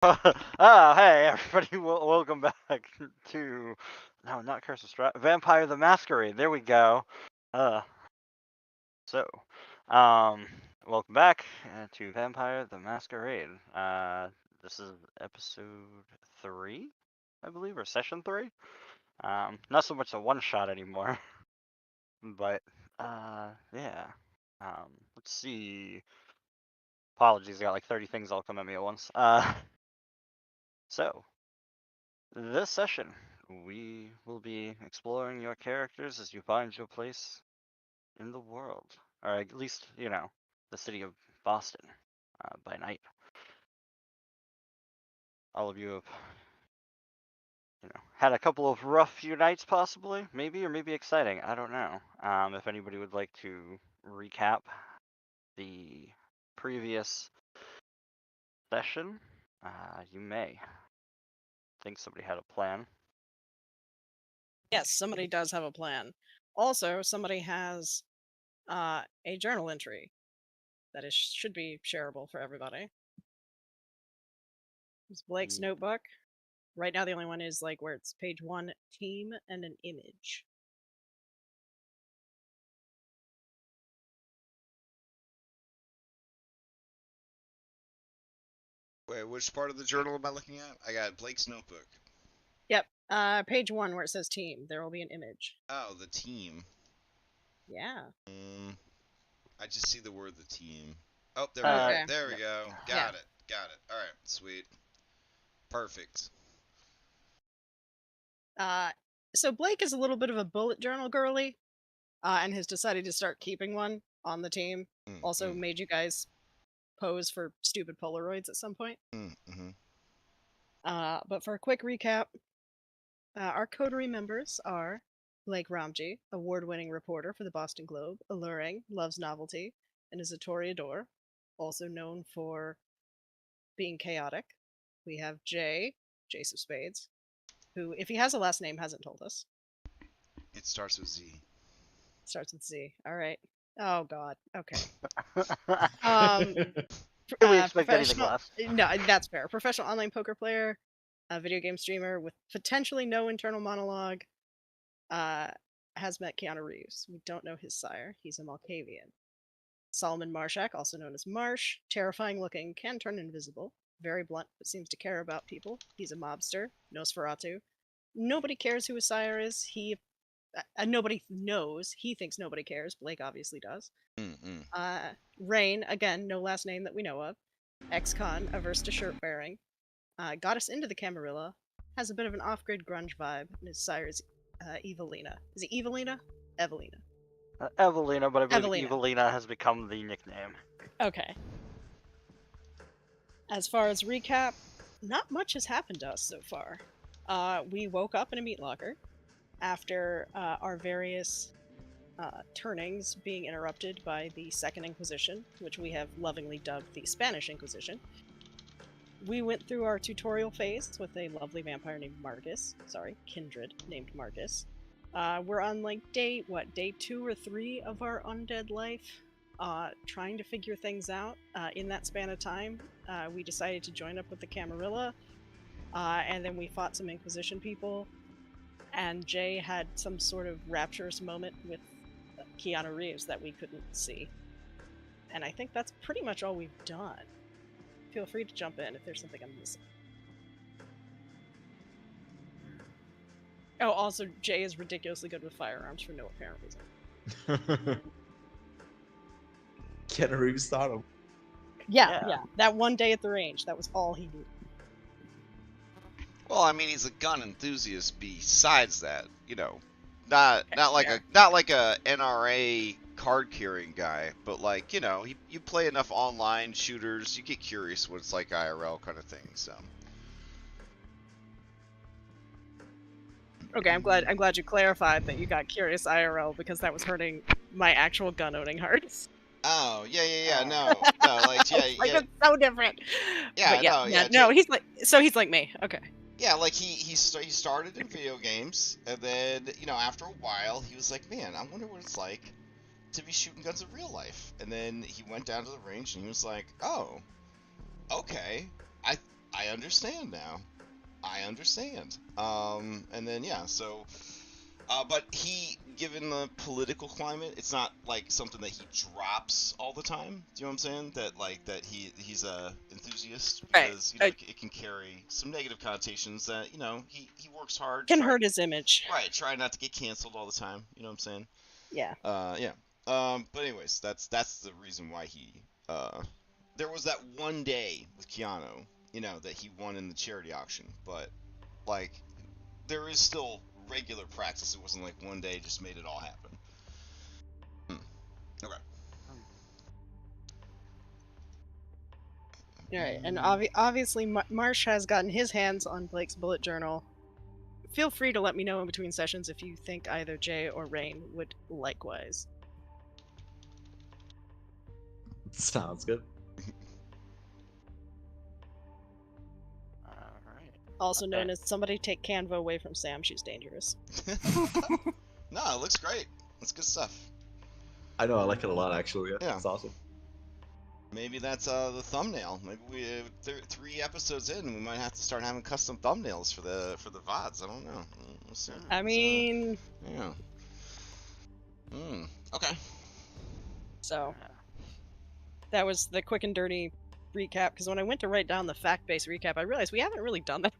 Hey everybody, welcome back to, no, not Curse of Strahd, Vampire the Masquerade, there we go. Uh, so, um, welcome back to Vampire the Masquerade. This is episode 3, I believe, or session 3. Not so much a one-shot anymore, but, yeah. Let's see. Apologies, I got like 30 things all come at me at once. So, this session, we will be exploring your characters as you find your place in the world, or at least, the city of Boston by night. All of you have, had a couple of rough few nights, possibly, maybe, or maybe exciting. I don't know. If anybody would like to recap the previous session, you may. I think somebody had a plan. Yes, somebody does have a plan. Also, somebody has a journal entry that should be shareable for everybody. It's Blake's notebook. Right now, the only one is like where it's page 1, team, and an image. Wait, which part of the journal am I looking at? I got Blake's notebook. Yep. Page 1 where it says team. There will be an image. Oh, the team. Yeah. I just see the word the team. Oh, there Okay. There we go. Yeah. Got it. All right, sweet. Perfect. So Blake is a little bit of a bullet journal girly, and has decided to start keeping one on the team. Also made you guys pose for stupid Polaroids at some point. But for a quick recap, our coterie members are Blake Ramji, award-winning reporter for the Boston Globe, alluring, loves novelty, and is a toreador, also known for being chaotic. We have Jay, Jace of Spades, who, if he has a last name, hasn't told us. It starts with Z. Starts with Z. All right. Oh God. Okay. Do we expect anything less? No, that's fair. Professional online poker player, a video game streamer with potentially no internal monologue. Has met Keanu Reeves. We don't know his sire. He's a Malkavian. Solomon Marshak, also known as Marsh, terrifying looking, can turn invisible, very blunt, but seems to care about people. He's a mobster, Nosferatu. Nobody cares who his sire is. Nobody knows. He thinks nobody cares. Blake obviously does. Rain, again, no last name that we know of. Ex-con, averse to shirt wearing. Got us into the Camarilla. Has a bit of an off-grid grunge vibe, and his sire is Evelina. Is it Evelina? Evelina. Evelina, but I believe Evelina has become the nickname. Okay. As far as recap, not much has happened to us so far. We woke up in a meat locker after our various turnings being interrupted by the Second Inquisition, which we have lovingly dubbed the Spanish Inquisition. We went through our tutorial phase with a lovely vampire named Marcus. Sorry, Kindred named Marcus. We're on like day 2 or 3 of our undead life, trying to figure things out. In that span of time, we decided to join up with the Camarilla, and then we fought some Inquisition people, and Jay had some sort of rapturous moment with Keanu Reeves that we couldn't see. And I think that's pretty much all we've done. Feel free to jump in if there's something I'm missing. Oh, also, Jay is ridiculously good with firearms for no apparent reason. Keanu Reeves taught him. Yeah. That one day at the range, that was all he knew. Well, I mean, he's a gun enthusiast. Besides that, not like a NRA card carrying guy, but like you play enough online shooters, you get curious what it's like IRL kind of thing. So. Okay, I'm glad you clarified that you got curious IRL, because that was hurting my actual gun owning heart. Oh yeah, no, like yeah, it's so different. Yeah, no, he's like me. Okay. Yeah, like he started in video games, and then after a while he was like, man, I wonder what it's like to be shooting guns in real life. And then he went down to the range and he was like, oh, okay, I understand now. I understand. And then yeah, so, but given the political climate, it's not like something that he drops all the time. Do you know what I'm saying? That he's a enthusiast Right. because it can carry some negative connotations that he works hard. Can hurt his image. Right. Try not to get canceled all the time. You know what I'm saying? Yeah. Yeah. But anyways, that's the reason why there was that one day with Keanu, that he won in the charity auction, but like there is still regular practice. It wasn't like one day just made it all happen. Okay. All right, and obviously Marsh has gotten his hands on Blake's bullet journal. Feel free to let me know in between sessions if you think either Jay or Rain would likewise. Sounds good. Alright. Also known as somebody take Canva away from Sam, she's dangerous. No, it looks great. It's good stuff. I know, I like it a lot actually. Yeah. It's awesome. Maybe that's the thumbnail. Maybe we 3 episodes in, we might have to start having custom thumbnails for the VODs. I don't know. We'll see. I mean, yeah. Okay. So that was the quick and dirty recap. Because when I went to write down the fact-based recap, I realized we haven't really done that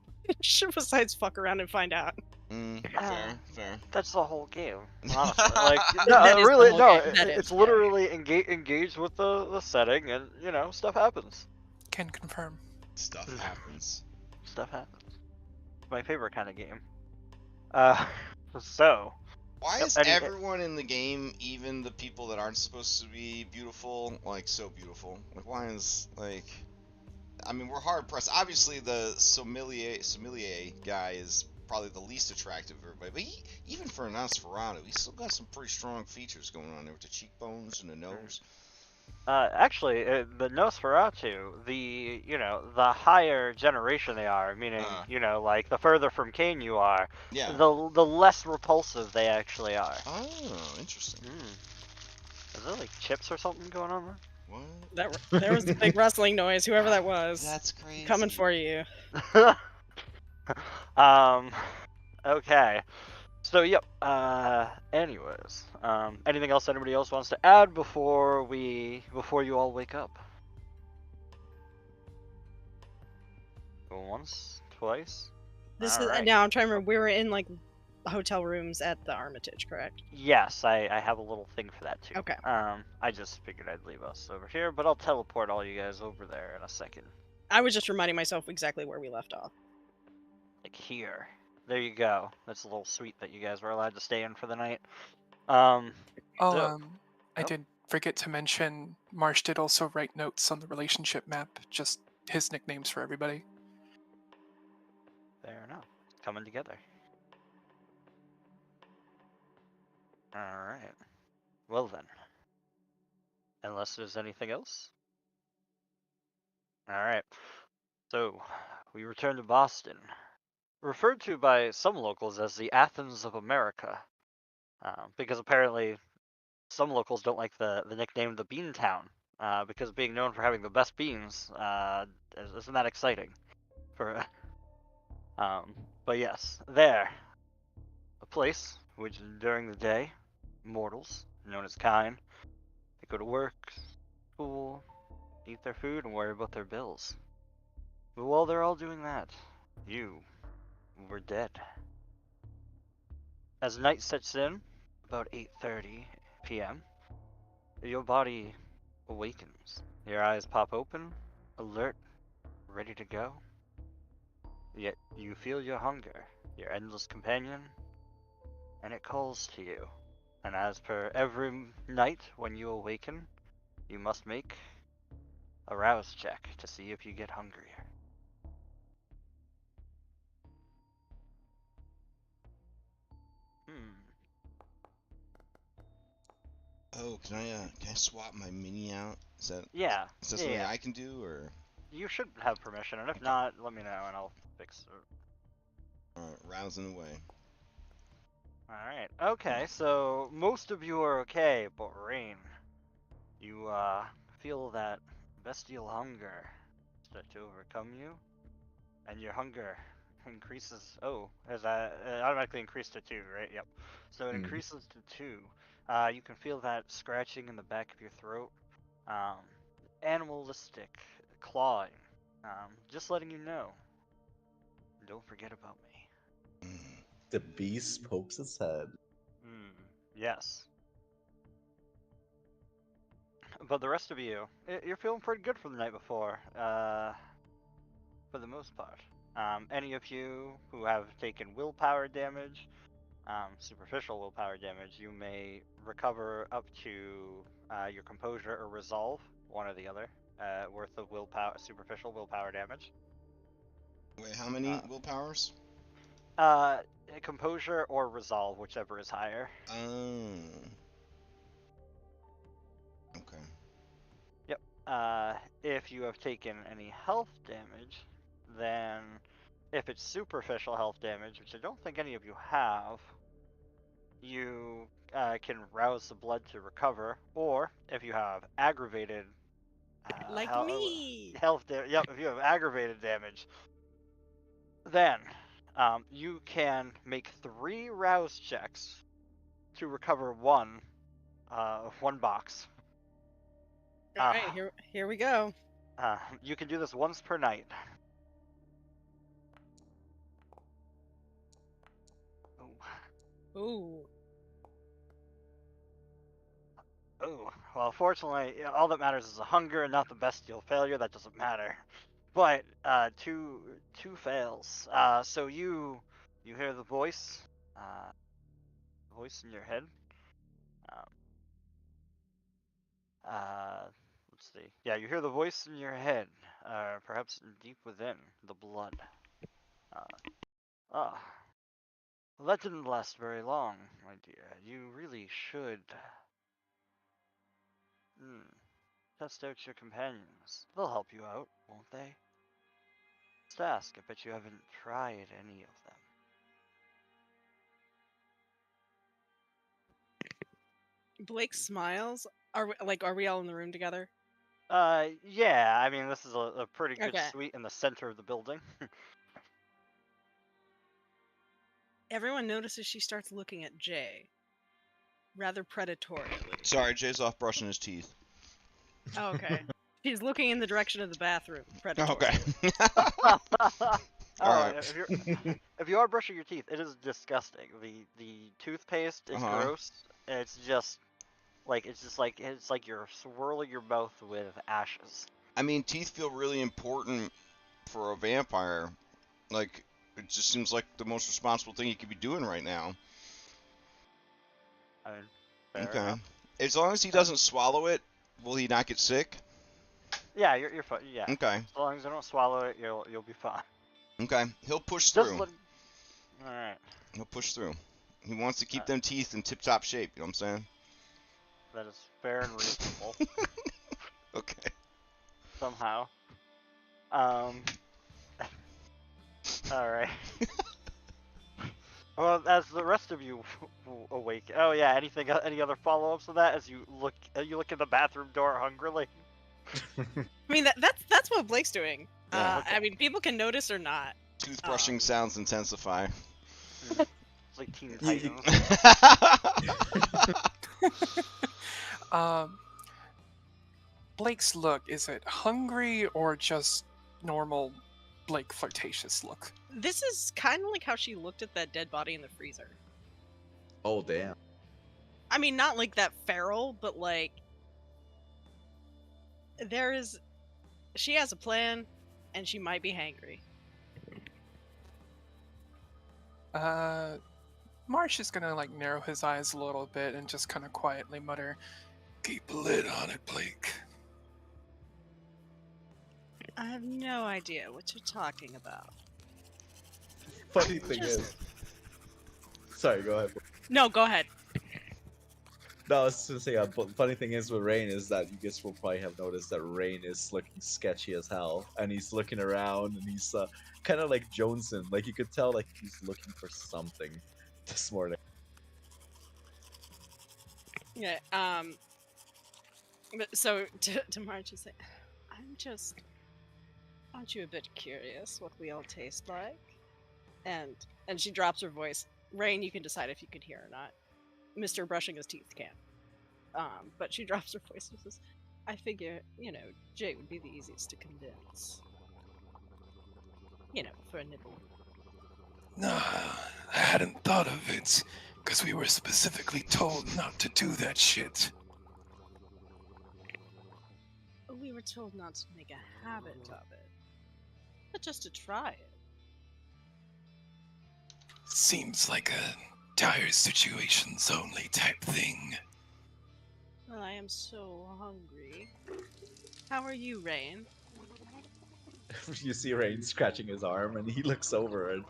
shit besides fuck around and find out. Fair. That's the whole game, honestly. Like, That no, is really, the whole no. game. That is, It's literally engaged with the setting, and stuff happens. Can confirm. Stuff happens. Stuff happens. My favorite kind of game. So. Why is everyone in the game, even the people that aren't supposed to be beautiful, like so beautiful? Like, why is I mean, we're hard pressed. Obviously, the sommelier guy is probably the least attractive of everybody, but even for an Nosferatu, he's still got some pretty strong features going on there with the cheekbones and the nose. Actually, the Nosferatu, the higher generation they are, meaning like the further from Cain you are, yeah, the less repulsive they actually are. Oh, interesting. Is there like chips or something going on there? What? There was the big rustling noise. Whoever that was, that's crazy. coming for you. Okay. So yep. Anyways, anything else anybody else wants to add before you all wake up? Going once, twice. This All is right. now. I'm trying to remember. We were in like hotel rooms at the Armitage, correct? Yes, I have a little thing for that too. Okay. I just figured I'd leave us over here, but I'll teleport all you guys over there in a second. I was just reminding myself exactly where we left off. Like here. There you go. That's a little suite that you guys were allowed to stay in for the night. I Yep. did forget to mention Marsh did also write notes on the relationship map, just his nicknames for everybody. Fair enough. Coming together. Alright. Well then. Unless there's anything else? Alright. So, we return to Boston. Referred to by some locals as the Athens of America. Because apparently some locals don't like the nickname the Bean Town. Because being known for having the best beans isn't that exciting. But yes, there. A place which during the day, mortals, known as kine, they go to work, school, eat their food, and worry about their bills. But while they're all doing that, you were dead. As night sets in, about 8:30 p.m., your body awakens. Your eyes pop open, alert, ready to go. Yet you feel your hunger, your endless companion, and it calls to you. And as per every night when you awaken, you must make a rouse check to see if you get hungrier. Oh, can I swap my mini out? Is that something Yeah. I can do, or? You should have permission, and if not, let me know and I'll fix it. Alright, rousing away. Alright, okay, so most of you are okay, but Rain, you feel that bestial hunger start to overcome you, and your hunger increases. Oh, is that it automatically increased to 2, right? Yep. So it increases to 2. You can feel that scratching in the back of your throat. Animalistic clawing. Just letting you know. Don't forget about me. The beast pokes its head. Yes. But the rest of you, you're feeling pretty good from the night before. For the most part. Any of you who have taken willpower damage, superficial willpower damage, you may recover up to your composure or resolve, one or the other, worth of willpower, superficial willpower damage. Wait, how many willpowers? Composure or resolve, whichever is higher. Oh. Okay. Yep. If you have taken any health damage, then if it's superficial health damage, which I don't think any of you have, you can rouse the blood to recover, or if you have aggravated Like me. health damage, yep, if you have aggravated damage, then you can make 3 rouse checks to recover one box. All right, here we go. You can do this once per night. Ooh. Oh, well, fortunately, all that matters is a hunger and not the bestial failure. That doesn't matter. But two fails. So you hear the voice in your head. Let's see. Yeah, you hear the voice in your head, perhaps deep within the blood. Well, that didn't last very long, my dear. You really should test out your companions. They'll help you out, won't they? Just ask. I bet you haven't tried any of them. Blake smiles. Are we all in the room together? Yeah. I mean, this is a pretty good Okay. suite in the center of the building. Everyone notices she starts looking at Jay, rather predatorially. Sorry, Jay's off brushing his teeth. Oh, okay. She's looking in the direction of the bathroom. Predatorially. Okay. Alright. Alright. If you are brushing your teeth, it is disgusting. The toothpaste is gross. It's just like you're swirling your mouth with ashes. I mean, teeth feel really important for a vampire. Like, it just seems like the most responsible thing you could be doing right now. I mean, fair Okay. enough. As long as he doesn't swallow it, will he not get sick? Yeah, you're fine. Yeah. Okay. As long as you don't swallow it, you'll be fine. Okay. He'll push Just through. Alright. He'll push through. He wants to keep them teeth in tip-top shape, you know what I'm saying? That is fair and reasonable. Okay. Somehow. Alright. Well, as the rest of you awake. Oh yeah, any other follow-ups of that as you look at the bathroom door hungrily? I mean, that's what Blake's doing. Yeah, okay. I mean, people can notice or not. Toothbrushing sounds intensify. It's like Teen Titans. Blake's look, is it hungry or just normal Blake flirtatious look? This is kind of like how she looked at that dead body in the freezer. Oh, damn. I mean, not like that feral, but like she has a plan, and she might be hangry. Marsh is gonna like narrow his eyes a little bit and just kind of quietly mutter, "Keep a lid on it, Blake." I have no idea what you're talking about. Funny thing is... Sorry, go ahead. No, go ahead. No, I was just gonna say, funny thing is with Rain is that you guys will probably have noticed that Rain is looking sketchy as hell, and he's looking around, and he's kind of like Joneson. Like, you could tell like he's looking for something this morning. Yeah. But so to March, you say, I'm just Aren't you a bit curious what we all taste like? And she drops her voice. Rain, you can decide if you can hear or not. Mr. Brushing his teeth can. But she drops her voice and says, I figure, Jay would be the easiest to convince. For a nibble. No, I hadn't thought of it, because we were specifically told not to do that shit. We were told not to make a habit of it, but just to try it. Seems like a dire situations only type thing. Well, I am so hungry. How are you, Rain? You see Rain scratching his arm, and he looks over and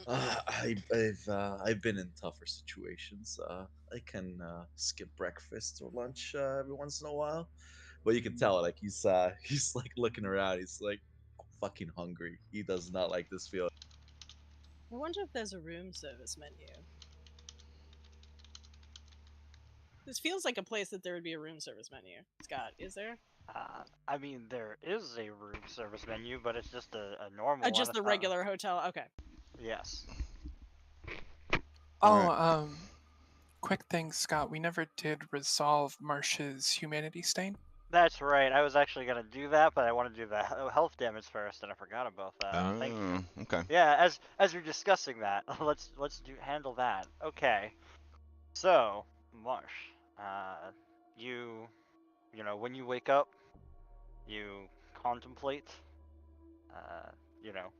I've been in tougher situations. I can skip breakfast or lunch every once in a while, but you can tell like he's like looking around. He's like fucking hungry. He does not like this feeling. I wonder if there's a room service menu. This feels like a place that there would be a room service menu. Scott, is there? I mean, there is a room service menu, but it's just a normal one. Just It's the not- regular hotel? Okay. Yes. Oh, quick thing, Scott. We never did resolve Marsh's humanity stain. That's right. I was actually gonna do that, but I want to do the health damage first, and I forgot about that. Thank you. Okay. Yeah, as you're discussing that, let's handle that. Okay. So, Marsh, when you wake up, you contemplate,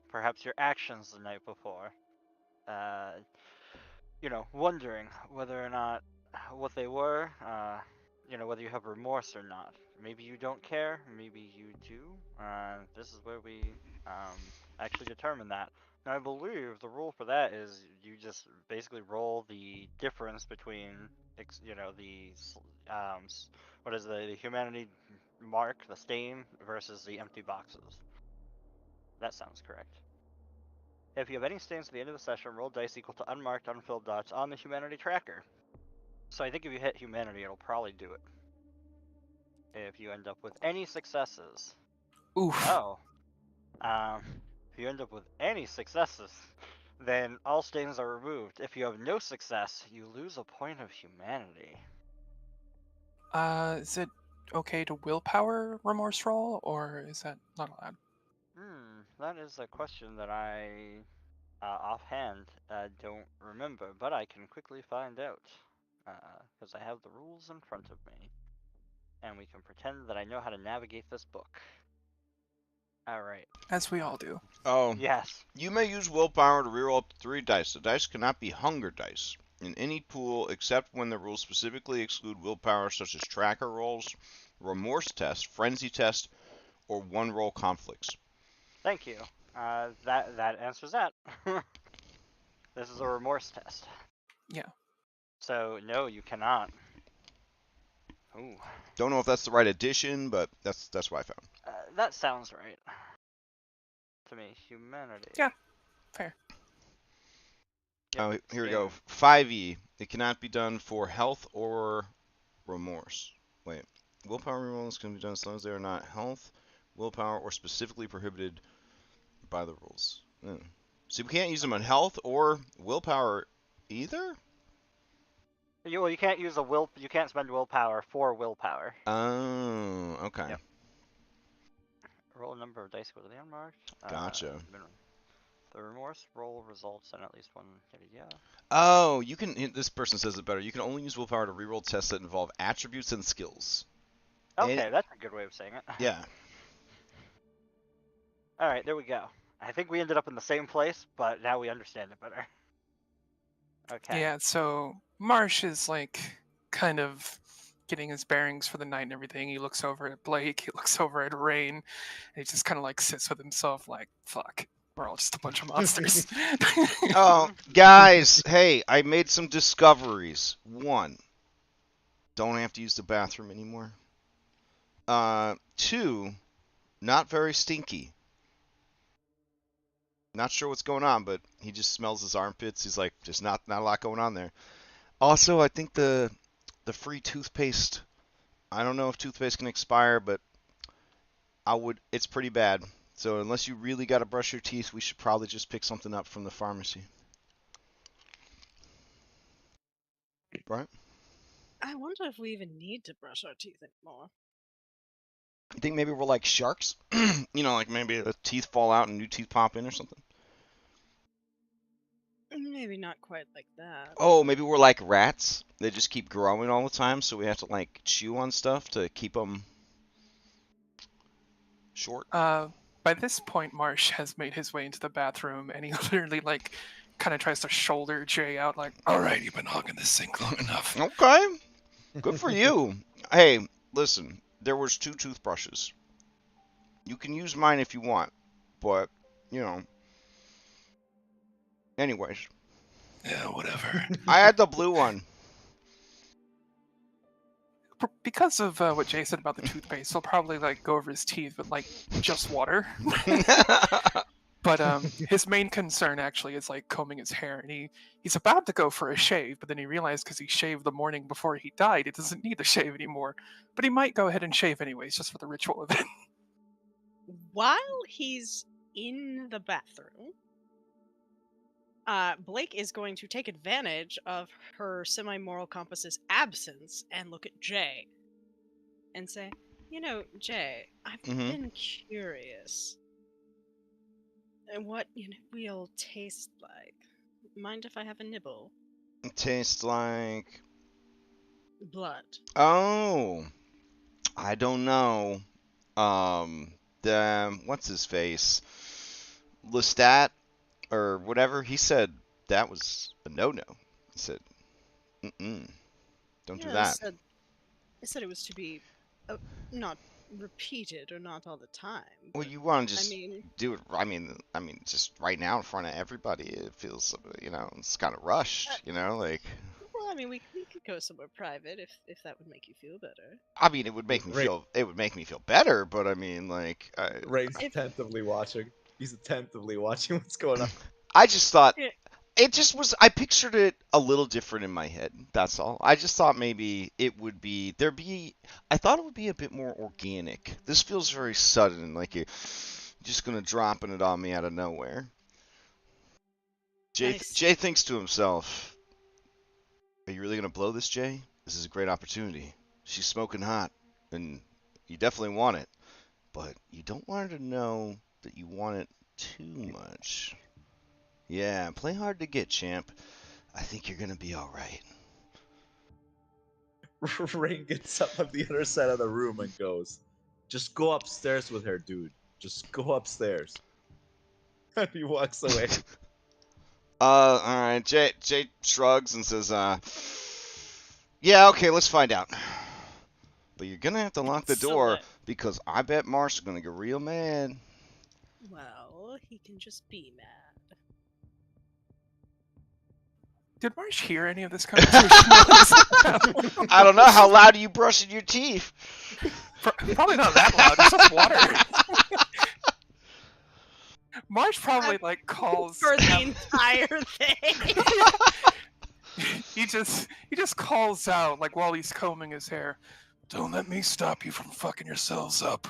perhaps your actions the night before. Uh, wondering whether or not what they were, whether you have remorse or not. Maybe you don't care, maybe you do. This is where we actually determine that. Now, I believe the rule for that is you just basically roll the difference between, what is the humanity mark, the stain, versus the empty boxes. That sounds correct. If you have any stains at the end of the session, roll dice equal to unmarked, unfilled dots on the humanity tracker. So I think if you hit humanity, it'll probably do it. If you end up with any successes. Oof. Oh. If you end up with any successes, then all stains are removed. If you have no success, you lose a point of humanity. Is it okay to willpower remorse roll, or is that not allowed? That is a question that I, offhand, don't remember, but I can quickly find out. Because I have the rules in front of me. And we can pretend that I know how to navigate this book. Alright. As we all do. Oh. Yes. You may use willpower to reroll up to 3 dice. The dice cannot be hunger dice in any pool except when the rules specifically exclude willpower, such as tracker rolls, remorse test, frenzy test, or one roll conflicts. Thank you. That answers that. This is a remorse test. Yeah. So no, you cannot. Ooh. Don't know if that's the right addition, but that's what I found. That sounds right. To me, humanity. Yeah. Fair. Oh, here we go. stain. 5e. It cannot be done for health or remorse. Wait. Willpower rerolls can be done as long as they are not health, willpower, or specifically prohibited by the rules. So we can't use them on health or willpower either? You can't use you can't spend willpower for willpower. Oh, okay. Yep. Roll a number of dice go to the unmarked. Gotcha. The remorse roll results in at least one. Yeah. Oh, you can. This person says it better. You can only use willpower to reroll tests that involve attributes and skills. Okay, that's a good way of saying it. Yeah. All right, there we go. I think we ended up in the same place, but now we understand it better. Okay. Yeah, so Marsh is like kind of getting his bearings for the night and everything. He looks over at Blake, he looks over at Rain, and he just kind of like sits with himself like, fuck, we're all just a bunch of monsters. Oh, guys, hey, I made some discoveries. 1, don't have to use the bathroom anymore. 2, not very stinky. Not sure what's going on, but he just smells his armpits. He's like, just not a lot going on there. Also, I think the free toothpaste, I don't know if toothpaste can expire, but it's pretty bad. So unless you really got to brush your teeth, we should probably just pick something up from the pharmacy. Right? I wonder if we even need to brush our teeth anymore. I think maybe we're like sharks. Like maybe the teeth fall out and new teeth pop in or something. Maybe not quite like that. Oh, maybe we're like rats. They just keep growing all the time, so we have to like chew on stuff to keep them short. By this point, Marsh has made his way into the bathroom, and he literally like kind of tries to shoulder Jay out, like, "All right, you've been hogging this sink long enough." Okay, good for you. Hey, listen, there was 2 toothbrushes. You can use mine if you want, but anyways, Yeah, whatever. I had the blue one. Because of what Jay said about the toothpaste, he'll probably like go over his teeth with like just water. But his main concern actually is like combing his hair, and he's about to go for a shave, but then he realized because he shaved the morning before he died, he doesn't need to shave anymore. But he might go ahead and shave anyways, just for the ritual of it. While he's in the bathroom, Blake is going to take advantage of her semi-moral compass's absence and look at Jay and say, Jay, I've been curious. And what we'll taste like. Mind if I have a nibble? It tastes like Blood. Oh, I don't know. What's his face? Lestat or whatever. He said that was a no-no. He said, don't do that. I said it was to be not repeated or not all the time. Well, you want to just do it. I mean, just right now in front of everybody. It feels, it's kind of rushed. Like. Well, I mean, we could go somewhere private if that would make you feel better. I mean, it would make me feel. It would make me feel better, but I mean, like. Ray's attentively watching. He's attentively watching what's going on. I just thought. It just was. I pictured it a little different in my head. That's all. I just thought maybe it would be. I thought it would be a bit more organic. This feels very sudden, like you're just gonna dropping it on me out of nowhere. Jay thinks to himself, "Are you really gonna blow this, Jay? This is a great opportunity. She's smoking hot, and you definitely want it, but you don't want her to know that you want it too much." Yeah, play hard to get, champ. I think you're gonna be all right. Rain gets up on the other side of the room and goes, "Just go upstairs with her, dude. Just go upstairs." And he walks away. All right. Jay shrugs and says, "Yeah, okay, let's find out. But you're gonna have to lock the door because I bet Marsh is gonna get real mad." Well, he can just be mad. Did Marsh hear any of this conversation? I don't know. How loud are you brushing your teeth? Probably not that loud. It's just water. Marsh probably calls for the entire thing. He just calls out while he's combing his hair. "Don't let me stop you from fucking yourselves up."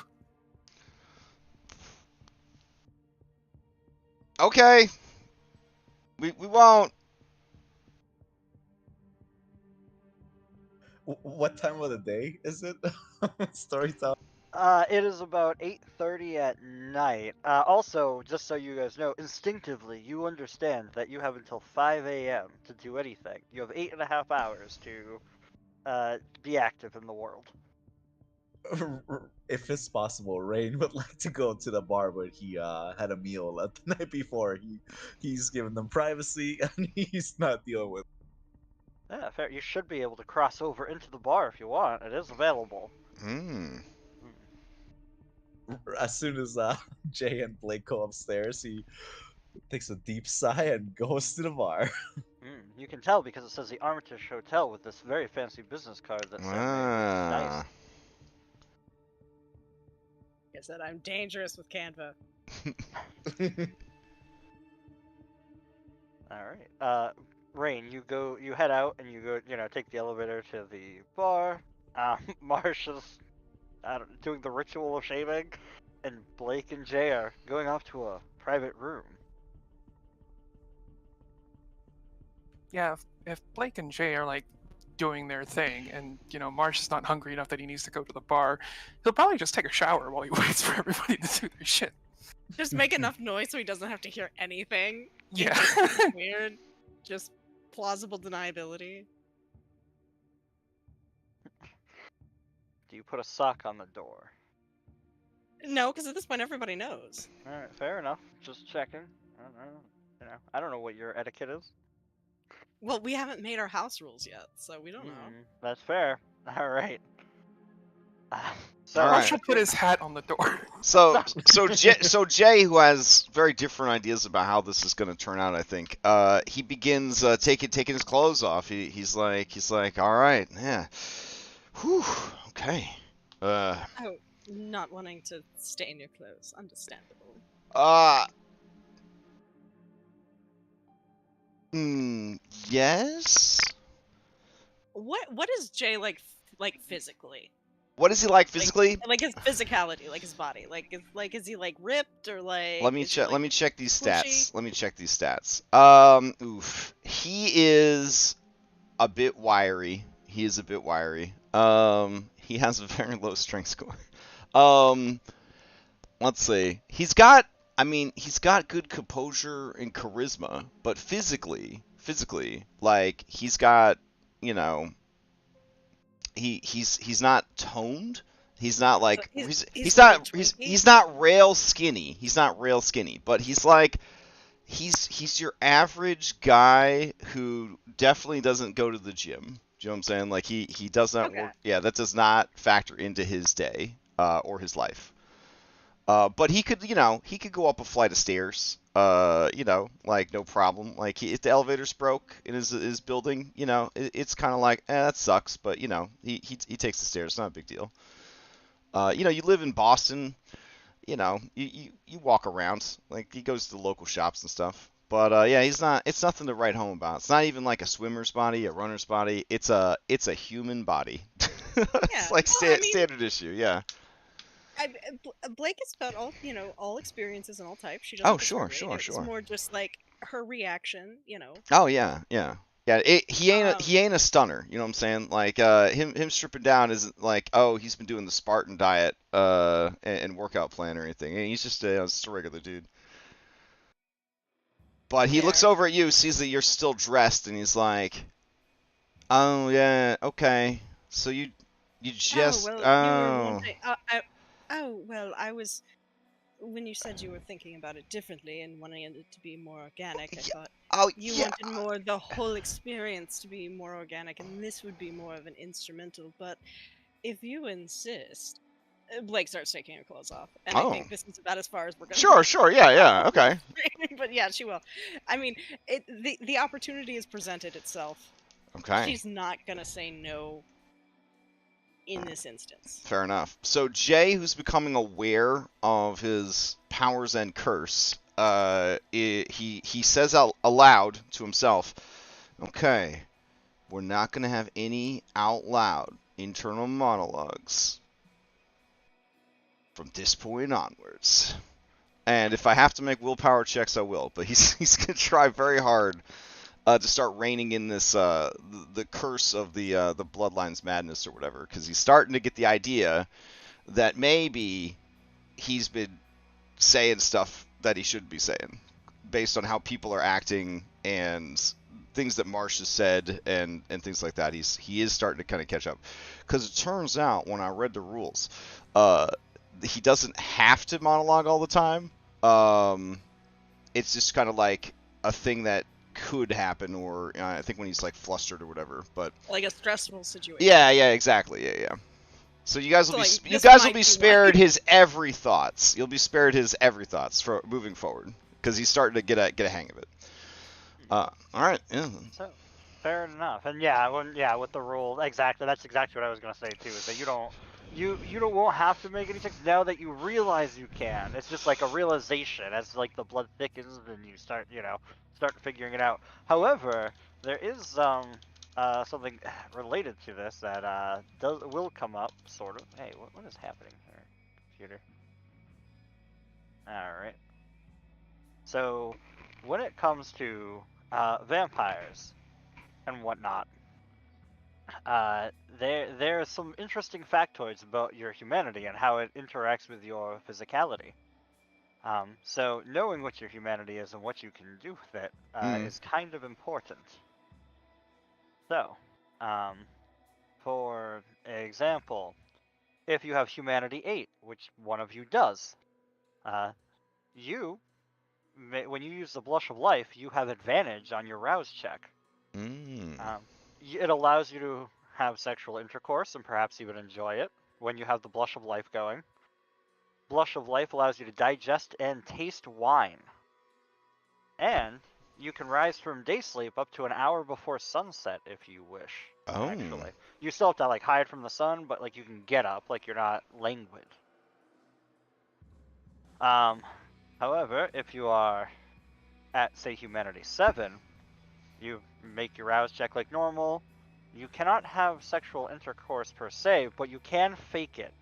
Okay. We won't. What time of the day is it? Storyteller. It is about 8:30 at night. Also, just so you guys know, instinctively you understand that you have until 5 a.m. to do anything. You have 8.5 hours to be active in the world. If it's possible, Rain would like to go to the bar where he had a meal the night before. He's given them privacy and he's not dealing with. Yeah, fair. You should be able to cross over into the bar if you want. It is available. As soon as Jay and Blake go upstairs, he takes a deep sigh and goes to the bar. You can tell because it says the Armitage Hotel with this very fancy business card that's nice. I said I'm dangerous with Canva. All right. Rain, you head out and you go, take the elevator to the bar. Marsh is doing the ritual of shaving, and Blake and Jay are going off to a private room. Yeah, if Blake and Jay are like doing their thing, and Marsh is not hungry enough that he needs to go to the bar, he'll probably just take a shower while he waits for everybody to do their shit. Just make enough noise so he doesn't have to hear anything. Yeah. It's weird. Just plausible deniability. Do you put a sock on the door? No, because at this point everybody knows. All right, fair enough. Just checking. I don't know what your etiquette is. Well, we haven't made our house rules yet, so we don't know. That's fair. All right. All right. Marsh will put his hat on the door. So Jay, who has very different ideas about how this is going to turn out, I think, he begins taking his clothes off. He's like, all right, yeah, whew, okay. Oh, not wanting to stain your clothes, understandable. Yes. What is Jay like physically? What is he like physically? Like his physicality, like his body. Is he like ripped or like? Let me check. Like, let me check these stats. bushy? Let me check these stats. He is a bit wiry. He has a very low strength score. Let's see. He's got good composure and charisma, but physically, like he's got, he's not toned. He's not like he's not rail skinny. He's not rail skinny, but he's like he's your average guy who definitely doesn't go to the gym. Do you know what I'm saying? Like he does not work. Yeah, that does not factor into his day or his life. But he could go up a flight of stairs, like no problem. Like if the elevator's broke in his building, it's kind of like, that sucks. But he takes the stairs, not a big deal. You live in Boston, you walk around. Like he goes to the local shops and stuff. But yeah, it's nothing to write home about. It's not even like a swimmer's body, a runner's body. It's a human body. It's like standard issue, yeah. Blake has felt all experiences and all types. She doesn't. Oh, sure. It's more just like her reaction, Oh yeah. He ain't a stunner. You know what I'm saying? Like him stripping down isn't like, oh, he's been doing the Spartan diet and workout plan or anything. He's just a regular dude. But he looks over at you, sees that you're still dressed, and he's like, oh yeah, okay. So you just I was, when you said you were thinking about it differently and wanting it to be more organic, I thought you wanted more the whole experience to be more organic, and this would be more of an instrumental. But if you insist, Blake starts taking her clothes off, and I think this is about as far as we're going. Sure, yeah, okay. But yeah, she will. I mean, the opportunity has presented itself. Okay. She's not gonna say no in this instance. Fair enough. So Jay, who's becoming aware of his powers and curse, he says out aloud to himself, okay, we're not going to have any out loud internal monologues from this point onwards. And if I have to make willpower checks, I will. But he's going to try very hard to start reining in this the curse of the Bloodlines madness or whatever, because he's starting to get the idea that maybe he's been saying stuff that he shouldn't be saying, based on how people are acting and things that Marsh has said and things like that. He is starting to kind of catch up, because it turns out when I read the rules, he doesn't have to monologue all the time. It's just kind of like a thing that could happen, or I think when he's like flustered or whatever, but like a stressful situation. Yeah, exactly. Yeah. So you guys will be spared his every thoughts. You'll be spared his every thoughts for moving forward, because he's starting to get a hang of it. All right. Yeah. So, fair enough. And with the rule, exactly. That's exactly what I was gonna say too. Is that you won't have to make any checks now that you realize you can. It's just like a realization as like the blood thickens and you start figuring it out. However, there is something related to this that will come up, sort of. Hey, what is happening here, computer? Alright. So, when it comes to vampires and whatnot, there are some interesting factoids about your humanity and how it interacts with your physicality. So, knowing what your humanity is and what you can do with it is kind of important. So, um, for example, if you have humanity 8, which one of you does, you when you use the Blush of Life, you have advantage on your rouse check. Mm. It allows you to have sexual intercourse and perhaps even enjoy it when you have the Blush of Life going. Blush of Life allows you to digest and taste wine. And you can rise from day sleep up to an hour before sunset if you wish. Oh. Actually, you still have to like hide from the sun, but like you can get up, like you're not languid. However, if you are at say humanity 7, you make your rouse check like normal. You cannot have sexual intercourse per se, but you can fake it.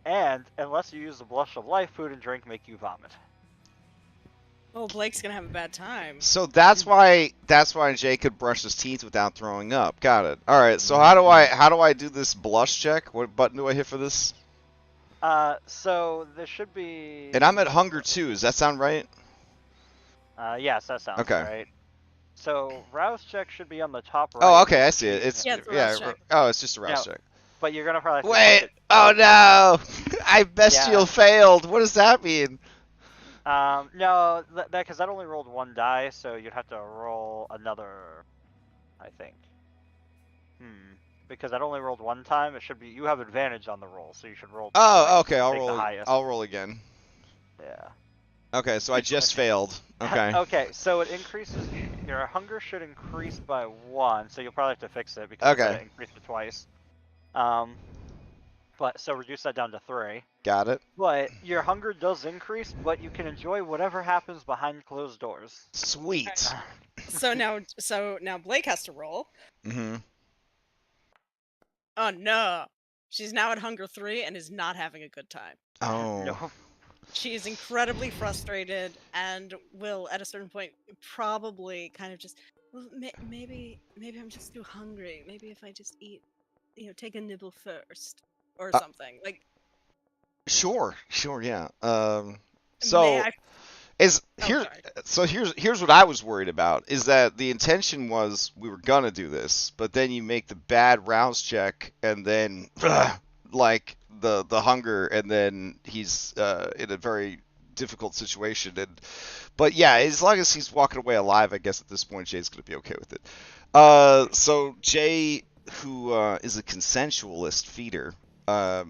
And unless you use the Blush of Life, food and drink make you vomit. Oh, Blake's gonna have a bad time. So that's why Jay could brush his teeth without throwing up. Got it. All right. So how do I do this blush check? What button do I hit for this? So there should be. And I'm at hunger 2. Does that sound right? Yes, that sounds Okay. right. So rouse check should be on the top right. Oh, okay. I see it. It's Yeah, it's a rouse check. Oh, it's just a rouse Yeah. check. But you're gonna probably. Wait. Oh no! I bestial failed. What does that mean? No, because that only rolled 1 die, so you'd have to roll another, I think. Because that only rolled 1 time, it should be, you have advantage on the roll, so you should roll. Oh, okay. I'll take the roll. highest. I'll roll again. Yeah. Okay, so I just failed. Okay. Okay, so it increases, your hunger should increase by 1, so you'll probably have to fix it because it increased it twice. But so reduce that down to 3. Got it. But your hunger does increase, but you can enjoy whatever happens behind closed doors. Sweet. So now Blake has to roll. Mm-hmm. Oh no, she's now at hunger 3 and is not having a good time. Oh. No. She is incredibly frustrated and will, at a certain point, probably kind of just, well, maybe I'm just too hungry. Maybe if I just eat, take a nibble first or something. Like. Sure, yeah. Here's what I was worried about is that the intention was we were gonna do this, but then you make the bad rouse check and then like the hunger, and then he's in a very difficult situation. But yeah, as long as he's walking away alive, I guess at this point Jay's gonna be okay with it. So Jay, who is a consensualist feeder,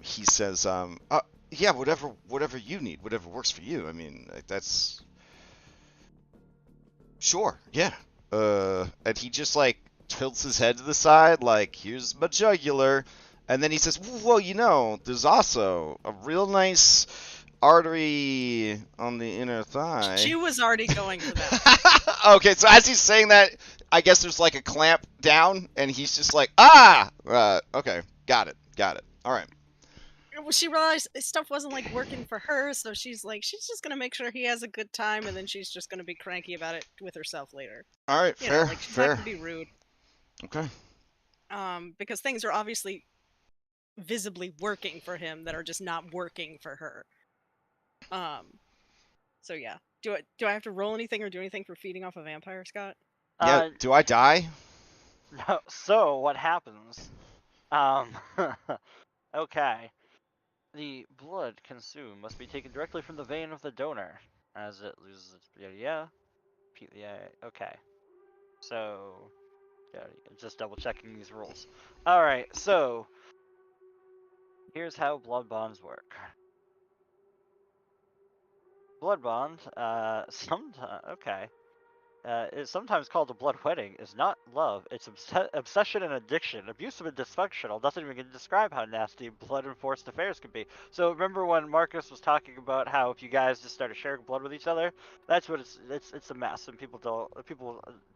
he says, yeah, whatever you need, whatever works for you. I mean, that's sure, yeah. And he just like tilts his head to the side, like, here's my jugular, and then he says, well, there's also a real nice artery on the inner thigh. She was already going for that. Okay, so as he's saying that, I guess there's like a clamp down, and he's just like, okay, got it, all right. She realized stuff wasn't like working for her, so she's just gonna make sure he has a good time, and then she's just gonna be cranky about it with herself later. All right, fair. She's not gonna be rude. Okay. Because things are obviously visibly working for him that are just not working for her. So yeah. Do I have to roll anything or do anything for feeding off a vampire, Scott? Yeah. Do I die? No. So what happens? Okay. The blood consumed must be taken directly from the vein of the donor, as it loses its okay. So, yeah, just double checking these rules. All right, so here's how blood bonds work. Blood bond, is sometimes called a blood wedding, is not love. It's obsession and addiction. Abusive and dysfunctional. Doesn't even describe how nasty blood and forced affairs can be. So remember when Marcus was talking about how if you guys just started sharing blood with each other, that's what it's a mess, and people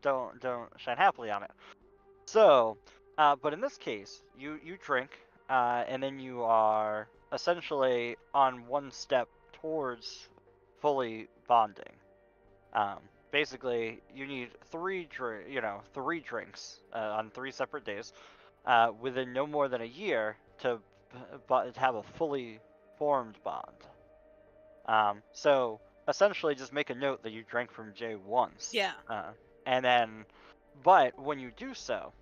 don't shine happily on it. So, but in this case, you drink, and then you are essentially on one step towards fully bonding. Basically, you need three drinks on 3 separate days, within no more than a year to have a fully formed bond. So essentially, just make a note that you drank from Jay once. Yeah. And then, but when you do so,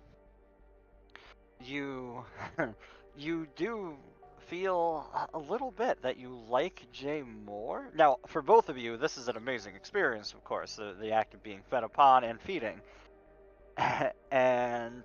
you you do feel a little bit that you like Jay more. Now, for both of you, this is an amazing experience, of course, the act of being fed upon and feeding. and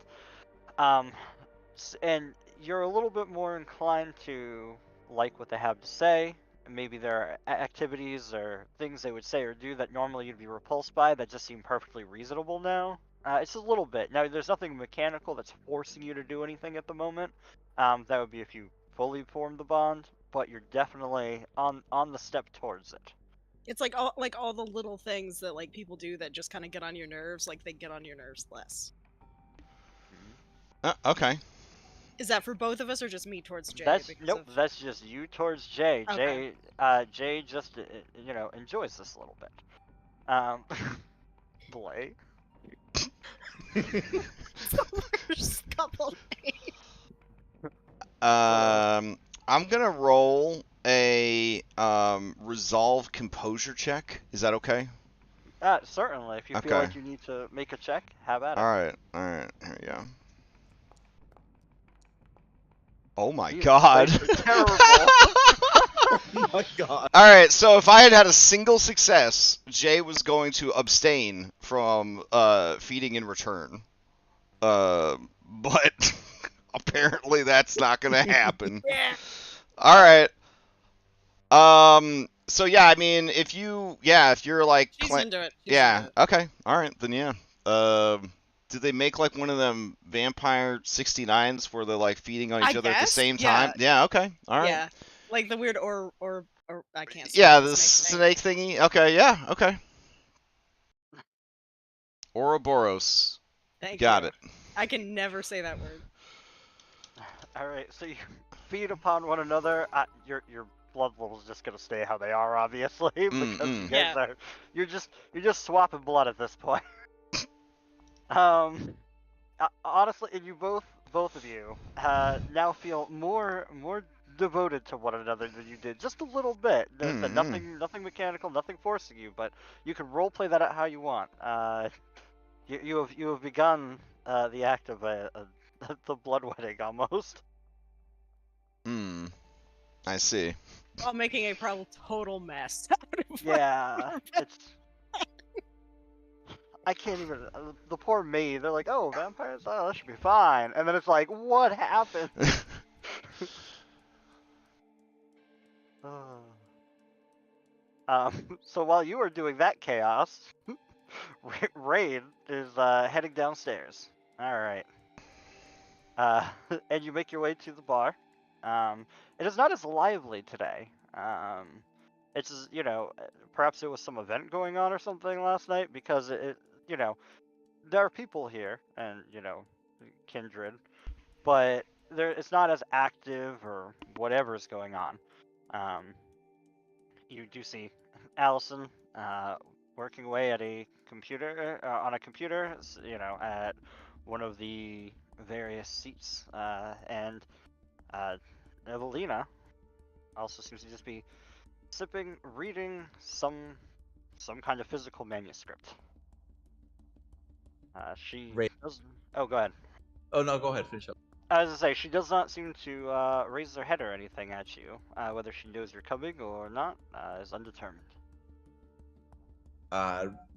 and you're a little bit more inclined to like what they have to say. Maybe there are activities or things they would say or do that normally you'd be repulsed by that just seem perfectly reasonable now. It's a little bit. Now, there's nothing mechanical that's forcing you to do anything at the moment. That would be if you fully form the bond, but you're definitely on the step towards it. It's like all the little things that like people do that just kind of get on your nerves, like they get on your nerves less. Okay. Is that for both of us or just me towards Jay? That's just you towards Jay. Okay. Jay just enjoys this a little bit. Blake. First couple days. I'm gonna roll a resolve composure check. Is that okay? Certainly. If you feel Okay. like you need to make a check, have at it. All right. Here we go. Oh my Jesus, god. Blake's terrible. Oh my god. All right, so if I had had a single success, Jay was going to abstain from feeding in return. But apparently that's not going to happen. Yeah. All right. So yeah, I mean, if you're like She's into it. She's yeah, into it. okay. All right, then yeah. Did they make like one of them vampire 69s where they're like feeding on each I other at the guess, same yeah. time? Yeah, okay. All right. Yeah. Like the weird or I can't say Yeah, the the snake snake thingy. Okay, yeah, okay. Ouroboros. Thank Got you. it. I can never say that word. All right, so you feed upon one another. Your blood level's just gonna stay how they are, obviously, because you guys are you're just swapping blood at this point. Honestly, and you both of you now feel more devoted to one another than you did just a little bit. There's nothing mechanical, nothing forcing you, but you can roleplay that out how you want. You have begun the act of the bloodletting almost. I see. While making a probably total mess. Yeah, it's. I can't even. The poor maid. They're like, "Oh, vampires. Oh, that should be fine." And then it's like, "What happened?" So while you are doing that chaos, Rain is heading downstairs. All right. And you make your way to the bar. It is not as lively today. It's just, perhaps there was some event going on or something last night because there are people here and Kindred, but it's not as active or whatever's going on. You do see Allison working away at a computer on a computer, at one of the various seats, and Evelina also seems to just be reading some kind of physical manuscript. She Ray. does. Oh, go ahead. Oh no, go ahead, finish up. As I say, she does not seem to raise her head or anything at you. Whether she knows you're coming or not is undetermined.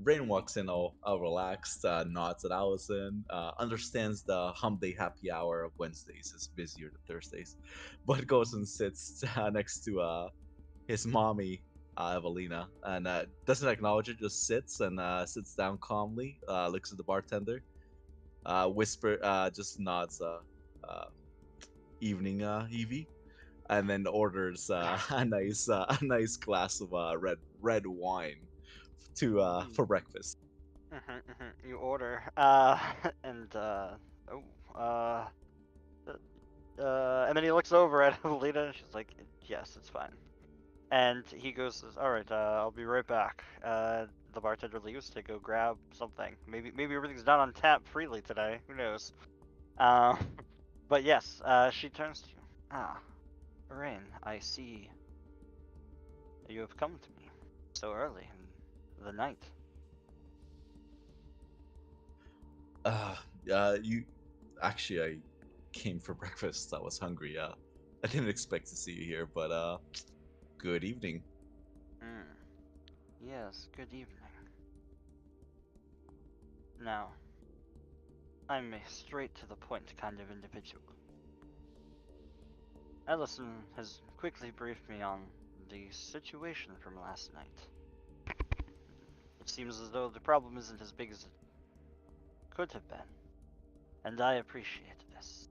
Rain walks in all relaxed, nods at Allison, understands the hump day happy hour of Wednesdays is busier than Thursdays, but goes and sits next to his mommy, Evelina, and doesn't acknowledge it, just sits and sits down calmly, looks at the bartender, just nods, evening, Evie, and then orders a nice glass of red wine for breakfast. You order, and and then he looks over at Evelina and she's like, "Yes, it's fine." And he goes, "All right, I'll be right back." The bartender leaves to go grab something. Maybe everything's not on tap freely today. Who knows? Uh, but yes, she turns to you. Ah, Rain, I see you have come to me so early in the night. You actually, I came for breakfast. I was hungry. I didn't expect to see you here, but good evening. Hmm. Yes, good evening. Now, I'm a straight to the point kind of individual. Ellison has quickly briefed me on the situation from last night. It seems as though the problem isn't as big as it could have been, and I appreciate this.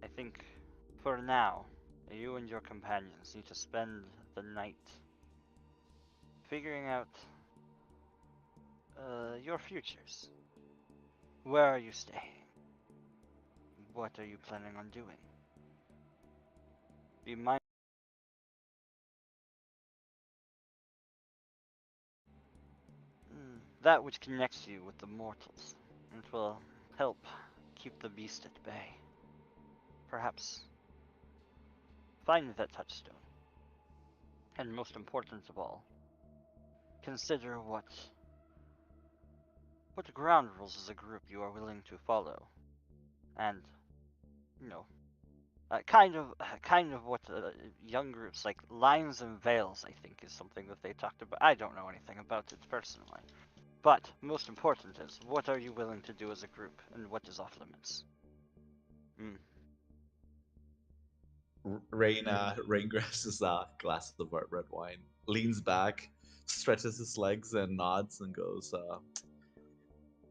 I think, for now, you and your companions need to spend the night figuring out your futures. Where are you staying? What are you planning on doing? Be mindful that which connects you with the mortals. It will help keep the beast at bay. Perhaps find that touchstone. And most important of all, consider what ground rules as a group you are willing to follow. And, you know, kind of what young groups like lines and veils, I think, is something that they talked about. I don't know anything about it personally, but most important is what are you willing to do as a group, and what is off limits. Rain grabs a glass of red wine, leans back, stretches his legs, and nods and goes,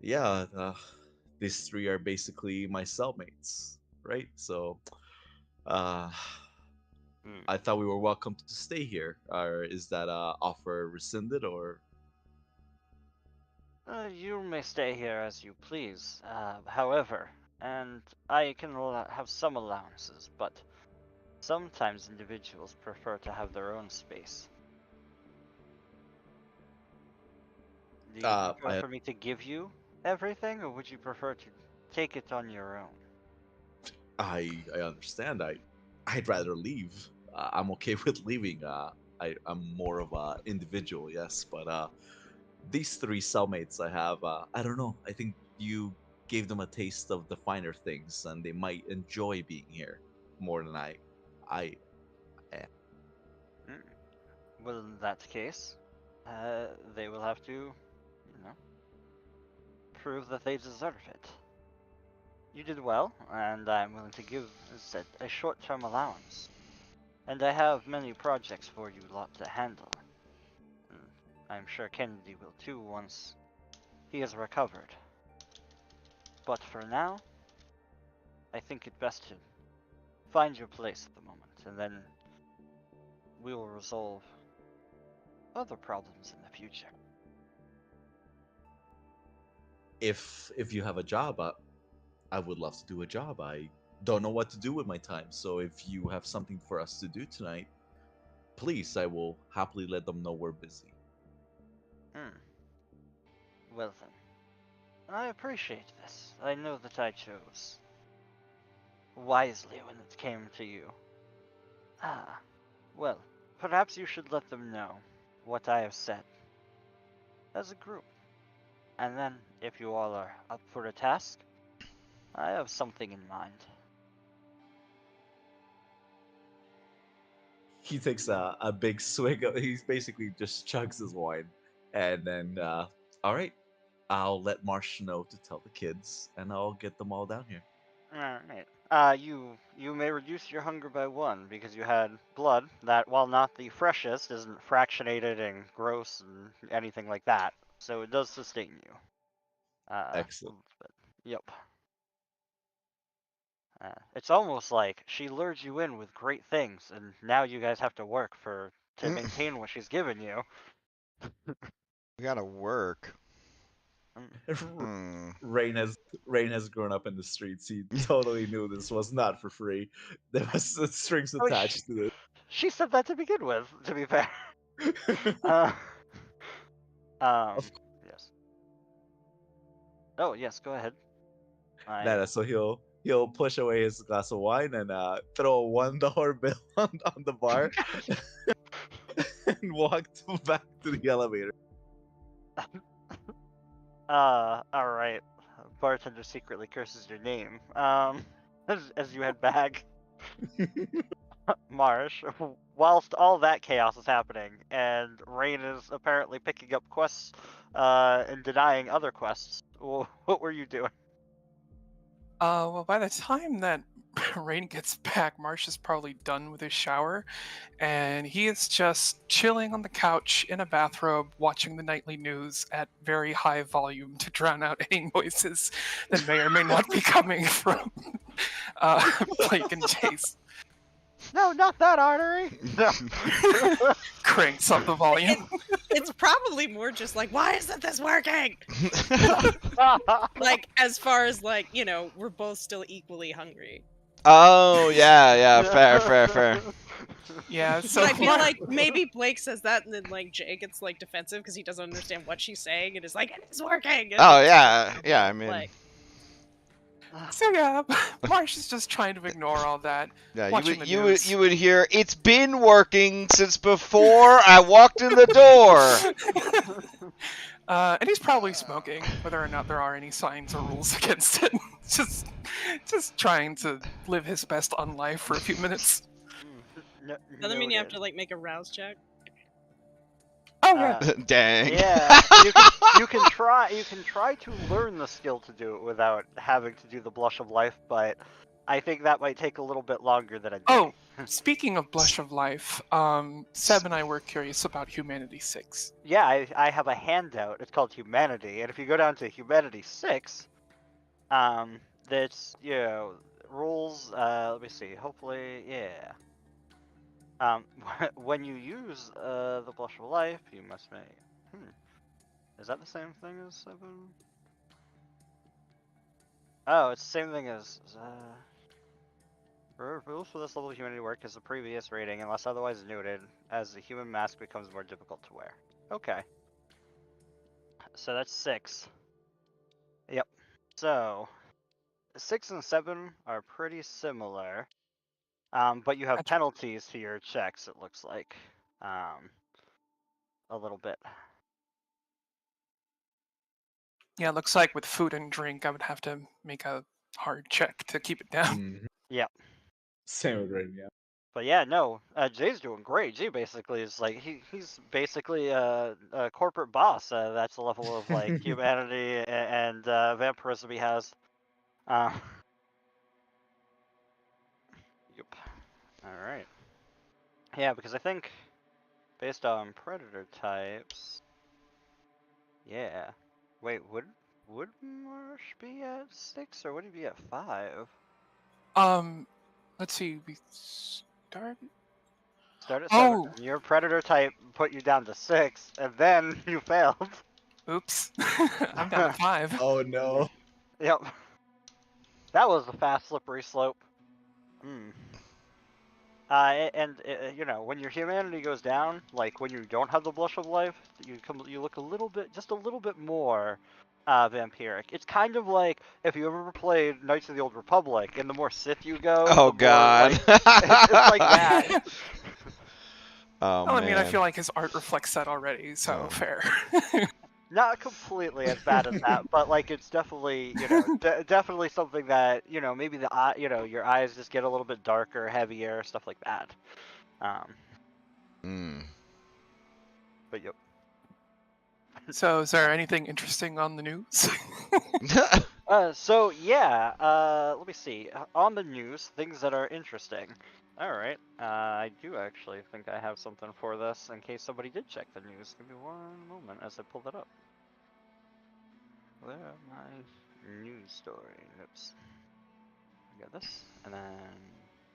"Yeah, these three are basically my cellmates, right? So, uh, I thought we were welcome to stay here. Or is that offer rescinded, or?" You may stay here as you please. However, and I can have some allowances, but sometimes individuals prefer to have their own space. Do you prefer I for me to give you everything, or would you prefer to take it on your own? I understand. I'd rather leave. I'm okay with leaving. I'm more of a individual, yes, but these three cellmates I have, I don't know. I think you gave them a taste of the finer things, and they might enjoy being here more than I am. Mm. Well, in that case, they will have to, you know, prove that they deserve it. You did well, and I'm willing to give a short-term allowance. And I have many projects for you lot to handle. Mm, I'm sure Kennedy will too once he has recovered. But for now, I think it best to find your place at the moment, and then we will resolve other problems in the future. If you have a job, I would love to do a job. I don't know what to do with my time, so if you have something for us to do tonight, please, I will happily let them know we're busy. Hmm. Well then, I appreciate this. I know that I chose wisely when it came to you. Ah, well, perhaps you should let them know what I have said as a group. And then, if you all are up for a task, I have something in mind. He takes a big swig of, he basically just chugs his wine, and then all right, I'll let Marsh know to tell the kids, and I'll get them all down here. Alright. You may reduce your hunger by one because you had blood that, while not the freshest, isn't fractionated and gross and anything like that. So it does sustain you. Excellent. But, yep. It's almost like she lured you in with great things, and now you guys have to work to maintain what she's given you. We gotta work. Mm. Hmm. Rain has grown up in the streets. He totally knew this was not for free. There was strings Oh, attached to this. She said that to begin with, to be fair. Uh, Of yes. Oh, yes, go ahead. So he'll push away his glass of wine and throw a $1 bill on the bar and walk back to the elevator. Alright. Bartender secretly curses your name. As you head back. Marsh, whilst all that chaos is happening, and Rain is apparently picking up quests, and denying other quests, what were you doing? Well, by the time that Rain gets back, Marsh is probably done with his shower, and he is just chilling on the couch in a bathrobe, watching the nightly news at very high volume to drown out any noises that may or may not be coming from Blake and Chase. No, not that artery! No. Cranks up the volume. It's probably more just like, why isn't this working? Like, as far as like, you know, we're both still equally hungry. Oh yeah, fair. Yeah, so But I feel like maybe Blake says that, and then like Jay gets like defensive because he doesn't understand what she's saying, and is like, "It's working." And Oh it's yeah. I mean, like, So yeah, Marsh is just trying to ignore all that. yeah. Watching the You news. would hear it's been working since before I walked in the door. And he's probably smoking, whether or not there are any signs or rules against it. just trying to live his best on life for a few minutes. doesn't mean you have to like make a rouse check. Oh yeah. Dang. Yeah, you can try to learn the skill to do it without having to do the blush of life, but I think that might take a little bit longer than a day. Oh, speaking of blush of life, Seb and I were curious about Humanity 6. Yeah, I have a handout. It's called Humanity, and if you go down to Humanity 6, that's, you know, rules, let me see, hopefully, yeah. When you use, the Blush of Life, you must make, is that the same thing as 7? Oh, it's the same thing as, rules for this level of humanity work as the previous rating, unless otherwise noted, as the human mask becomes more difficult to wear. Okay. So that's 6. Yep. So, 6 and 7 are pretty similar, but you have Gotcha. penalties to your checks, it looks like, a little bit. Yeah, it looks like with food and drink, I would have to make a hard check to keep it down. Mhm. Yep. Same with Rain, yeah. But yeah, no, Jay's doing great. Jay basically is like he's basically a corporate boss. That's the level of like humanity and vampirism he has. Yep. All right. Yeah, because I think based on predator types. Yeah. Wait, would Marsh be at 6 or would he be at 5? Let's see, we started. Start at 7. Oh, Your predator type put you down to 6, and then you failed. oops, I'm down to 5. Oh no. Yep. That was a fast, slippery slope. You know, when your humanity goes down, like when you don't have the blush of life, you look just a little bit more vampiric. It's kind of like if you ever played Knights of the Old Republic, and the more Sith you go, Oh the more, god. like, it's like that. Oh Well, man. I mean, I feel like his art reflects that already, so Oh. fair. Not completely as bad as that, but like it's definitely, you know, definitely something that, you know, maybe the eye, you know, your eyes just get a little bit darker, heavier, stuff like that. But yep. So, is there anything interesting on the news? So yeah, let me see. On the news, things that are interesting. All right, I do actually think I have something for this in case somebody did check the news. Give me one moment as I pull that up. Where are my news story? Oops. I got this, and then.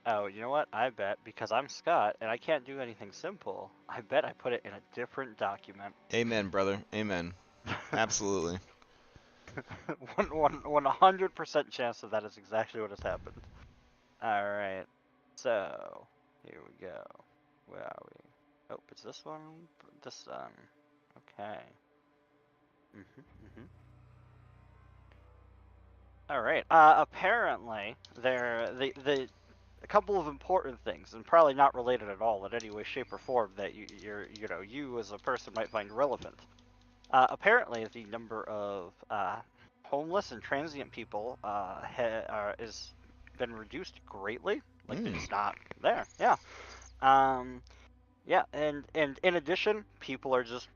Oh, you know what? I bet because I'm Scott and I can't do anything simple. I bet I put it in a different document. Amen, brother. Amen. Absolutely. 100% chance that is exactly what has happened. Alright, so here we go. Where are we? Oh, it's this one. This Okay. All right. Apparently, a couple of important things, and probably not related at all in any way, shape, or form that you as a person might find relevant. Apparently, the number of homeless and transient people is been reduced greatly. Like they're just not there. Yeah. Um, yeah, and in addition, people are just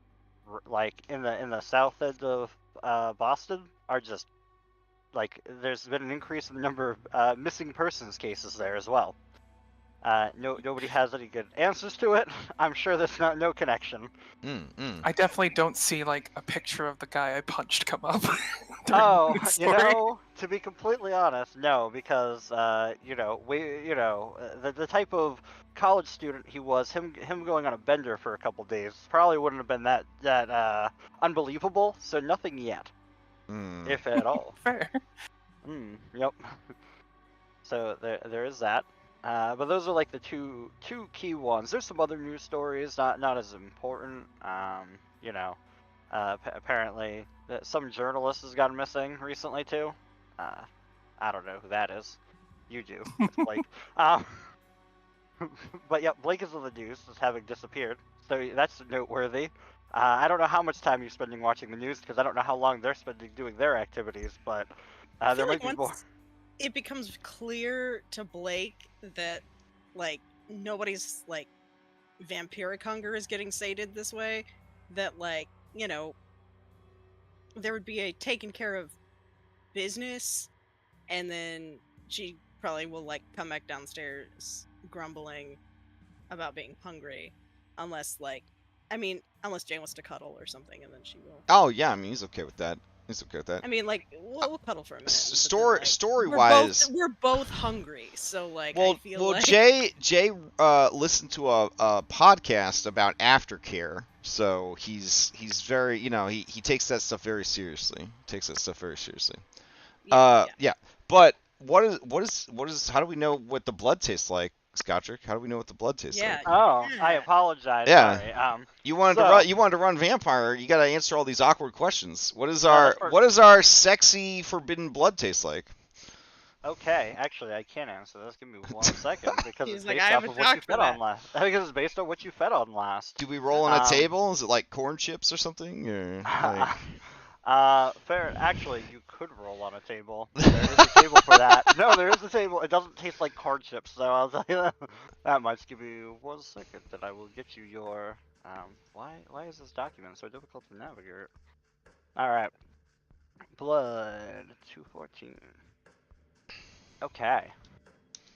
like in the south end of Boston are just like there's been an increase in the number of missing persons cases there as well. Nobody has any good answers to it. I'm sure there's no connection. I definitely don't see like a picture of the guy I punched come up. Oh, the you story. know, to be completely honest, no, because the type of college student he was, him going on a bender for a couple days probably wouldn't have been that unbelievable. So nothing yet, if at all. Fair. Yep. So there is that. But those are like the two key ones. There's some other news stories, not as important. Apparently some journalist has gone missing recently too. I don't know who that is. You do. It's Blake. But yeah, Blake is in the news as having disappeared. So that's noteworthy. I don't know how much time you're spending watching the news because I don't know how long they're spending doing their activities, but there might be more. It becomes clear to Blake that, like, nobody's, like, vampiric hunger is getting sated this way, that, like, there would be a taken care of business, and then she probably will, like, come back downstairs grumbling about being hungry, unless Jane wants to cuddle or something, and then she will. Oh yeah, I mean he's okay with that. He's okay with that. I mean, like, we'll cuddle for a minute. Story-wise, we're both hungry, so like, well, I feel like... Jay listened to a podcast about aftercare, so he's very, he takes that stuff very seriously. Yeah. But what is how do we know what the blood tastes like, Scottrick? How do we know what the blood tastes like? Oh, I apologize. Yeah. Sorry. You wanted to run vampire. You got to answer all these awkward questions. What does our sexy forbidden blood taste like? Okay, actually, I can't answer this. Give me 1 second because it's based I off haven't of what you talked for fed on that. last. I think it's based on what you fed on last. Do we roll on a table? Is it like corn chips or something? Or like... Fair. Actually, you could roll on a table. There is a table for that. No, there is a table. It doesn't taste like corn chips, so I'll tell you that much. Give me 1 second, and I will get you your. Why is this document so difficult to navigate? All right. Blood 214. Okay.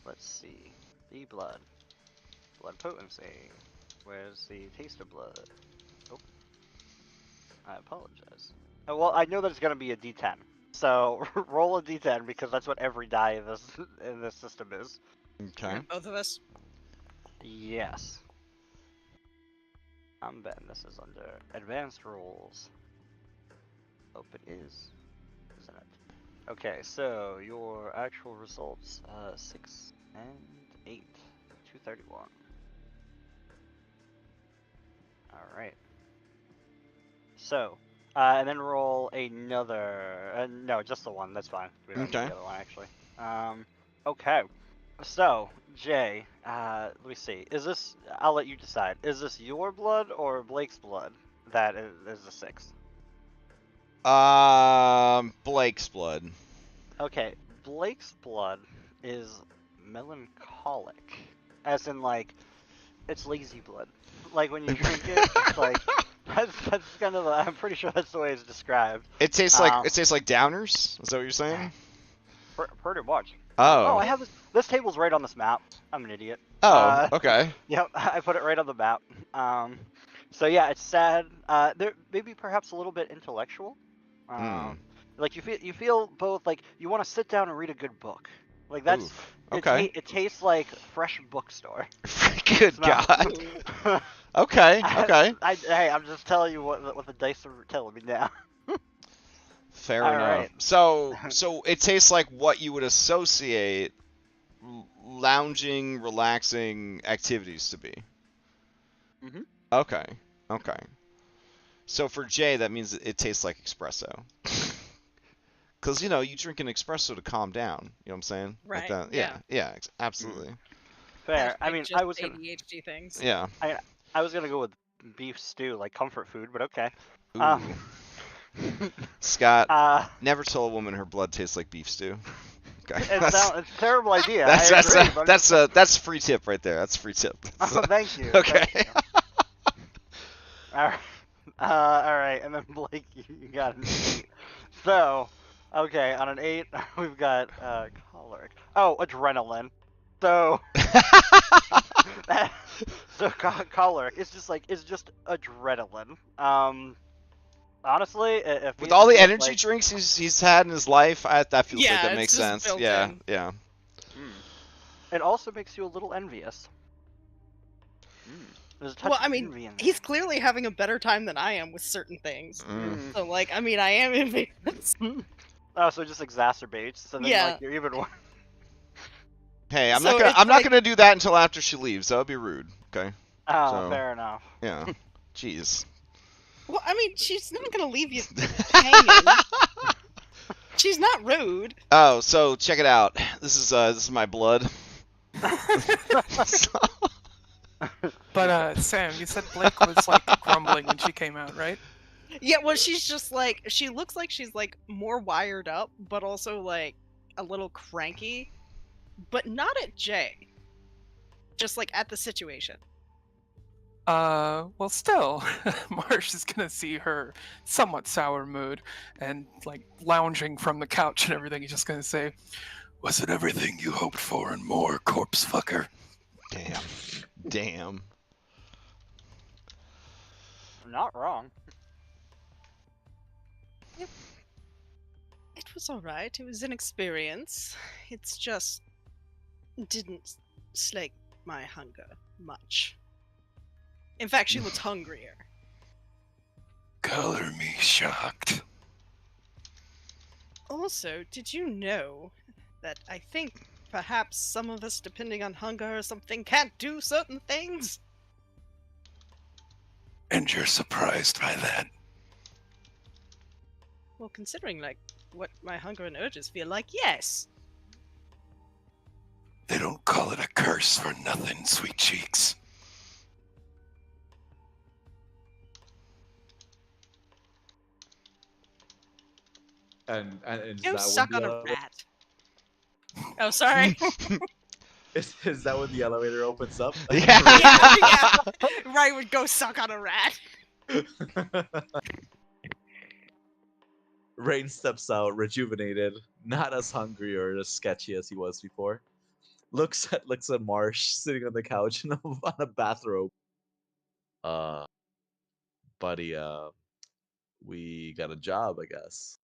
Let's see. The blood. Blood potency. Where's the taste of blood? Oh. I apologize. Oh, well, I know that it's going to be a D10. So roll a D10 because that's what every die in this system is. Okay. Both of us? Yes. I'm betting this is under advanced rules. Hope it is. Isn't it? Okay, so your actual results, 6 and 8. 231. Alright. So, and then roll another. No, just the one. That's fine. We don't need the other one actually. Okay. So, Jay, let me see. Is this? I'll let you decide. Is this your blood or Blake's blood that is the 6? Blake's blood. Okay, Blake's blood is melancholic, as in like, it's lazy blood. Like when you drink it, it's like. That's kind of. I'm pretty sure that's the way it's described. It tastes like downers. Is that what you're saying? Pretty much. Oh. Oh, I have this table's right on this map. I'm an idiot. Oh, okay. Yep, I put it right on the map. So yeah, it's sad. There maybe perhaps a little bit intellectual. Like you feel both like you want to sit down and read a good book. Like that's okay. It tastes like fresh bookstore. Good God. Okay. Hey, I'm just telling you what the dice are telling me now. Fair enough. Right. So it tastes like what you would associate lounging, relaxing activities to be. Mhm. Okay. Okay. So for Jay, that means it tastes like espresso. Because, you know, you drink an espresso to calm down. You know what I'm saying? Like Right, that. yeah. Yeah, absolutely. Fair. I Hashtag mean, just I was gonna. ADHD things. Yeah. I was gonna go with beef stew, like comfort food, but okay. Ooh. Scott, uh, never tell a woman her blood tastes like beef stew. Okay. it's a terrible idea. I agree, but That's free tip right there. That's free tip. oh, thank you. Okay. Thank you. All right, and then Blake, you got an 8. So, okay, on an 8, we've got choleric. Oh, adrenaline. So, choleric. It's just adrenaline. Honestly, if With me all and the Blake, energy like, drinks he's had in his life, that feels like Yeah, that it's makes just sense. built Yeah, in. yeah. it also makes you a little envious. There's a touch Well, of I mean, envy in he's clearly having a better time than I am with certain things. Mm. So, like, I mean, I am envious. Oh, so it just exacerbates. So then, Yeah. like, you're even worse. Hey, I'm So not it's like- gonna do that until after she leaves. That would be rude. Okay. Oh, So- fair enough. Yeah. Jeez. Well, I mean, she's not gonna leave you hanging. She's not rude. Oh, so check it out. This is my blood. But Sam, you said Blake was like grumbling when she came out, right? Yeah, well, she's just like, she looks like she's like more wired up, but also like a little cranky, but not at Jay. Just like at the situation. Well, still, Marsh is gonna see her somewhat sour mood and like lounging from the couch and everything. He's just gonna say, "Was it everything you hoped for and more, corpse fucker?" Damn. Not wrong. It was alright. It was an experience. It's just didn't slake my hunger much. In fact, she looks hungrier. Color me shocked. Also, did you know that I think perhaps some of us, depending on hunger or something, can't do certain things? And you're surprised by that? Well, considering like what my hunger and urges feel like, yes. They don't call it a curse for nothing, sweet cheeks. And is Go that suck when on the a rat. Oh, sorry. is that when the elevator opens up? Yeah. yeah. Right would go suck on a rat. Rain steps out, rejuvenated, not as hungry or as sketchy as he was before. Looks at Marsh sitting on the couch in on a bathrobe. Buddy, we got a job, I guess.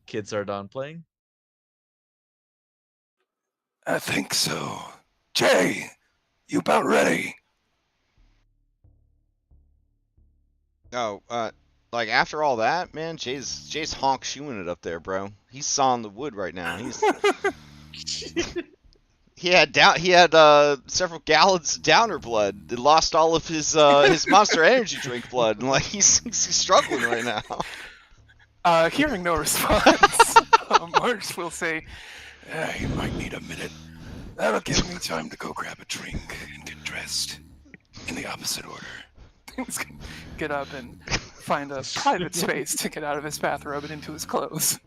Kids are done playing? I think so. Jay, you about ready? Oh, like after all that, man, Jay's honk shoeing it up there, bro. He's sawing the wood right now. He had several gallons of downer blood. He lost all of his Monster Energy drink blood, and like he's struggling right now. Hearing no response, Marsh will say, "You might need a minute. That'll give me time to go grab a drink and get dressed in the opposite order." He's gonna get up and find a private space to get out of his bathrobe and into his clothes.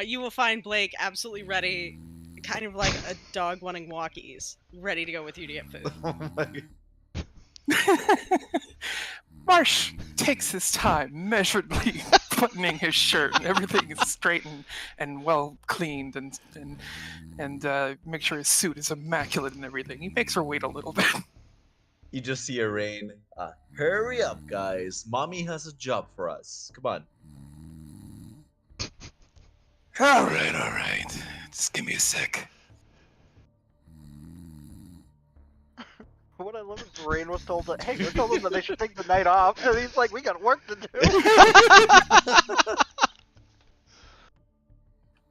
You will find Blake absolutely ready, kind of like a dog wanting walkies, ready to go with you to get food. Oh my. Marsh takes his time, measuredly buttoning his shirt, and everything is straight and well cleaned, and make sure his suit is immaculate and everything. He makes her wait a little bit. You just see a Rain. Hurry up, guys. Mommy has a job for us. Come on. All right. Just give me a sec. What I love is Rain was told that, hey, we told them that they should take the night off, and he's like, we got work to do.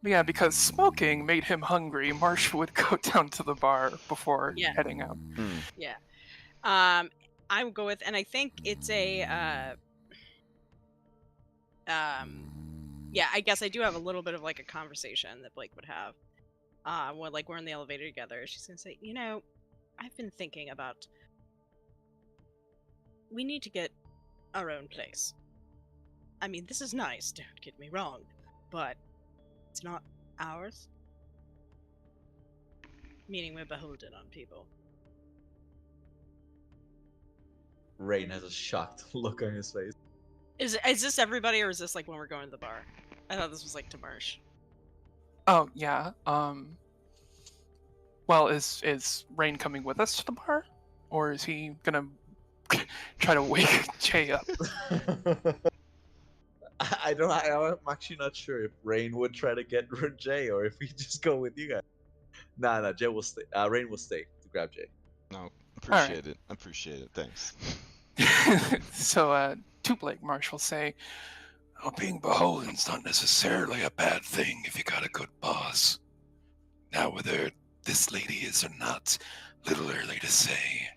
Yeah, because smoking made him hungry, Marsh would go down to the bar before Yeah. heading out. Yeah. I will go with, and I think it's a yeah, I guess I do have a little bit of like a conversation that Blake would have. When like we're in the elevator together, she's gonna say, you know, I've been thinking about, we need to get our own place. I mean, this is nice, don't get me wrong, but it's not ours. Meaning we're beholden on people. Rain has a shocked look on his face. Is this everybody, or is this like when we're going to the bar? I thought this was like to Marsh. Oh yeah. Well, is Rain coming with us to the bar, or is he gonna try to wake Jay up? I'm actually not sure if Rain would try to get Jay or if we just go with you guys. Nah, Jay will stay. Rain will stay to grab Jay. No, appreciate it. Appreciate it. Thanks. So, to Blake, Marsh will say, Well, being beholden's not necessarily a bad thing if you got a good boss. Now, whether this lady is or not, little early to say.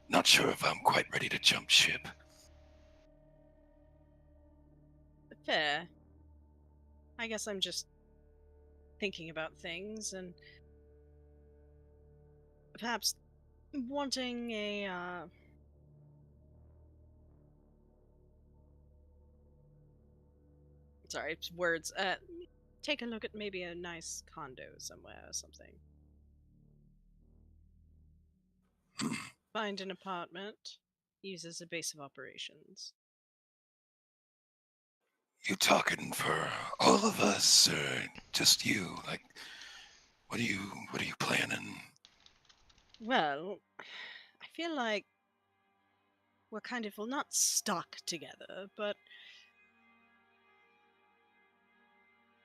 Not sure if I'm quite ready to jump ship. Fair. I guess I'm just thinking about things and perhaps wanting a sorry, words. Take a look at maybe a nice condo somewhere or something. Find an apartment. Use as a base of operations. You talking for all of us, or just you? Like, what are you planning? Well, I feel like we're kind of, well, not stuck together, but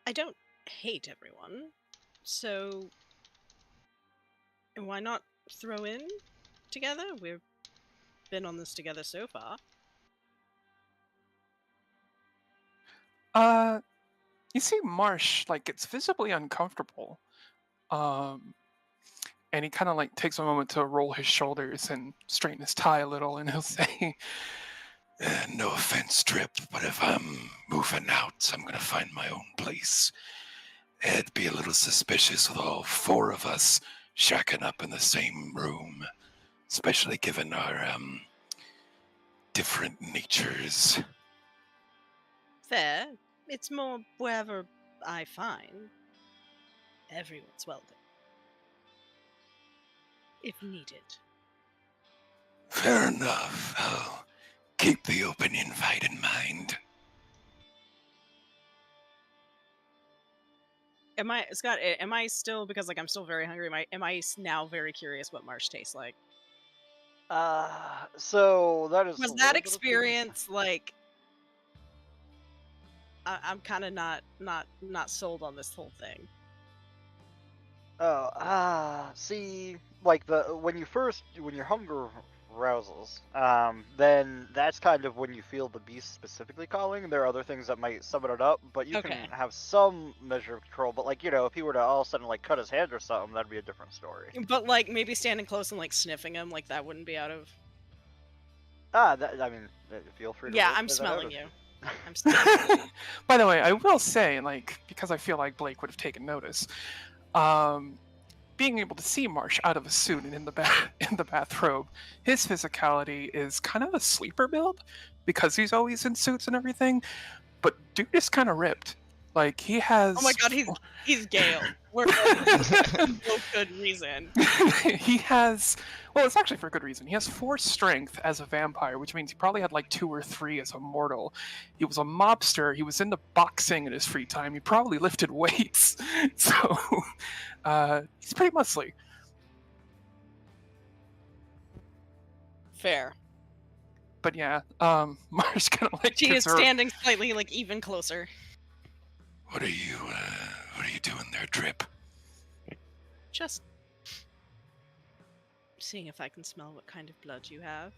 I don't hate everyone, so why not throw in together? We've been on this together so far. You see Marsh, like, gets visibly uncomfortable. And he kind of, like, takes a moment to roll his shoulders and straighten his tie a little, and he'll say, No offense, Trip, but if I'm moving out, I'm gonna find my own place. It'd be a little suspicious with all four of us shacking up in the same room, especially given our, different natures. Fair. It's more wherever I find. Everyone's welcome. If needed. Fair enough. I'll keep the open invite in mind. Scott, am I still, because like I'm still very hungry, am I now very curious what Marsh tastes like? So that is Was a that little bit of experience like I'm kind of not sold on this whole thing. Oh, see, like when your hunger rouses, then that's kind of when you feel the beast specifically calling. There are other things that might summon it up, but you Okay. can have some measure of control. But like, if he were to all of a sudden like cut his hand or something, that'd be a different story. But like maybe standing close and like sniffing him, like that wouldn't be out of. I mean, feel free to. Yeah, roleplay I'm that smelling out you. if- I'm smelling. By the way, I will say, like, because I feel like Blake would have taken notice, being able to see Marsh out of a suit and in the bathrobe, his physicality is kind of a sleeper build because he's always in suits and everything. But dude is kind of ripped. Like he has. Oh my god, he's Gale. We're for no good reason. He has. Well, it's actually for good reason. He has 4 strength as a vampire, which means he probably had like 2 or 3 as a mortal. He was a mobster. He was into boxing in his free time. He probably lifted weights. So he's pretty muscly. Fair. But yeah, Marsh kind of like. She is gives her- standing slightly like even closer. What are you doing there, Drip? Just seeing if I can smell what kind of blood you have.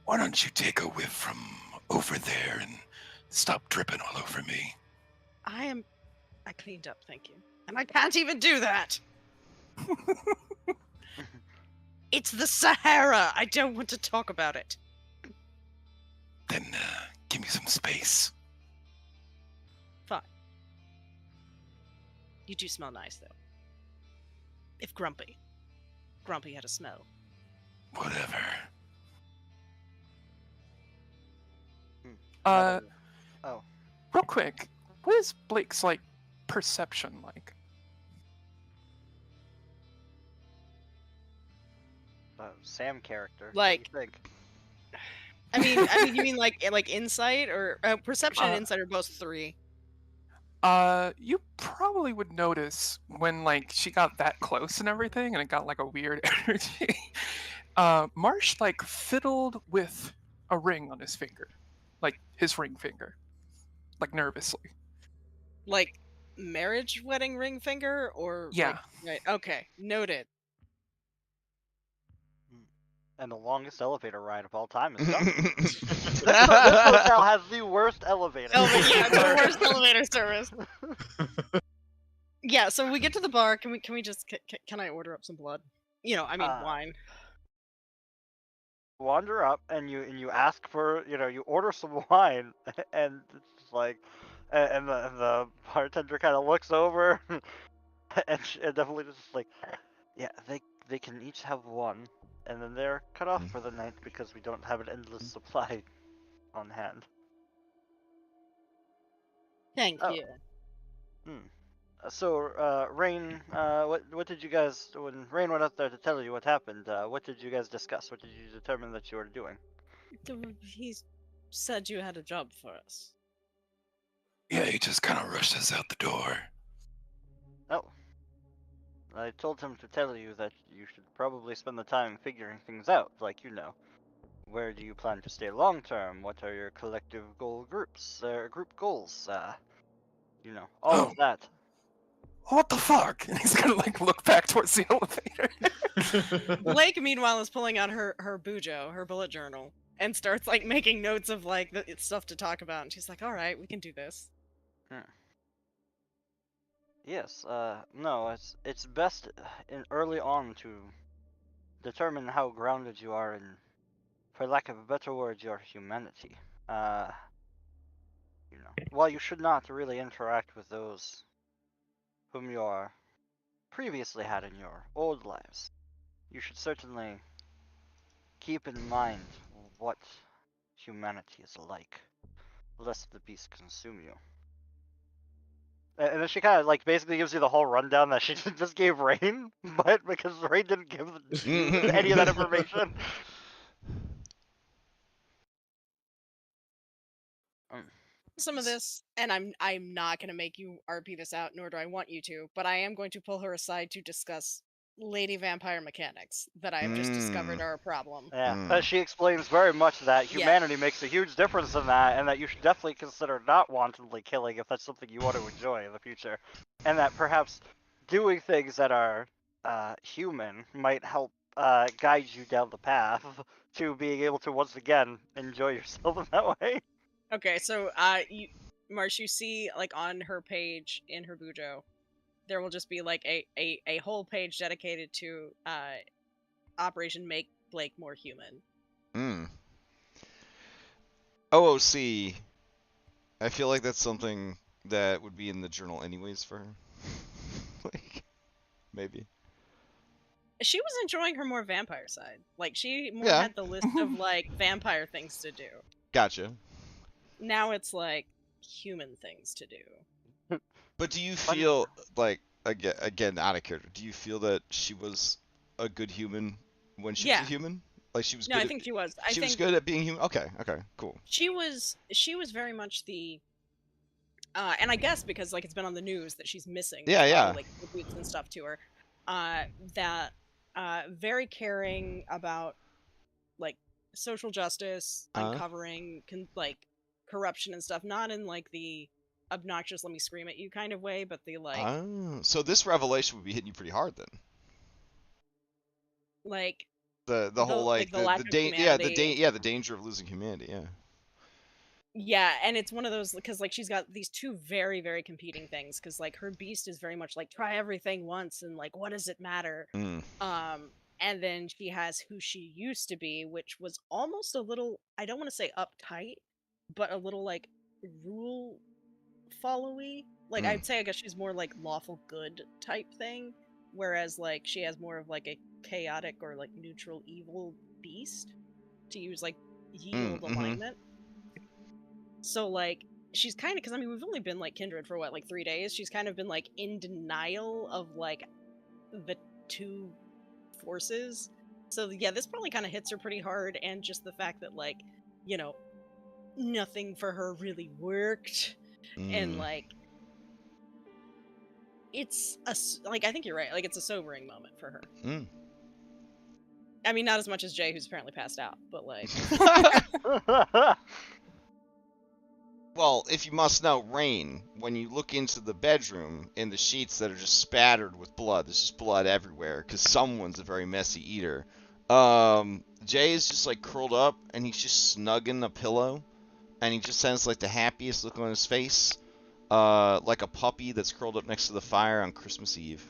Why don't you take a whiff from over there and stop dripping all over me? I cleaned up, thank you. And I can't even do that! It's the Sahara! I don't want to talk about it. Then give me some space. Fine. You do smell nice, though. If grumpy. Grumpy had a smell. Whatever. Oh, Real quick, what is Blake's like perception like? Sam character. Like- What do you think? I mean, you mean like insight or perception and insight are both 3. You probably would notice when like she got that close and everything, and it got like a weird energy. Marsh like fiddled with a ring on his finger, like his ring finger, like nervously. Like marriage wedding ring finger or Yeah. Right. Okay. Noted. And the longest elevator ride of all time is done. This hotel has the worst elevator. Yeah, the worst elevator service. Yeah, so we get to the bar. Can we just can I order up some blood? You know, I mean wine. Wander up and you ask for, you order some wine, and it's just like, and the bartender kind of looks over, and definitely just like, yeah, they can each have one, and then they're cut off for the night because we don't have an endless supply on hand. Thank Oh. you. So, Rain, what did you guys, when Rain went up there to tell you what happened, what did you guys discuss? What did you determine that you were doing? He said you had a job for us. Yeah, he just kind of rushed us out the door. Oh. I told him to tell you that you should probably spend the time figuring things out, like where do you plan to stay long term? What are your collective groups, group goals? All of that. What the fuck? And he's gonna like look back towards the elevator. Blake, meanwhile, is pulling out her bujo, her bullet journal, and starts like making notes of like the stuff to talk about. And she's like, "All right, we can do this." Yes. No. It's best early on to determine how grounded you are in, for lack of a better word, your humanity. While you should not really interact with those whom you are previously had in your old lives, you should certainly keep in mind what humanity is like, lest the beast consume you. And then she kind of like basically gives you the whole rundown that she just gave Rain, but because Rain didn't give any of that information. Some of this, and I'm not going to make you RP this out, nor do I want you to, but I am going to pull her aside to discuss lady vampire mechanics that I have just discovered are a problem. Yeah, she explains very much that humanity makes a huge difference in that, and that you should definitely consider not wantonly killing if that's something you want to enjoy in the future, and that perhaps doing things that are human might help guide you down the path to being able to once again enjoy yourself in that way. Okay, so Marsh, you see like on her page in her bujo, there will just be like a whole page dedicated to Operation Make Blake More Human. OOC. I feel like that's something that would be in the journal anyways for her. Like, maybe. She was enjoying her more vampire side. Like she more Yeah. had the list of like vampire things to do. Gotcha. Now it's like human things to do. But do you feel like, again, out of character, do you feel that she was a good human when she was a human? Like she was. No, good I think she was. She was good at being human. Okay, cool. She was very much the. And I guess because like it's been on the news that she's missing. Yeah. Like boots and stuff to her. That very caring about like social justice, uncovering like corruption and stuff, not in like the obnoxious let me scream at you kind of way, but the like so this revelation would be hitting you pretty hard then. Like the whole like the danger of losing humanity, yeah, and it's one of those because like she's got these two very, very competing things because like her beast is very much like try everything once and like what does it matter, And then she has who she used to be, which was almost a little, I don't want to say uptight, but a little like rule followy. Like Mm. I'd say I guess she's more like lawful good type thing. Whereas like she has more of like a chaotic or like neutral evil beast, to use like ye old alignment. So like she's kind of, because I mean we've only been like kindred for what, like 3 days. She's kind of been like in denial of like the two forces. So yeah, this probably kind of hits her pretty hard, and just the fact that like, you know, nothing for her really worked, and like it's like, I think you're right, like it's a sobering moment for her. I mean, not as much as Jay, who's apparently passed out, but like Well, if you must know, Rain, when you look into the bedroom in the sheets that are just spattered with blood, there's just blood everywhere, because someone's a very messy eater. Jay is just like curled up, and he's just snugging a pillow, and he just has like the happiest look on his face, like a puppy that's curled up next to the fire on Christmas Eve.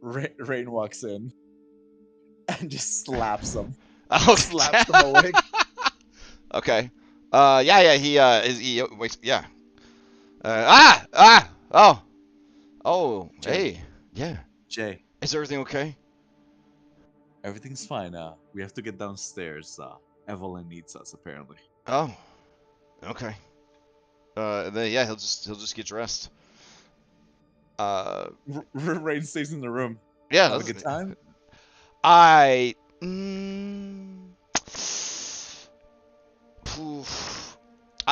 Rain walks in and just slaps him. Oh, slaps him awake. Okay. He wakes. Yeah. Oh, Jay. hey. Yeah. Jay, Is everything okay? everything's fine. We have to get downstairs. Evelyn needs us apparently. Oh. Okay. Then yeah, he'll just get dressed. Rain stays in the room. Yeah. Have a good time. I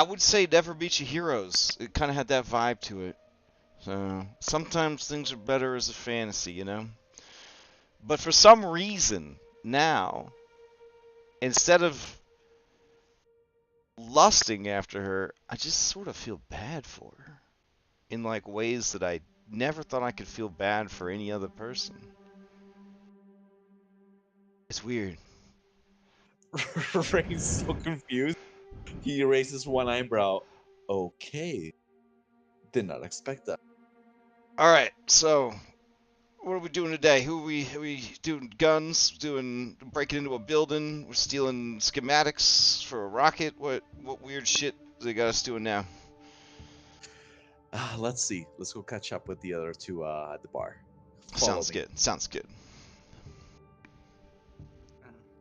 would say Never Beat Your Heroes. It kind of had that vibe to it. So sometimes things are better as a fantasy, you know? But for some reason, now, instead of lusting after her, I just sort of feel bad for her. In like ways that I never thought I could feel bad for any other person. It's weird. Rain's so confused. He raises one eyebrow. Okay. Did not expect that. Alright, so what are we doing today? Are we doing guns? Breaking into a building? We're stealing schematics for a rocket? What weird shit they got us doing now? Let's see. Let's go catch up with the other two at the bar. Follow Sounds me. good. Sounds good.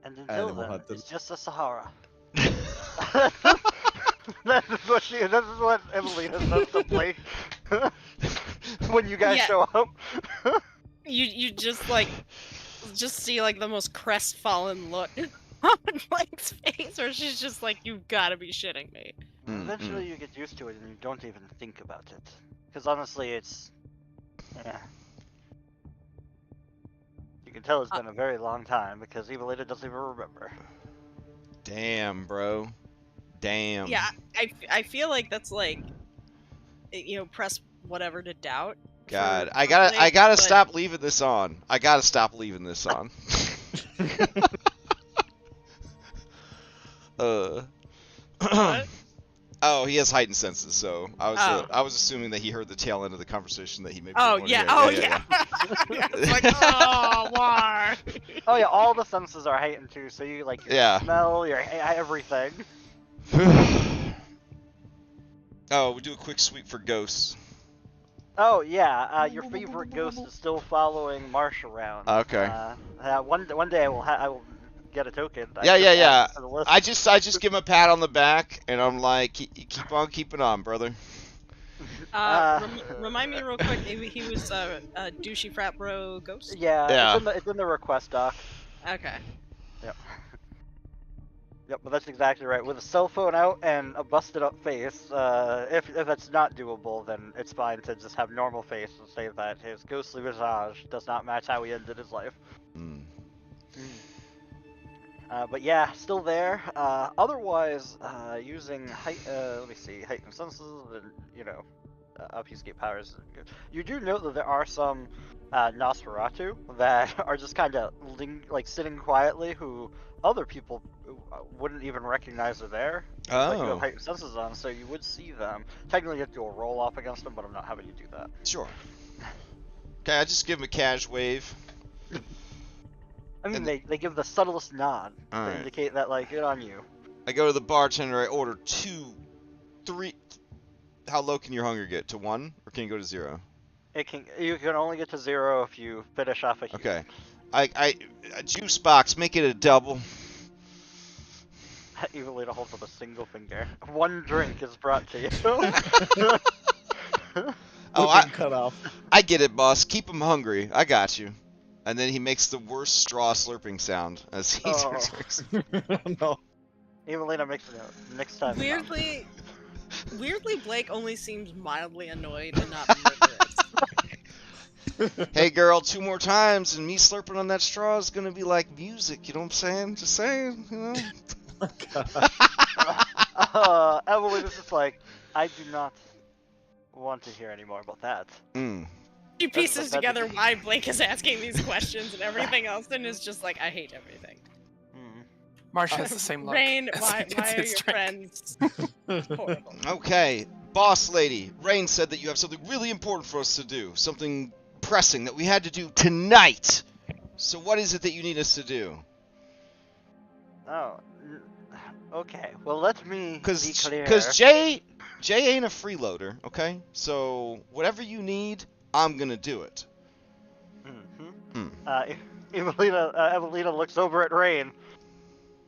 And until Animal then, hunter. it's just the Sahara. This is what Evelina says to Blake when you guys Yeah. show up. you just like see like the most crestfallen look on Blake's face, where she's just like, you've got to be shitting me. Eventually you get used to it and you don't even think about it. Because honestly, it's... yeah. You can tell it's been a very long time because Evelina doesn't even remember. Damn, bro. Damn. Yeah, I feel like that's like, you know, press whatever to doubt. God, for I gotta Blake, but- stop leaving this on. I gotta stop leaving this on. What? Oh, he has heightened senses, so I was Oh. I was assuming that he heard the tail end of the conversation that he maybe. Oh wanted to yeah, hear. oh yeah. It's like, oh, why? Oh yeah, all the senses are heightened too, so you like your Yeah. smell, your everything. Oh, we do a quick sweep for ghosts. Oh yeah, your favorite ghost is still following Marsh around. Okay. One day I will get a token. I Yeah, just yeah, added yeah. it to the list. I just give him a pat on the back, and I'm like, keep on keeping on, brother. Remind me real quick. He was a douchey frat bro ghost. Yeah, Yeah. It's in the request doc. Okay. Yep. Yep, but that's exactly right. With a cell phone out and a busted up face, if that's not doable, then it's fine to just have normal face and say that his ghostly visage does not match how he ended his life. But yeah, still there. Otherwise, using let me see, heightened senses and obfuscate powers. You do note that there are some Nosferatu that are just kind of sitting quietly, who other people wouldn't even recognize are there. But you have heightened senses on, so you would see them. Technically, you have to do a roll off against them, but I'm not having you do that. Sure. Okay, I just give him a cash wave. I mean, And- they give the subtlest nod to Alright. indicate that, like, good on you. I go to the bartender, I order 2, 3... How low can your hunger get? To 1? Or can you go to 0? You can only get to 0 if you finish off a human. Okay. A juice box, make it a double. Evilly to hold up a single finger. 1 drink is brought to you. Oh, Looking cut off. I get it, boss. Keep him hungry. I got you. And then he makes the worst straw slurping sound as he Oh. drinks. No. Evilina makes it out. Next time. Weirdly, Blake only seems mildly annoyed and not murderous. Hey, girl, 2 more times, and me slurping on that straw is gonna be like music. You know what I'm saying? Just saying, you know. Evelina's just like, I do not want to hear any more about that. Mm. She pieces That's together pathetic. why Blake is asking these questions and everything else, and is just like, I hate everything. Hmm. Marsh has the same look. Rain, as why he gets are his your drink. friends horrible? Okay, boss lady. Rain said that you have something really important for us to do. Something pressing that we had to do tonight. So what is it that you need us to do? Oh. Okay. Well, let me be clear. Because Jay ain't a freeloader, okay? So whatever you need, I'm gonna do it. Mm-hmm. Evelina looks over at Rain.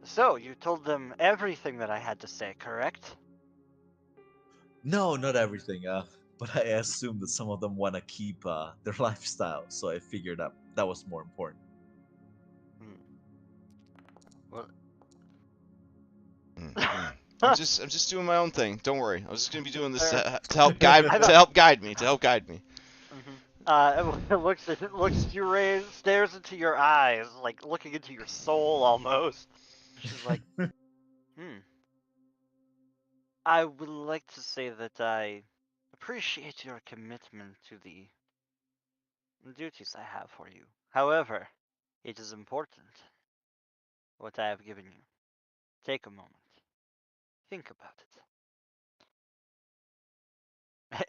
So, you told them everything that I had to say, correct? No, not everything. But I assumed that some of them want to keep their lifestyle, so I figured that was more important. Well, I'm just doing my own thing. Don't worry. I was just gonna be doing this to help guide me. Evelina looks at you, Rain, stares into your eyes, like looking into your soul almost. She's like, I would like to say that I appreciate your commitment to the duties I have for you. However, it is important what I have given you. Take a moment. Think about it.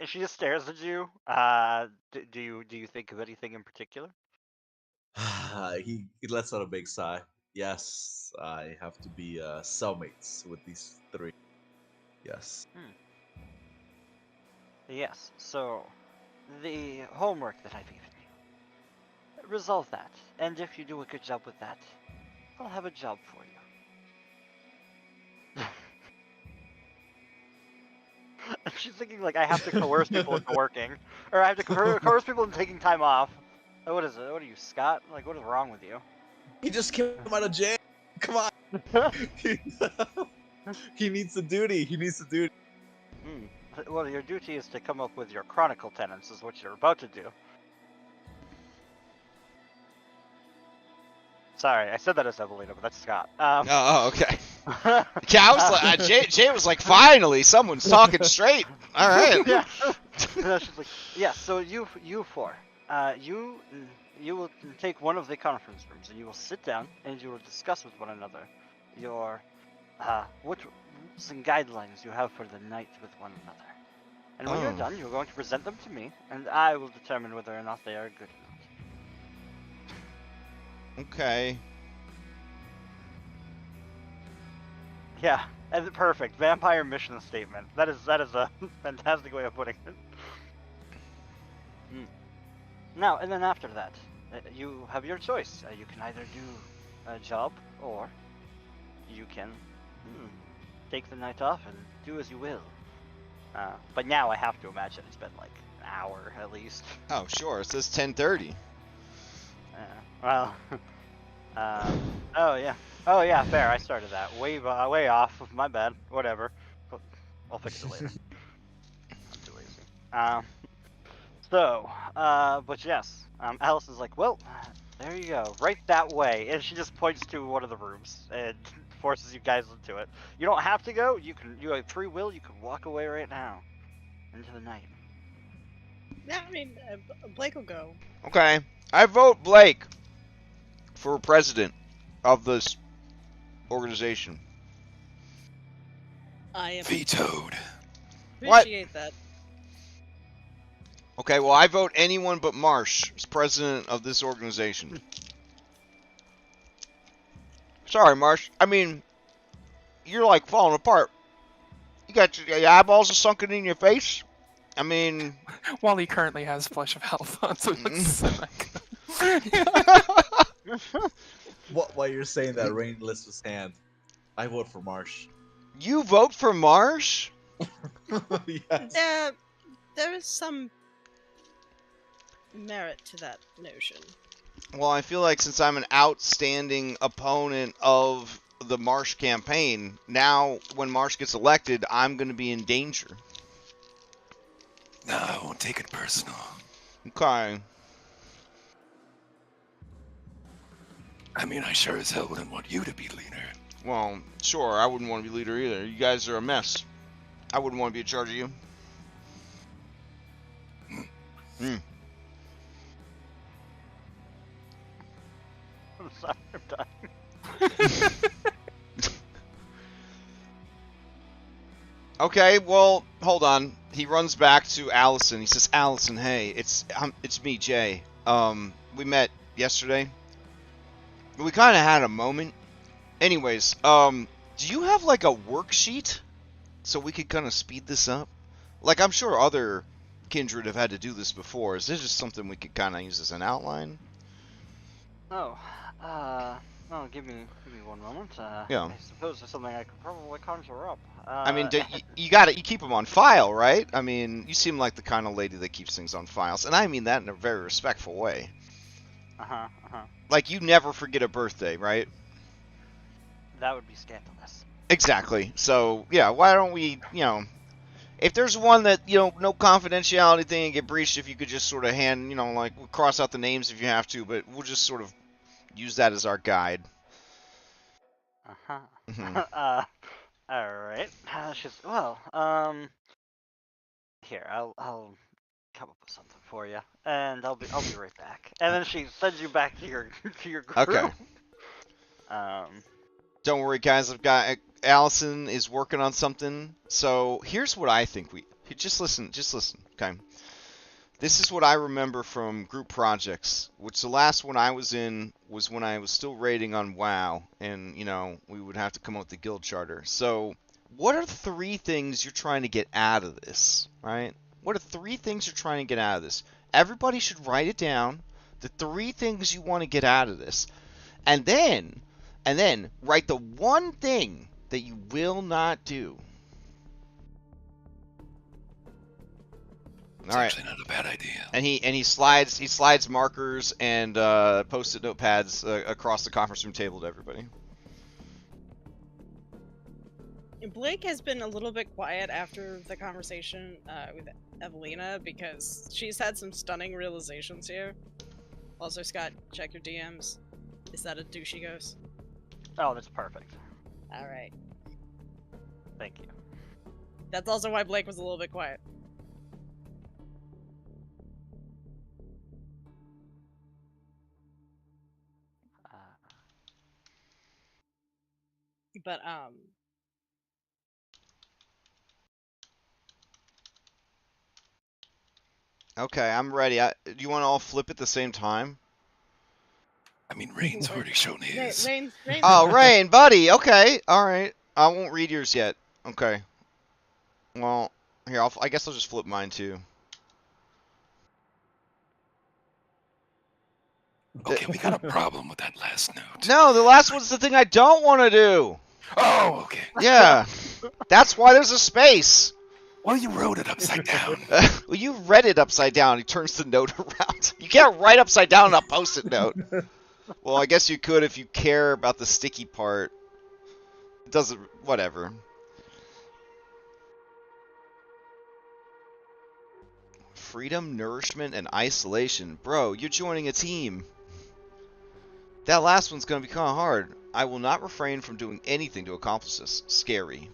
She just stares at you. Do you think of anything in particular? he lets out a big sigh. Yes, I have to be cellmates with these 3. Yes. Yes. So, the homework that I've given you, resolve that, and if you do a good job with that, I'll have a job for you. She's thinking like I have to coerce people into working, or I have to coerce people into taking time off. What is it? What are you, Scott? Like, what is wrong with you? He just came out of jail. Come on. He needs a duty. Well, your duty is to come up with your chronicle tenants, is what you're about to do. Sorry, I said that as Evelina, but that's Scott. Okay. Yeah, I was like, Jay was like, finally, someone's talking straight. All right. Yeah. She's like, yeah. So you 4, you will take one of the conference rooms, and you will sit down and you will discuss with one another your what some guidelines you have for the night with one another. And when you're done, you're going to present them to me, and I will determine whether or not they are good or not. Okay. Yeah, and perfect. Vampire mission statement. That is a fantastic way of putting it. Now, and then after that, you have your choice. You can either do a job, or you can take the night off and do as you will. But now I have to imagine it's been like an hour at least. Oh, sure. It says 10:30. Well, oh yeah, fair. I started that way off. My bad. Whatever. I'll fix it later. I'm too lazy. But yes, Allison's like, well, there you go, right that way, and she just points to one of the rooms and forces you guys into it. You don't have to go. You have free will. You can walk away right now into the night. Yeah, I mean, Blake will go. Okay. I vote Blake for president of this organization. I Vetoed. What? appreciate that. Okay, well, I vote anyone but Marsh as president of this organization. Sorry, Marsh. I mean, you're like falling apart. You got your eyeballs are sunken in your face. I mean, Wally currently has Flesh of Health on, so he looks like. While you're saying that, Rain lifts his hand. I vote for Marsh. you vote for Marsh? Yes. There is some merit to that notion. Well, I feel like since I'm an outstanding opponent of the Marsh campaign, now when Marsh gets elected, I'm going to be in danger. No, I won't take it personal. Okay. I mean, I sure as hell wouldn't want you to be leader. Well, sure, I wouldn't want to be leader either. You guys are a mess. I wouldn't want to be in charge of you. I'm sorry, I'm dying. Okay, well, hold on. He runs back to Allison. He says, "Allison, hey, it's me, Jay. We met yesterday. We kind of had a moment. Anyways, do you have like a worksheet so we could kind of speed this up? Like, I'm sure other Kindred have had to do this before. Is this just something we could kind of use as an outline?" Oh, well, give me 1 moment. Yeah. I suppose it's something I could probably conjure up. I mean, you keep them on file, right? I mean, you seem like the kind of lady that keeps things on files, and I mean that in a very respectful way. Like, you never forget a birthday, right? That would be scandalous. Exactly. So, yeah, why don't we, if there's one that, no confidentiality thing and get breached, if you could just sort of like, cross out the names if you have to, but we'll just sort of use that as our guide. Mhm. Alright. She's, well, here, I'll come up with something for you, and I'll be right back. And then she sends you back to your group. Okay. Don't worry, guys. Allison is working on something. So here's what I think just listen. Okay. This is what I remember from group projects, which the last one I was in was when I was still raiding on WoW, and we would have to come up with the guild charter. So, what are 3 things you're trying to get out of this, right? What are 3 things you're trying to get out of this? Everybody should write it down. The 3 things you want to get out of this, and then write the one thing that you will not do. It's actually not a bad idea. And he slides markers and post-it notepads across the conference room table to everybody. Blake has been a little bit quiet after the conversation with Evelina because she's had some stunning realizations here. Also, Scott, check your DMs. Is that a douchey ghost? Oh, that's perfect. Alright. Thank you. That's also why Blake was a little bit quiet. But, Okay, I'm ready. Do you want to all flip at the same time? I mean, Rain's already shown his. Rain. Oh, Rain, buddy. Okay, all right. I won't read yours yet. Okay. Well, here, I guess I'll just flip mine too. Okay, we got a problem with that last note. No, the last one's the thing I don't want to do. Oh, okay. Yeah, that's why there's a space. Well, you wrote it upside down. Well, you read it upside down. He turns the note around. You can't write upside down on a post-it note. Well, I guess you could if you care about the sticky part. It doesn't... Whatever. Freedom, nourishment, and isolation. Bro, you're joining a team. That last one's going to be kind of hard. I will not refrain from doing anything to accomplish this. Scary.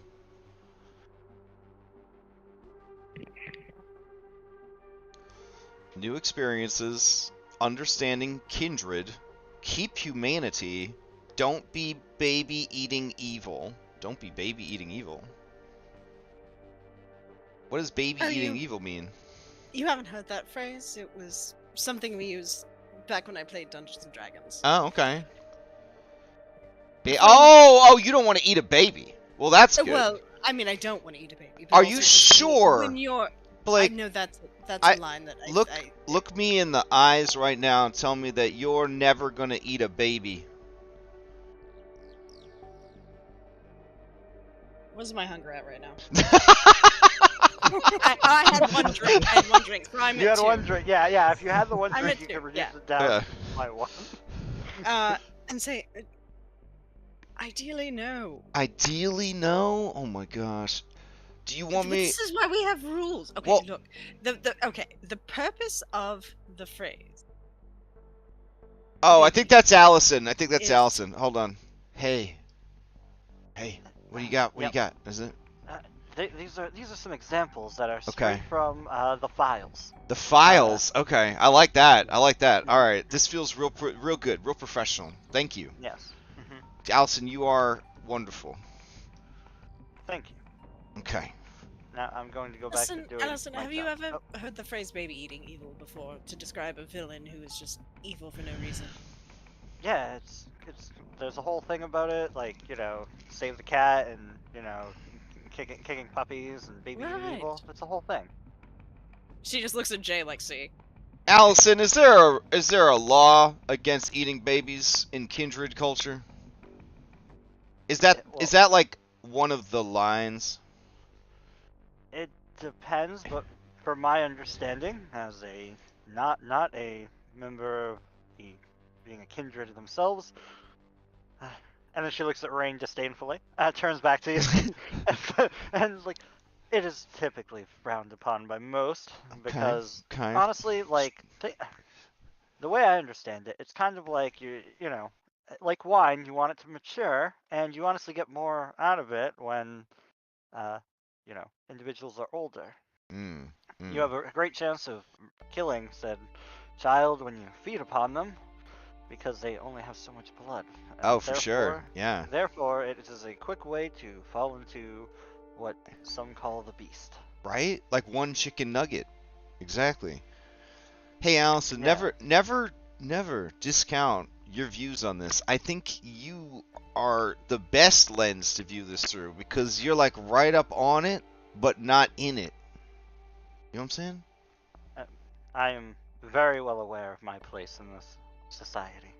New experiences. Understanding Kindred. Keep humanity. Don't be baby eating evil. Don't be baby eating evil. What does baby eating evil mean? You haven't heard that phrase? It was something we used back when I played Dungeons and Dragons. Oh, okay. Oh, you don't want to eat a baby. Well, that's good. Well, I mean, I don't want to eat a baby. But Are also you just sure? When you're, Blake, I know that's a line that look me in the eyes right now and tell me that you're never gonna eat a baby. Where's my hunger at right now? I had one drink. So I'm You at had two. one drink. Yeah. If you had the one I'm drink, at you two, could reduce yeah. it down by one. And say, ideally, no. Ideally, no. Oh my gosh. Do you want me? This is why we have rules. Okay, Well- look. The purpose of the phrase. Oh, I think that's Allison. Is- Allison. Hold on. Hey. What do you got? What do you got? Is it These are some examples that are Okay. straight from the files. the files? Okay, I like that. All right, this feels real good, real professional. Thank you, Yes. Allison. You are wonderful. Thank you. Okay. Now I'm going to go back to doing. Allison, my have you job. ever Oh, heard the phrase "baby eating evil" before to describe a villain who is just evil for no reason? yeah, it's there's a whole thing about it, like save the cat and kicking puppies and baby Right. evil. It's a whole thing. She just looks at Jay like, "See." Allison, is there a law against eating babies in Kindred culture? Is that like one of the lines? It depends, but from my understanding, as a not a member of being a kindred themselves, and then she looks at Rain disdainfully, turns back to you, and like, it is typically frowned upon by most because Okay. honestly, like the way I understand it, it's kind of like like wine, you want it to mature, and you honestly get more out of it when individuals are older. You have a great chance of killing said child when you feed upon them, because they only have so much blood. Oh, for sure. Yeah. Therefore, it is a quick way to fall into what some call the beast. Right? Like one chicken nugget. Exactly. Hey, Allison, Yeah. never discount your views on this. I think you are the best lens to view this through because you're like right up on it, but not in it. You know what I'm saying? I am very well aware of my place in this society.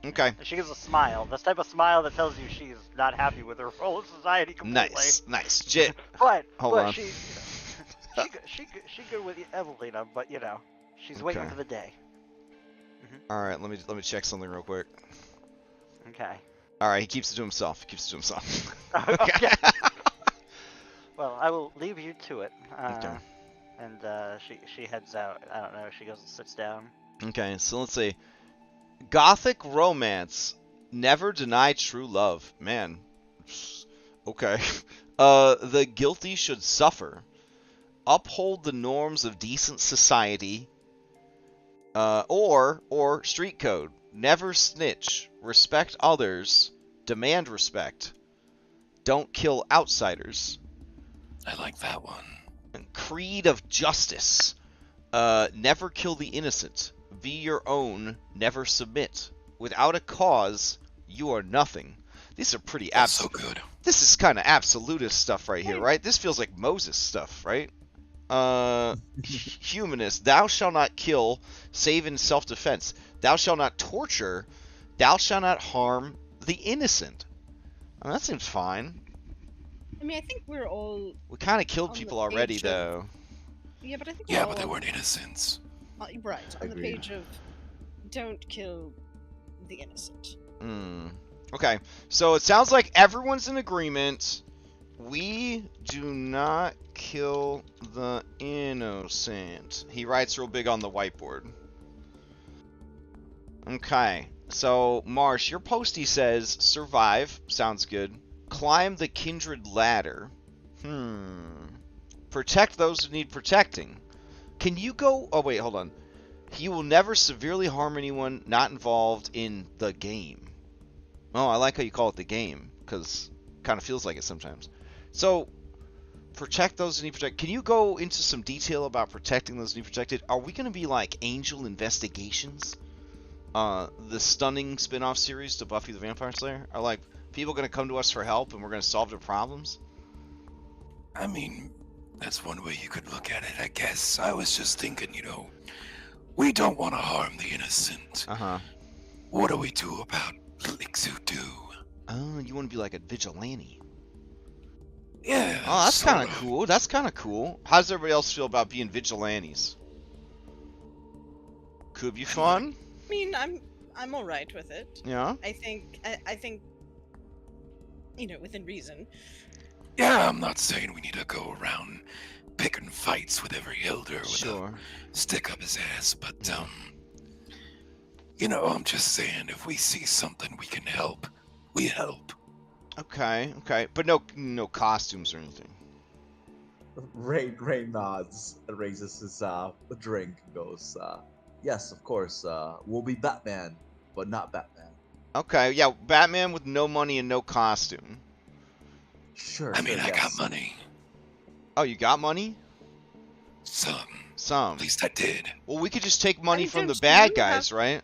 Okay. She gives a smile. This type of smile that tells you she's not happy with her role in society completely. Nice. But Hold on. she good with Evelina, but she's waiting Okay. for the day. All right, let me check something real quick. Okay. All right, he keeps it to himself. Okay. Well, I will leave you to it. Okay. And she heads out. I don't know. She goes and sits down. Okay, so let's see. Gothic romance. Never deny true love. Man. Okay. The guilty should suffer. Uphold the norms of decent society. Or street code. Never snitch. Respect others. Demand respect. Don't kill outsiders. I like that one. Creed of justice. Never kill the innocent. Be your own. Never submit. Without a cause, you are nothing. These are pretty That's so good. This is kind of absolutist stuff right here, right? This feels like Moses stuff, right? Humanist. Thou shalt not kill, save in self-defense. Thou shalt not torture. Thou shalt not harm the innocent. That seems fine. I mean, I think we're all. We kind of killed On the people already, page of- though. Yeah, but I think. Yeah, we're but they all weren't innocents. right on the Agreed. page of "Don't kill the innocent." Okay, so it sounds like everyone's in agreement. We do not kill the innocent. He writes real big on the whiteboard. Okay, so Marsh, your postie says survive. Sounds good. Climb the kindred ladder. Protect those who need protecting. Can you go... Oh, wait, hold on. He will never severely harm anyone not involved in the game. Oh, I like how you call it the game, because it kind of feels like it sometimes. So, protect those who need protect. Can you go into some detail about protecting those who need protected? Are we going to be like Angel Investigations? The stunning spin-off series to Buffy the Vampire Slayer? Are like people going to come to us for help and we're going to solve their problems? I mean, that's one way you could look at it, I guess. I was just thinking, we don't want to harm the innocent. Uh-huh. What do we do about licks who do? Oh, you want to be like a vigilante. Yeah. Oh, that's sort kind of cool. That's kind of cool. How does everybody else feel about being vigilantes? Could be fun. I mean, I'm all right with it. Yeah. I think within reason. Yeah, I'm not saying we need to go around picking fights with every elder with Sure. a stick up his ass, but I'm just saying if we see something we can help, we help. Okay. But no costumes or anything. Ray nods and raises his drink and goes, yes, of course, we'll be Batman, but not Batman. Okay, yeah, Batman with no money and no costume. Sure. I mean, I got yes. money. Oh, you got money? Some. At least I did. Well, we could just take money And from the don't bad you guys, have- right?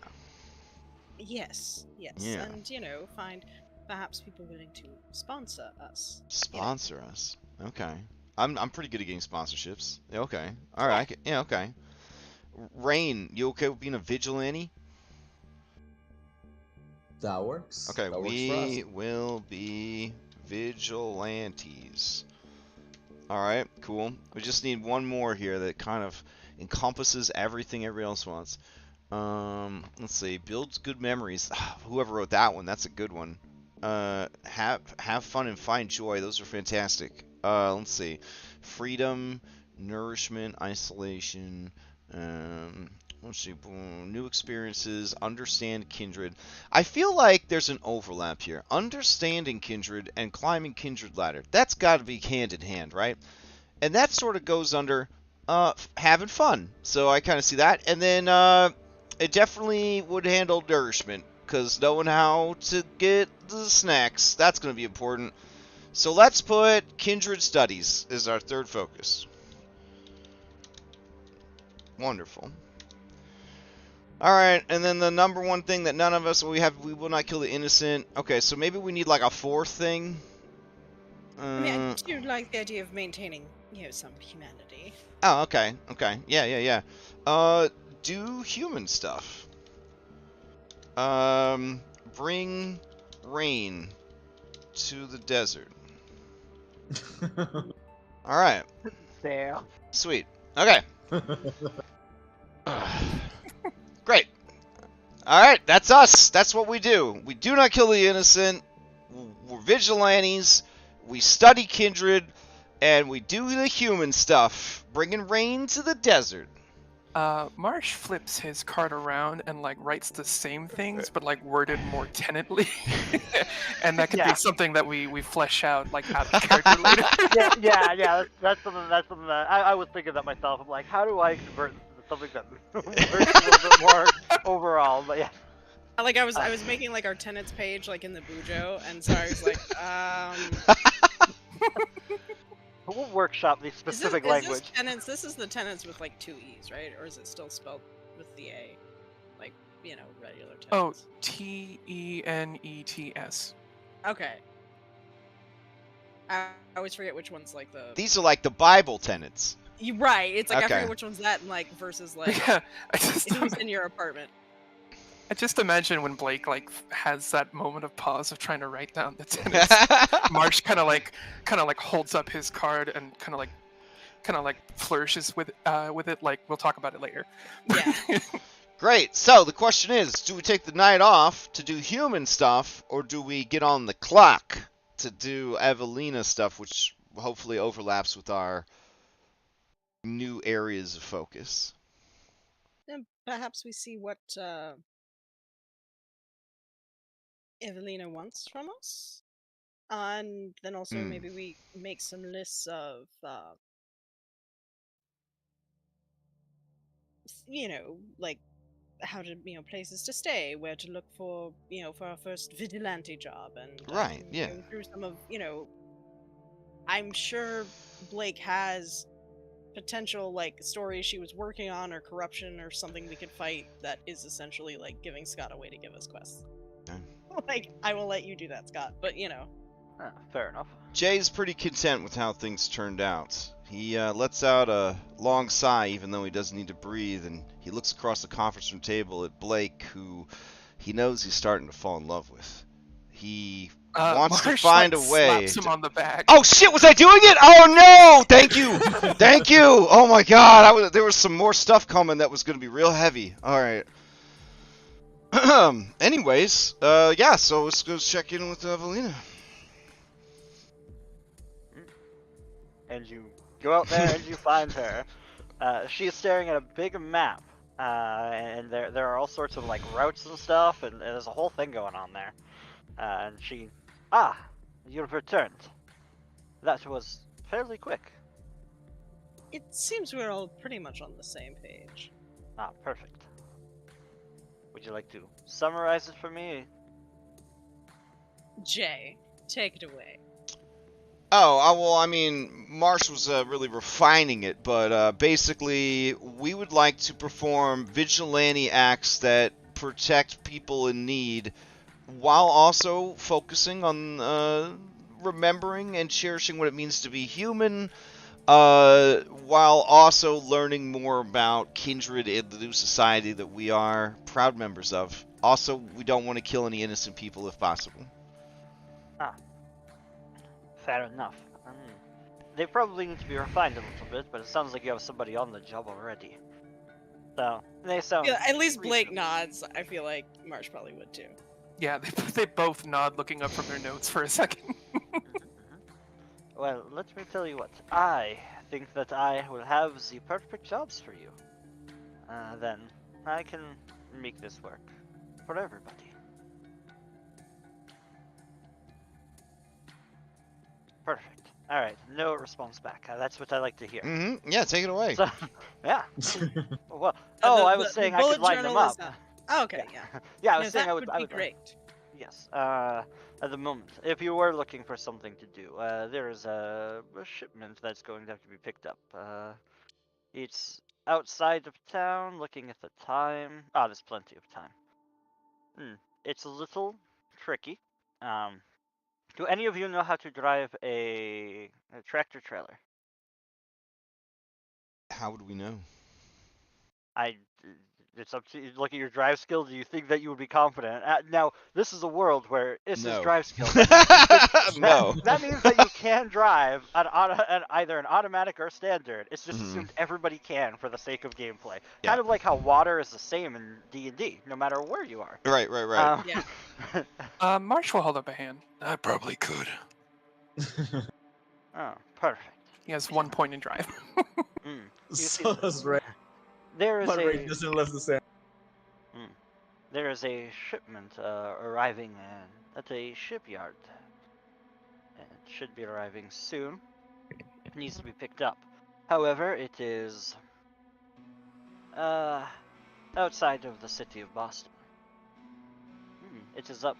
Yes. Yeah. And find perhaps people willing to sponsor us. Sponsor us. Okay. I'm pretty good at getting sponsorships. Yeah, okay. All right. Yeah, okay. Rain, you okay with being a vigilante? That works. Okay, that we works for us. will be vigilantes. All right, cool. We just need one more here that kind of encompasses everything everybody else wants. Let's see. Builds good memories. Whoever wrote that one, that's a good one. Have fun and find joy. Those are fantastic. Let's see. Freedom, nourishment, isolation. Let's see. New experiences. Understand Kindred. I feel like there's an overlap here. Understanding Kindred and climbing Kindred ladder. That's got to be hand in hand, right? And that sort of goes under having fun. So I kind of see that. And then it definitely would handle nourishment, because knowing how to get the snacks, that's going to be important. So let's put Kindred Studies as our third focus. Wonderful. Alright, and then the number one thing that none of us, we will not kill the innocent. Okay, so maybe we need like a fourth thing. I mean, I do like the idea of maintaining, some humanity. Oh, okay. Yeah. Do human stuff. Bring rain to the desert. Alright. There. Sweet. Okay. Great. Alright, that's us. That's what we do. We do not kill the innocent. We're vigilantes. We study Kindred. And we do the human stuff. Bringing rain to the desert. Marsh flips his card around and writes the same things, but worded more tentatively, and that could be something that we flesh out out of character later. yeah. That's something that I was thinking that myself. I'm like, how do I convert this into something that works a little bit more overall? But yeah. I was making our tenants page in the Bujo, and so I was like, We'll workshop the specific language. This is the tenants with 2 E's, right? Or is it still spelled with the A? Regular tenants. Oh, Tenets. Okay. I always forget which one's the... These are the Bible tenets. You're right. It's I Okay. forget which one's that and versus Yeah, who's in your apartment. I just imagine when Blake has that moment of pause of trying to write down the tenets. Marsh kind of holds up his card and kind of flourishes with it. We'll talk about it later. Yeah. Great. So the question is, do we take the night off to do human stuff, or do we get on the clock to do Evelina stuff, which hopefully overlaps with our new areas of focus? And perhaps we see what Evelina wants from us. And then also maybe we make some lists of, how to, places to stay, where to look for, for our first vigilante job. And Right, yeah. go through some of, I'm sure Blake has potential like stories she was working on or corruption or something we could fight that is essentially like giving Scott a way to give us quests. Okay. Like, I will let you do that, Scott, but you know. Fair enough. Jay's pretty content with how things turned out. He lets out a long sigh even though he doesn't need to breathe, and he looks across the conference room table at Blake, who he knows he's starting to fall in love with. He wants to Marsh, find like, a way. slaps him on the back. Oh shit, was I doing it? Oh no! Thank you! Thank you! Oh my god, there was some more stuff coming that was gonna be real heavy. Alright. Anyways, yeah, so let's go check in with Evelina. And you go out there and you find her. She is staring at a big map, and there are all sorts of like routes and stuff, and there's a whole thing going on there. And she, you've returned. That was fairly quick. It seems we're all pretty much on the same page. Perfect. Would you like to summarize it for me? Jay, take it away. Oh, well, I mean, Marsh was really refining it, but basically, we would like to perform vigilante acts that protect people in need, while also focusing on remembering and cherishing what it means to be human, while also learning more about Kindred and the new society that we are proud members of. Also, we don't want to kill any innocent people if possible. Fair enough. They probably need to be refined a little bit, but it sounds like you have somebody on the job already. So, they sound... Yeah, at least Blake reasonable. nods. I feel like Marsh probably would too. Yeah, they both nod, looking up from their notes for a second. Well, let me tell you what. I think that I will have the perfect jobs for you. Then I can make this work for everybody. Perfect. All right. No response back. That's what I like to hear. Mm-hmm. Yeah, take it away. So, yeah. Well, The- I was the saying I bullet could line them journal up. is not- Oh, okay, yeah. Yeah, I No, was saying that I would would. be great. Yes. At the moment, if you were looking for something to do, there is a shipment that's going to have to be picked up. It's outside of town. Looking at the time. There's plenty of time. It's a little tricky. Do any of you know how to drive a tractor trailer? How would we know? It's up to you. Look at your drive skill. Do you think that you would be confident? Now, this is a world where this is No. drive skill. No. That means that you can drive either an automatic or standard. It's just Mhm. assumed everybody can for the sake of gameplay. Yeah. Kind of like how water is the same in D&D, no matter where you are. Right. Yeah. Marsh will hold up a hand. I probably could. Oh, perfect. He has 1 point in drive. You So see, does Ray. there is But Ray a doesn't live the same. there is a shipment arriving at a shipyard. It should be arriving soon. It needs to be picked up. However, it is outside of the city of Boston. It is up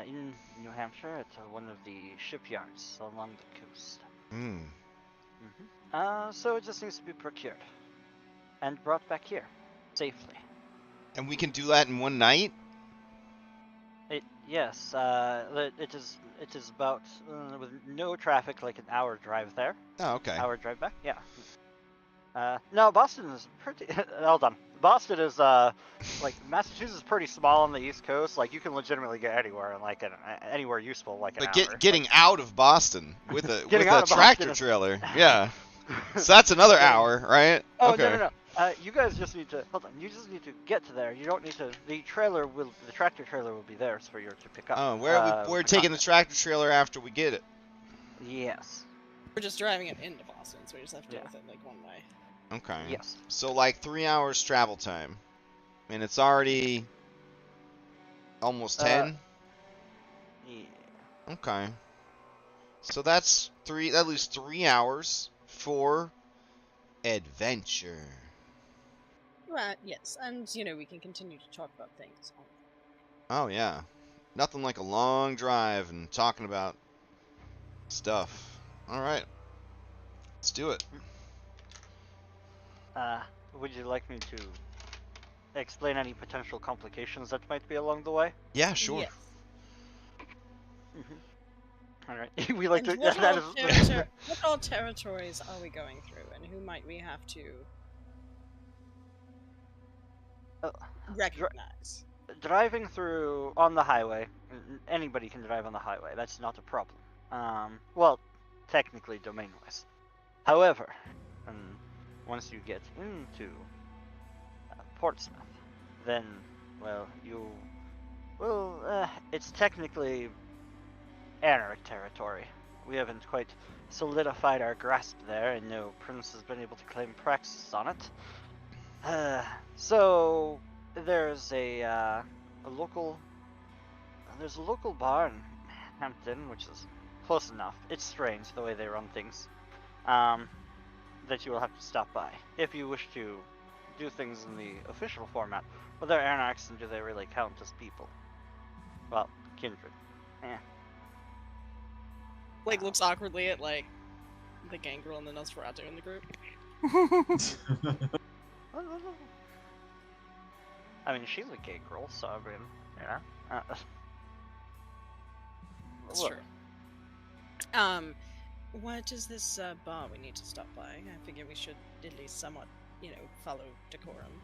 in New Hampshire at one of the shipyards along the coast. So it just needs to be procured and brought back here safely. And we can do that in one night? Yes. It is about with no traffic, like an hour drive there. Oh, okay. Hour drive back. Yeah. No, Boston is pretty. Hold on. Boston is like Massachusetts is pretty small on the East Coast. Like you can legitimately get anywhere in like anywhere useful like an But hour. getting out of Boston with a Getting out of tractor Boston is- trailer. Yeah. So that's another hour, right? Oh Okay. no. You guys just need to hold on. You just need to get to there. You don't need to. The tractor trailer will be there for you to pick up. Oh, we're taking the tractor trailer after we get it. Yes. We're just driving it into Boston, so we just have to deal with it like one way. Okay. Yes. So like 3 hours travel time, and it's already almost 10. Yeah. Okay. So that's at least 3 hours for adventure. Well, yes, and we can continue to talk about things. Oh yeah. Nothing like a long drive and talking about stuff. All right. Let's do it. Would you like me to explain any potential complications that might be along the way? Yeah, sure. Yes. All right. We like And to. what, That all is. what all territories are we going through, and who might we have to recognize? Driving through on the highway, anybody can drive on the highway. That's not a problem. Well, technically domain-wise. However, once you get into Portsmouth, then, it's technically Anarch territory. We haven't quite solidified our grasp there, and no prince has been able to claim praxis on it. So there's a local bar in Hampton, which is close enough. It's strange the way they run things. That you will have to stop by if you wish to do things in the official format. Well, they're anarchs, and do they really count as people? Well, Kindred. Blake looks awkwardly at like the gangrel and the Nosferatu in the group. I mean, she's a gay girl, so I mean, yeah. That's Look, true. What is this bar we need to stop by? I figure we should at least somewhat, follow decorum.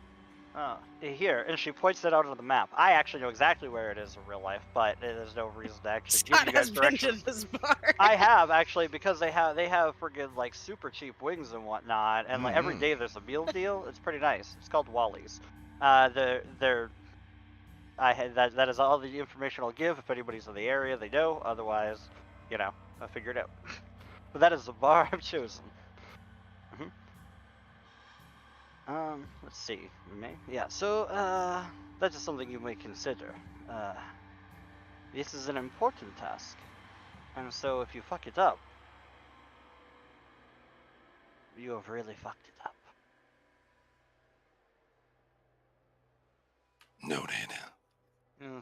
Here, and she points it out on the map. I actually know exactly where it is in real life, but there's no reason to actually give Scott you guys has been directions. to this bar. I have actually, because they have friggin' like super cheap wings and whatnot, and like every day there's a meal deal. It's pretty nice. It's called Wally's. That is all the information I'll give. If anybody's in the area, they know. Otherwise, I'll figure it out. But that is the bar I've chosen. Let's see. Yeah. So, that is something you may consider. This is an important task, and so if you fuck it up, you have really fucked it up. Noted.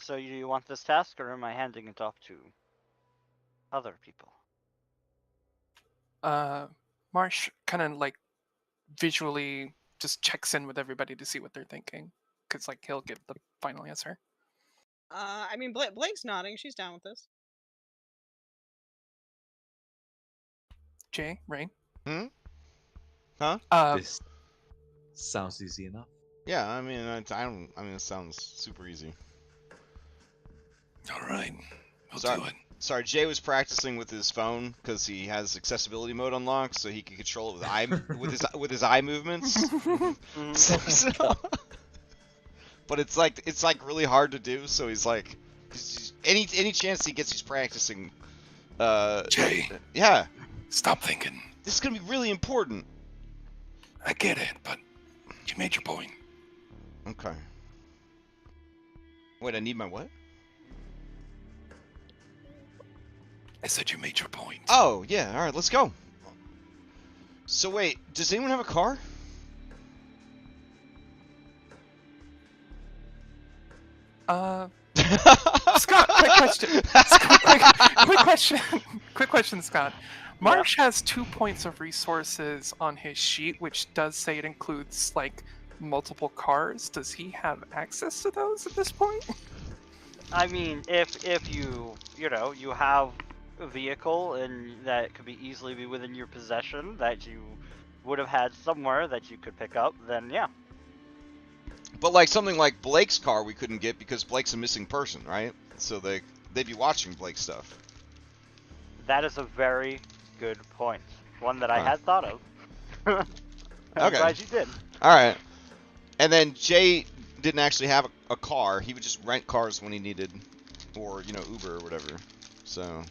So you want this task, or am I handing it off to other people? Marsh kind of like visually just checks in with everybody to see what they're thinking, because like he'll give the final answer. I mean, Blake's nodding. She's down with this. Jay, Rain. Huh? This sounds easy enough. Yeah, I mean, it sounds super easy. All right, we'll Sorry. do it. Sorry, Jay was practicing with his phone because he has accessibility mode unlocked, so he can control it with his eye movements. But it's like really hard to do. So he's like, any chance he gets, he's practicing. Jay. Yeah. Stop thinking. This is gonna be really important. I get it, but you made your point. Okay. Wait, I need my what? I said you made your point. Oh, yeah, alright, let's go. So wait, does anyone have a car? Scott, quick question. Quick question, Scott. Marsh has 2 points of resources on his sheet, which does say it includes like multiple cars. Does he have access to those at this point? I mean, if you have a vehicle and that could easily be within your possession that you would have had somewhere that you could pick up, then yeah. But like something like Blake's car we couldn't get because Blake's a missing person, right? So they'd be watching Blake's stuff. That is a very good point. One that I had thought of. I'm Okay. glad you did. Alright. And then Jay didn't actually have a car. He would just rent cars when he needed, or, Uber or whatever. So...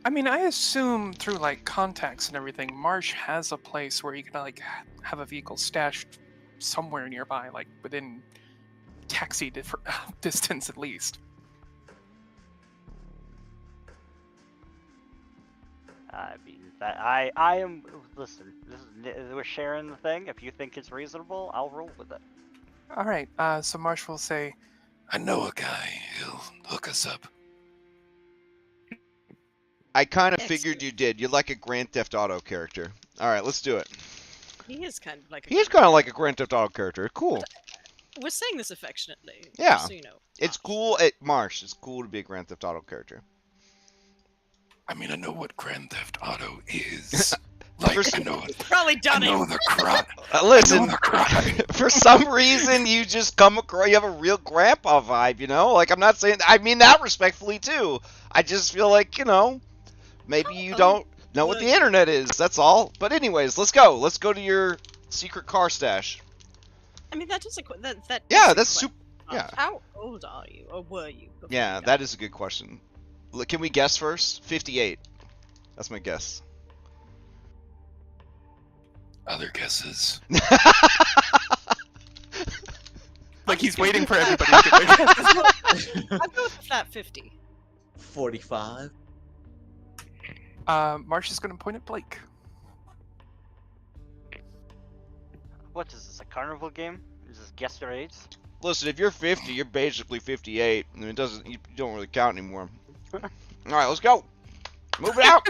I mean, I assume through like contacts and everything, Marsh has a place where you can like have a vehicle stashed somewhere nearby, like within taxi distance at least. I mean, I am. Listen, we're sharing the thing. If you think it's reasonable, I'll roll with it. All right. So Marsh will say, I know a guy. He'll hook us up. I kind of figured Excellent. you did. You're like a Grand Theft Auto character. All right, let's do it. He is kind of like a He's kind of like a Grand Theft Auto character. Cool. We're saying this affectionately. Yeah. Just so you know. It's cool. Marsh, it's cool to be a Grand Theft Auto character. I mean, I know what Grand Theft Auto is. Like, I know it. Probably I done know it. the cry. Listen, I know the cry. for some reason, you just come across, you have a real grandpa vibe, you know? Like, I'm not saying, I mean that respectfully, too. I just feel like, you know, maybe you don't know what the internet is, that's all. But anyways, let's go. Let's go to your secret car stash. I mean, that doesn't. That. Yeah, is that's a super, question. yeah. How old are you, or were you? before Yeah, you died? that is a good question. Look, can we guess first? 58. That's my guess. Other guesses. Like he's waiting for everybody to get their guesses. I'll go with a flat 50. 45. Marsh is going to point at Blake. What is this, a carnival game? Is this guess your age? Listen, if you're 50, you're basically 58, and it doesn't, you don't really count anymore. All right, let's go. Move it out.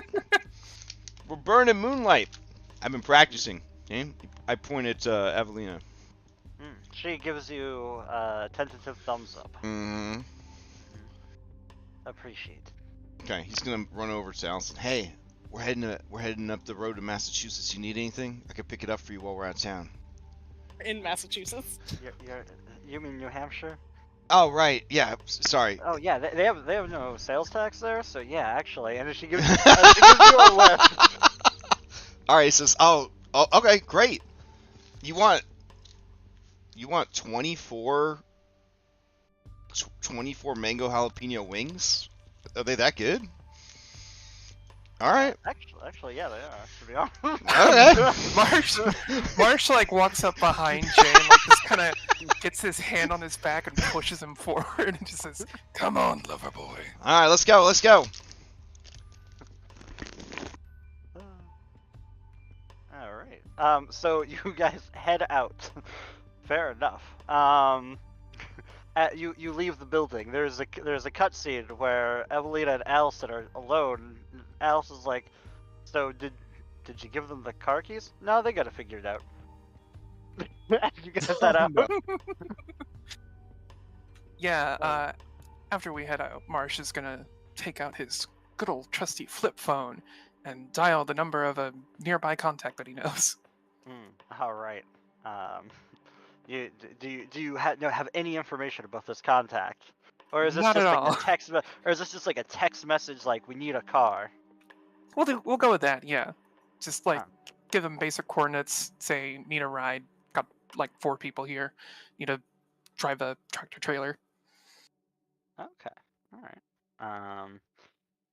We're burning moonlight. I've been practicing. Okay? I point at Evelina. She gives you a tentative thumbs up. Mm-hmm. Appreciate. Okay, he's gonna run over to Allison. Hey, we're heading up the road to Massachusetts. You need anything? I can pick it up for you while we're out of town. In Massachusetts. You mean New Hampshire? Oh right, yeah. Sorry. Oh yeah, they have no sales tax there, so yeah, actually. And she gives, she gives you a list. All right, he says, oh, okay, great. You want 24 mango jalapeno wings? Are they that good? All right. Actually, yeah, they are. To be honest. Okay. Marsh like walks up behind Jay and like just kind of gets his hand on his back and pushes him forward and just says, Come on, lover boy. All right, let's go. Let's go. All right. So you guys head out. Fair enough. You leave the building. There's a cutscene where Evelina and Allison are alone. Allison's like, "So did you give them the car keys? No, they gotta figure it out." You guys head out. yeah, after we head out, Marsh is gonna take out his good old trusty flip phone and dial the number of a nearby contact that he knows. All right. Do you have any information about this contact, or is this Not just at like all. a text, or is this just like a text message like we need a car? We'll go with that, yeah. Just like Huh. give them basic coordinates, say need a ride, got like 4 people here, need to drive a tractor trailer. Okay. All right.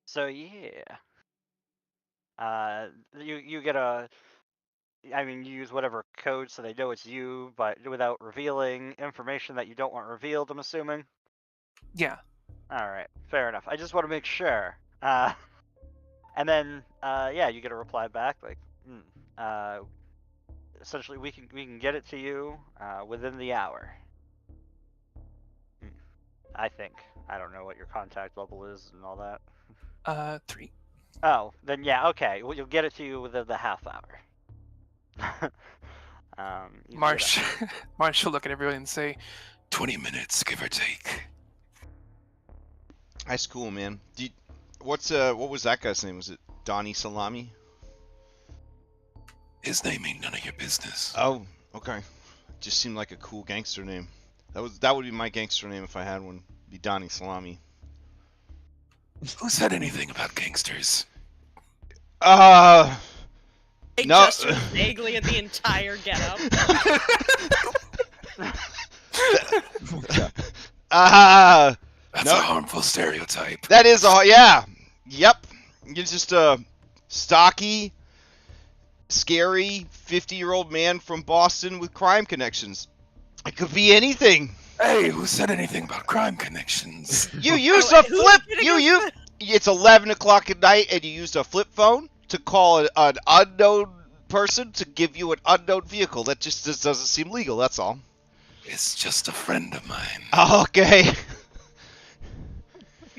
So yeah. You get a. I mean, you use whatever code so they know it's you, but without revealing information that you don't want revealed, I'm assuming. Yeah. All right, fair enough. I just want to make sure. And then, yeah, you get a reply back like, essentially, we can get it to you within the hour. I think. I don't know what your contact level is and all that. 3. Oh, then yeah, okay. Well, you'll get it to you within the half hour. You Marsh, get Marsh will look at everyone and say, 20 minutes, give or take. That's cool, man. What was that guy's name? Was it Donnie Salami? His name ain't none of your business. Oh, okay. Just seemed like a cool gangster name. That would be my gangster name if I had one. Be Donnie Salami. Who said anything about gangsters? I No. just vaguely at the entire getup. That's No. a harmful stereotype. That is yeah. Yep. You're just a stocky, scary 50-year-old man from Boston with crime connections. It could be anything. Hey, who said anything about crime connections? You used Oh, a who's flip. getting It's 11 o'clock at night, and you used a flip phone to call an unknown person to give you an unknown vehicle. That just doesn't seem legal. That's all. It's just a friend of mine. Okay.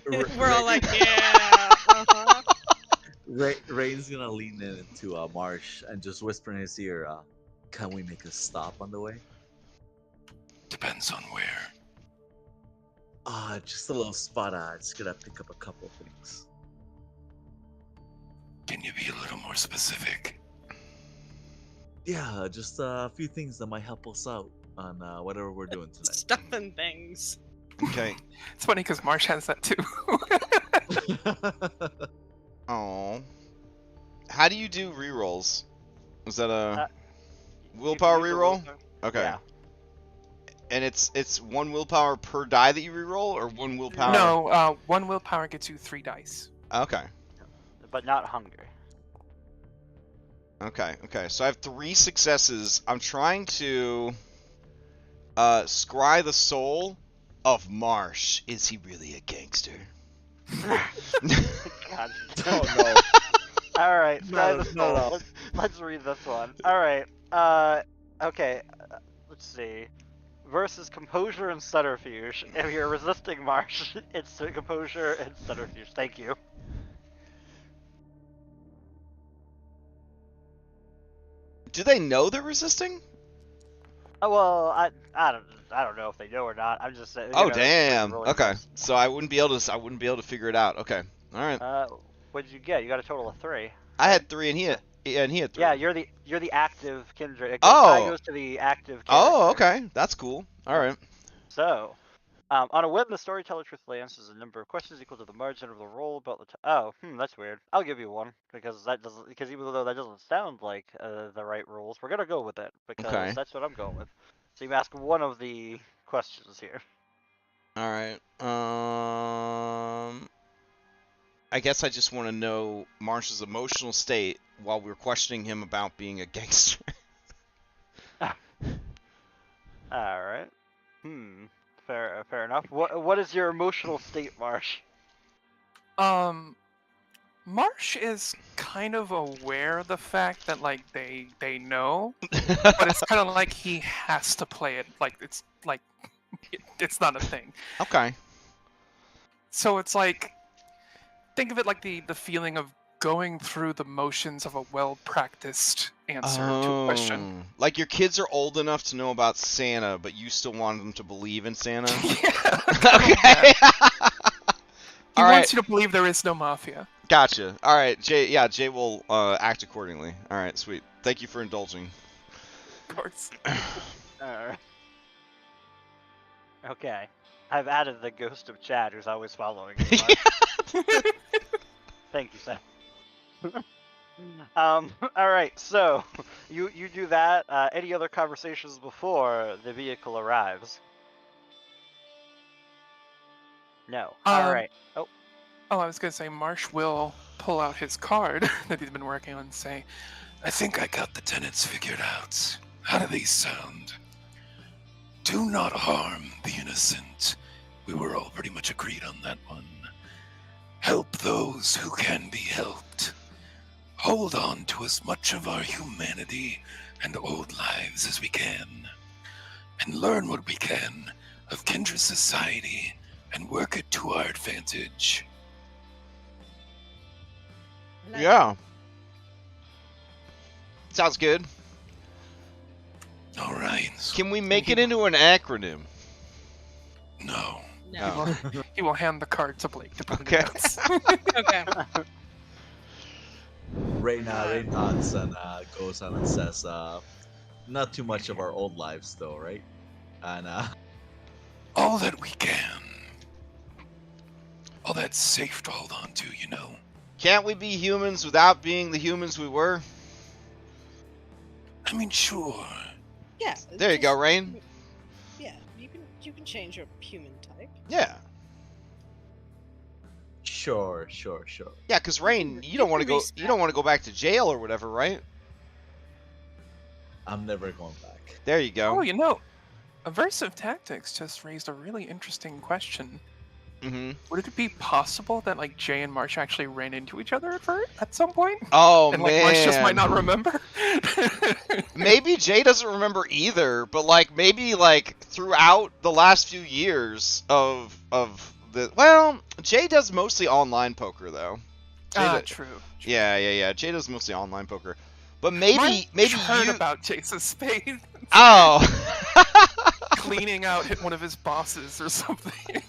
We're all like, yeah. Uh-huh. Rain's gonna lean into Marsh and just whisper in his ear, "Can we make a stop on the way?" Depends on where. Just a little spot. Just gonna pick up a couple things. Can you be a little more specific? Yeah, just a few things that might help us out on whatever we're doing tonight. Stuff and things. Okay. It's funny because Marsh has that too. Oh. How do you do rerolls? Was that a You willpower can use a reroll? willpower. Okay. Yeah. And it's 1 willpower per die that you reroll, or 1 willpower? No, 1 willpower gets you 3 dice. Okay. But not hungry. Okay. So I have 3 successes. I'm trying to scry the soul of Marsh. Is he really a gangster? God. Oh no. All right. No, Scry the no, Soul. no. Let's read this one. All right. Okay. Let's see. Versus composure and subterfuge. If you're resisting Marsh, it's composure and subterfuge. Thank you. Do they know they're resisting? Oh, well, I don't know if they know or not. I'm just saying. Oh damn. Really Okay. close. So I wouldn't be able to figure it out. Okay. All right. What did you get? You got a total of 3. I had 3 and he had 3. Yeah, you're the active kindred. It Oh. goes to the active. Oh, character. okay. That's cool. All right. So, on a whim, the storyteller truthfully answers a number of questions equal to the margin of the roll about the that's weird. I'll give you 1 because even though that doesn't sound like the right rules, we're gonna go with it because Okay. that's what I'm going with. So you ask one of the questions here. All right. I guess I just want to know Marsh's emotional state while we're questioning him about being a gangster. All right. Fair enough. What is your emotional state, Marsh? Marsh is kind of aware of the fact that like they know, but it's kind of like he has to play it like it's not a thing. Okay. So it's like, think of it like the feeling of going through the motions of a well-practiced answer to a question. Like your kids are old enough to know about Santa, but you still want them to believe in Santa? Yeah. Okay. He All wants right. you to believe there is no mafia. Gotcha. All right, Jay. Yeah, Jay will act accordingly. All right, sweet. Thank you for indulging. Of course. Alright. Okay. I've added the ghost of Chad, who's always following me. Thank you, Sam. Alright, so you do that. Any other conversations before the vehicle arrives? No. Alright. Oh, Oh, I was gonna say Marsh will pull out his card that he's been working on and say, I think I got the tenets figured out. How do these sound? Do not harm the innocent. We were all pretty much agreed on that one. Help those who can be helped. Hold on to as much of our humanity and old lives as we can. And learn what we can of Kindred society and work it to our advantage. Yeah. Sounds good. All right. Can we make it into an acronym? No. No. he will hand the card to Blake to put Okay. in notes. Okay. Ray nods and goes on and says, "Not too much of our old lives, though, right?" And All that we can. All that's safe to hold on to, you know. Can't we be humans without being the humans we were? I mean, sure. Yeah. There you go, Rain. Yeah, you can change your human type. Yeah. sure. Yeah, because Rain, you don't want to go. You don't want to go back to jail or whatever, right? I'm never going back. There you go. Oh, you know, Aversive Tactics just raised a really interesting question. Mm-hmm. Would it be possible that like Jay and Marsh actually ran into each other at some point? Oh And man. like Marsh just might not remember? Maybe Jay doesn't remember either, but like maybe like throughout the last few years of the Jay does mostly online poker though. Jada, True. yeah. Jada's mostly online poker, but maybe heard you. about Jason Spade Oh. cleaning out one of his bosses or something.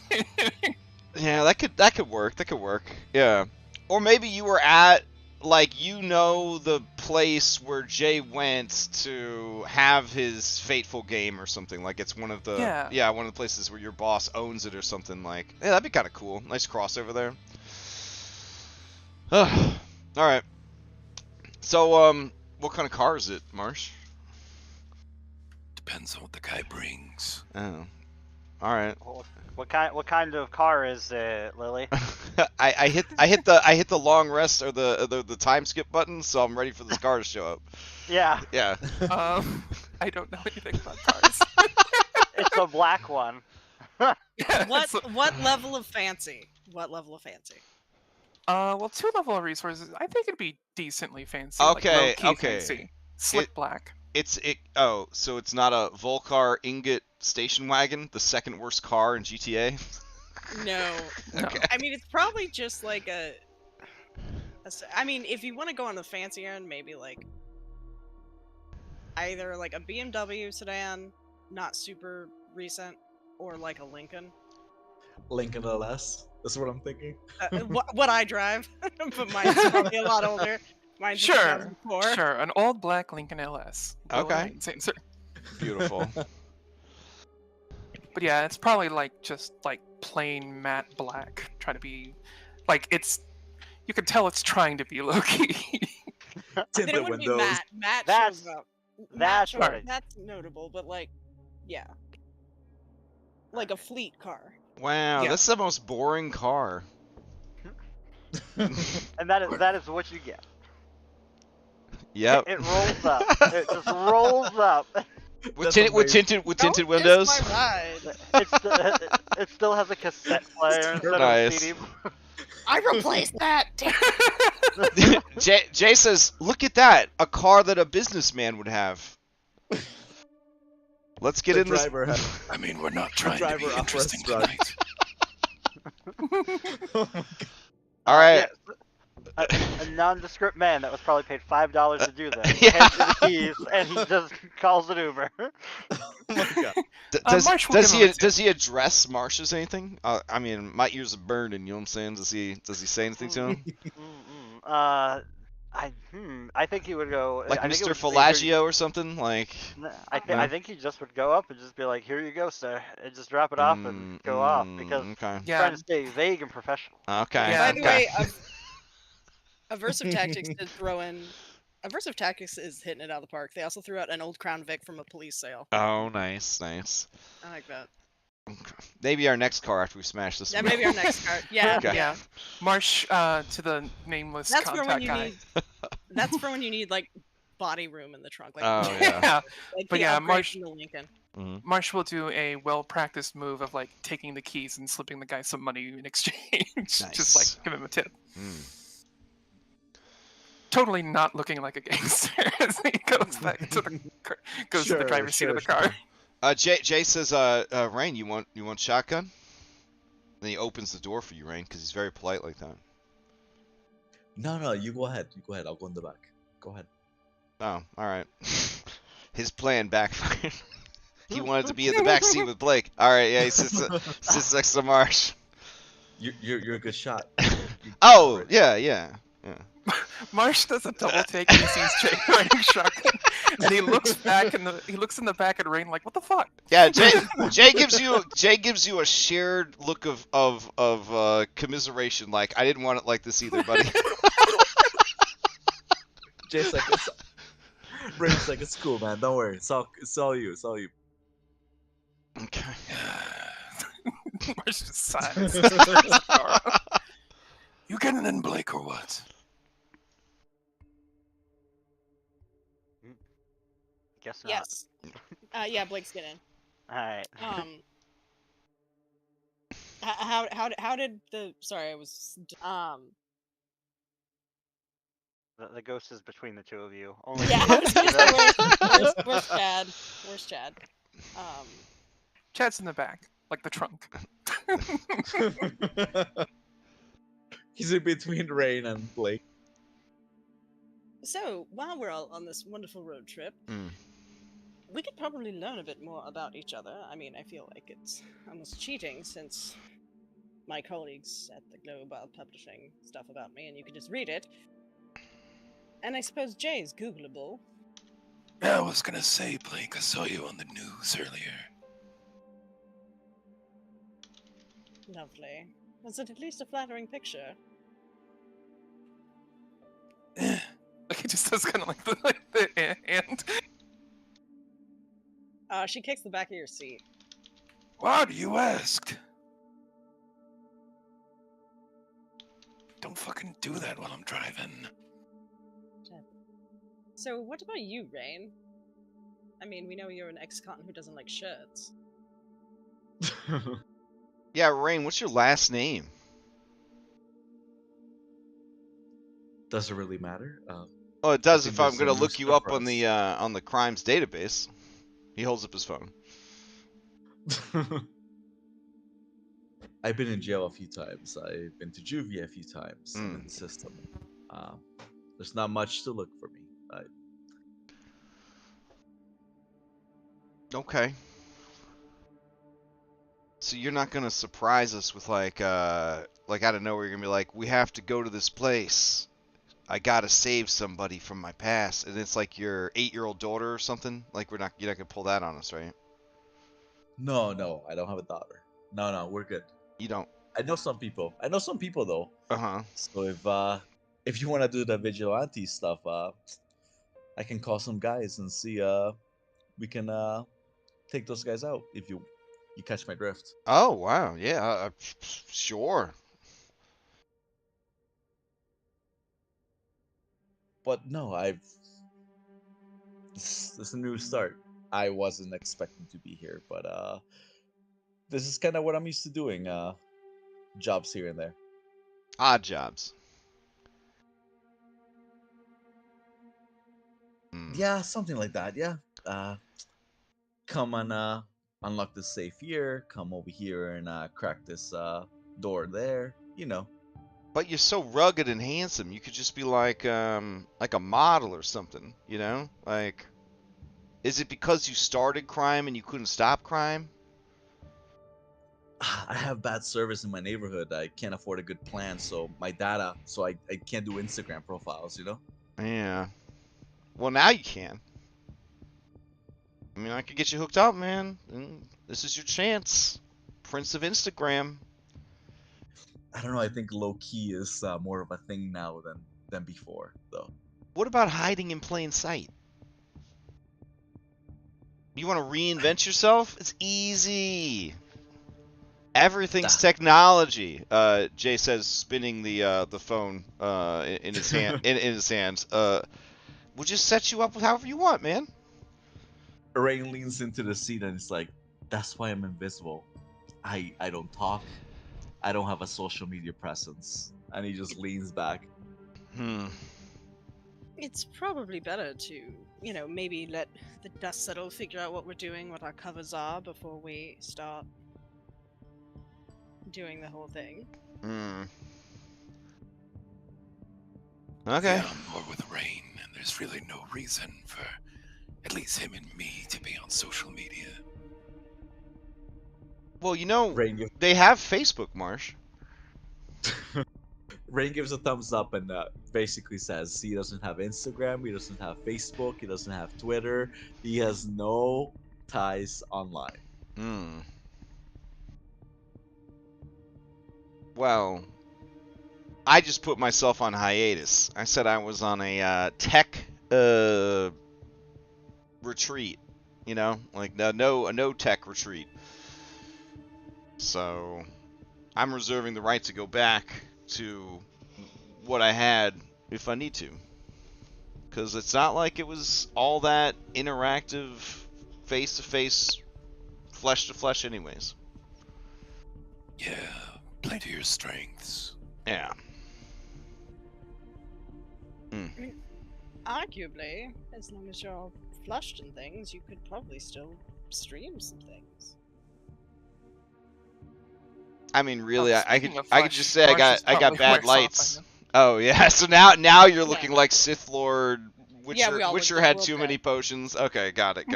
Yeah, that could work. That could work. Yeah. Or maybe you were at the place where Jay went to have his fateful game or something. Like it's one of the one of the places where your boss owns it or something. Like, yeah, that'd be kind of cool. Nice crossover there. All right. So what kind of car is it, Marsh? Depends on what the guy brings. Oh. All right. What kind of car is it, Lily? I hit the long rest or the time skip button, so I'm ready for this car to show up. Yeah. Yeah. I don't know anything about cars. It's a black one. What level of fancy? What level of fancy? Well, 2 level of resources. I think it'd be decently fancy. Okay, like low-key okay. Fancy. Slick black. So it's not a Volcar Ingot station wagon, the second worst car in GTA? No. Okay. I mean, it's probably just like I mean, if you want to go on the fancy end, maybe like either like a BMW sedan, not super recent, or like a Lincoln. Lincoln LS. That's what I'm thinking. What I drive, but mine's probably a lot older. Mine's Sure, 2004. sure. An old black Lincoln LS. Okay. Same, sir. Beautiful. But yeah, it's probably like just like plain matte black. Trying to be like you can tell it's trying to be low key. Then Tinted it wouldn't be windows. Matt. Matt That's- shows up. that's Matt shows- right. That's notable, but like, yeah, like a fleet car. Wow, Yeah. that's the most boring car. And that is what you get. Yep. It rolls up. It just rolls up. with That's tinted Don't windows. diss my ride. It still has a cassette player instead of a Nice. CD. I replaced that. Jay says, "Look at that, a car that a businessman would have." Let's get The in this. driver had- I mean, we're not trying to be driver of interesting restaurant. tonight. Oh my God. All right. A nondescript man that was probably paid $5 to do this. Yeah. Hands you the keys, and he just calls an Uber. Oh my God. Marsh will give him a tip. Does he address Marsh as anything? I mean, my ears are burning. You know what I'm saying? Does he say anything to him? I think he would go Like I think it Mr. would say, Felagio or something? Like. I think he just would go up and just be like, "Here you go, sir," and just drop it off and go off because Okay. he's Yeah. trying to stay vague and professional. Okay. Yeah. By the Okay. way, Aversive Tactics did throw in. Aversive Tactics is hitting it out of the park. They also threw out an old Crown Vic from a police sale. Oh, nice. I like that. Maybe our next car after we smash this Yeah, one. maybe our next card. Yeah, Okay. Yeah. Marsh to the nameless That's for when contact you guy. need. That's for when you need like body room in the trunk. Like, Oh, yeah. Yeah. like But the yeah, upgrade Marsh- from the Lincoln. Mhm. Marsh will do a well-practiced move of like taking the keys and slipping the guy some money in exchange. Just like Nice. give him a tip. Mm. Totally not looking like a gangster as he goes back to the to the driver's seat of the car. Jay says, Rain, you want shotgun? Then he opens the door for you, Rain, because he's very polite like that. No, you go ahead. You go ahead. I'll go in the back. Go ahead. Oh, all right. His plan backfired. He wanted to be in the back seat with Blake. All right, yeah, he sits next to Marsh. You're a good shot. Oh, yeah. Marsh does a double take and he sees Jay wearing shotgun, and he looks back in the back at Rain like, "What the fuck?" Yeah, Jay gives you a shared look of commiseration. Like, I didn't want it like this either, buddy. Jay's like, Rain's like, it's cool, man. Don't worry. It's all you. It's all you. Okay. Marsh just sighs. You getting in, Blake, or what? Guess not. Yes. Yeah, Blake's getting. All right. How did the? Sorry, I was. The ghost is between the two of you. Only Yeah, I was gonna say, where's Chad? Where's Chad? Chad's in the back, like the trunk. He's in between Rain and Blake. So, while we're all on this wonderful road trip, Mm. we could probably learn a bit more about each other. I mean, I feel like it's almost cheating since my colleagues at the Globe are publishing stuff about me and you can just read it. And I suppose Jay's Googleable. Yeah, I was gonna say, Blake, I saw you on the news earlier. Lovely. Was it at least a flattering picture? Like he just does kind of like the hand. She kicks the back of your seat. Why do you ask? Don't fucking do that while I'm driving. So, what about you, Rain? I mean, we know you're an ex-con who doesn't like shirts. Yeah, Rain, what's your last name? Does it really matter? Oh, it does think if I'm there's gonna no look you up on preference. the crimes database. He holds up his phone. I've been in jail a few times. I've been to juvie a few times. I'm in Mm. the system. There's not much to look for me. Okay. So you're not gonna surprise us with like out of nowhere you're gonna be like, we have to go to this place. I gotta save somebody from my past, and it's like your 8-year-old daughter or something. Like you're not gonna pull that on us, right? No, I don't have a daughter. No, we're good. You don't. I know some people. I know some people though. Uh-huh. So if you want to do the vigilante stuff, I can call some guys and see we can take those guys out if you catch my drift. Oh wow, yeah, sure. But no, this is a new start. I wasn't expecting to be here, but this is kind of what I'm used to doing. Jobs here and there. Odd jobs. Mm. Yeah, something like that. Yeah. Come and unlock this safe here. Come over here and crack this door there. You know. But you're so rugged and handsome. You could just be like a model or something, you know? Like, is it because you started crime and you couldn't stop crime? I have bad service in my neighborhood. I can't afford a good plan, so my data, so I can't do Instagram profiles, you know? Yeah. Well, now you can. I mean, I could get you hooked up, man. This is your chance. Prince of Instagram. I don't know. I think low key is more of a thing now than before, though. What about hiding in plain sight? You want to reinvent yourself? It's easy. Everything's technology. Jay says, spinning the phone in his hand. in his hands. We'll just set you up with however you want, man. Rain leans into the seat and it's like, "That's why I'm invisible. I don't talk. I don't have a social media presence." And he just leans back. It's probably better to, maybe let the dust settle, figure out what we're doing, what our covers are before we start doing the whole thing. Okay. Yeah, I'm more with Rain, and there's really no reason for at least him and me to be on social media. Well, you know, Rain they have Facebook, Marsh. Rain gives a thumbs up and basically says he doesn't have Instagram, he doesn't have Facebook, he doesn't have Twitter, he has no ties online. Well, I just put myself on hiatus. I said I was on a tech retreat, you know, like a no tech retreat. So I'm reserving the right to go back to what I had if I need to, because it's not like it was all that interactive, face to face, flesh to flesh, anyways. Yeah, play to your strengths. Yeah. I mean, arguably, as long as you're flushed and things, you could probably still stream some things. I mean, really, I could speaking of I could flesh, just say Marsh is I got probably bad worse off by lights. now. Oh yeah, so now you're Yeah. looking like Sith Lord. Yeah, we all Witcher look had real too bad. many potions. Okay, got it.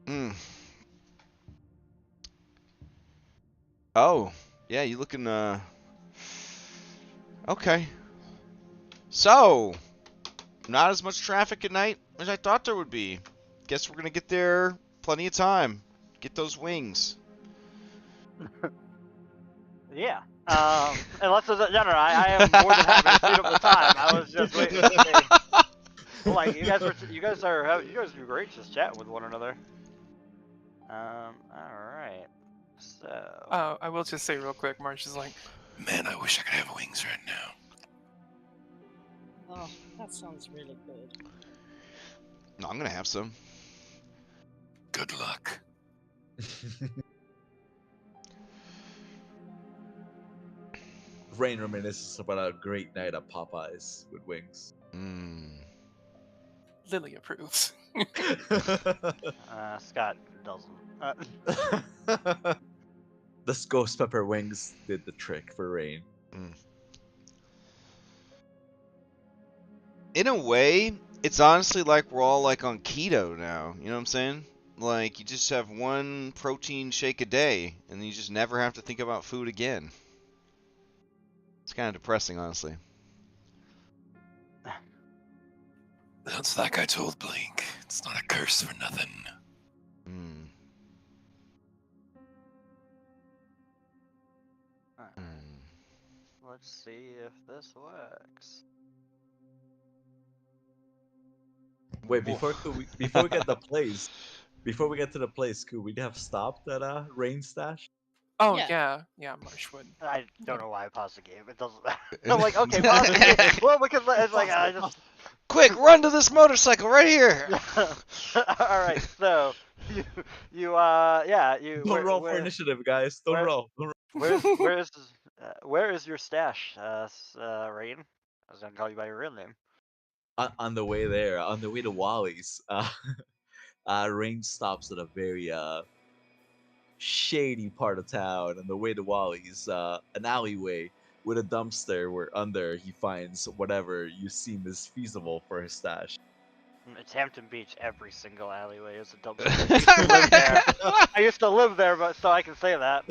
Mm. Oh, yeah, you looking okay. So, not as much traffic at night as I thought there would be. Guess we're gonna get there plenty of time. Get those wings. Yeah. Unless there's no, I am more than happy to speed up the time. I was just waiting to see. Like you guys are great just chatting with one another. All right. So. I will just say real quick, Marsh is like, Man, I wish I could have wings right now. Oh, that sounds really good. No, I'm gonna have some. Good luck. Rain reminisces about a great night at Popeyes with wings. Mm. Lily approves. Scott doesn't. The ghost pepper wings did the trick for Rain. In a way, it's honestly like we're all like on keto now. You know what I'm saying? Like you just have one protein shake a day, and you just never have to think about food again. It's kind of depressing, honestly. That's like I told Blink. It's not a curse for nothing. Mm. Let's see if this works. Wait, before we get the place, before we get to the place, could we have stopped at Rain stash? Oh Yeah. yeah, Marsh would. I don't know why I paused the game. It doesn't matter. I'm like, okay, pause the game. Well, because it's like I just. Quick, run to this motorcycle right here. All right, so you Don't roll for initiative, guys. Don't roll. Where is your stash, Rain? I was gonna call you by your real name. On the way there, on the way to Wally's, Rain stops at a very shady part of town. On the way to Wally's, an alleyway with a dumpster where under he finds whatever you seem is feasible for his stash. It's Hampton Beach. Every single alleyway is a dumpster. I used to live there. I used to live there, but so I can say that.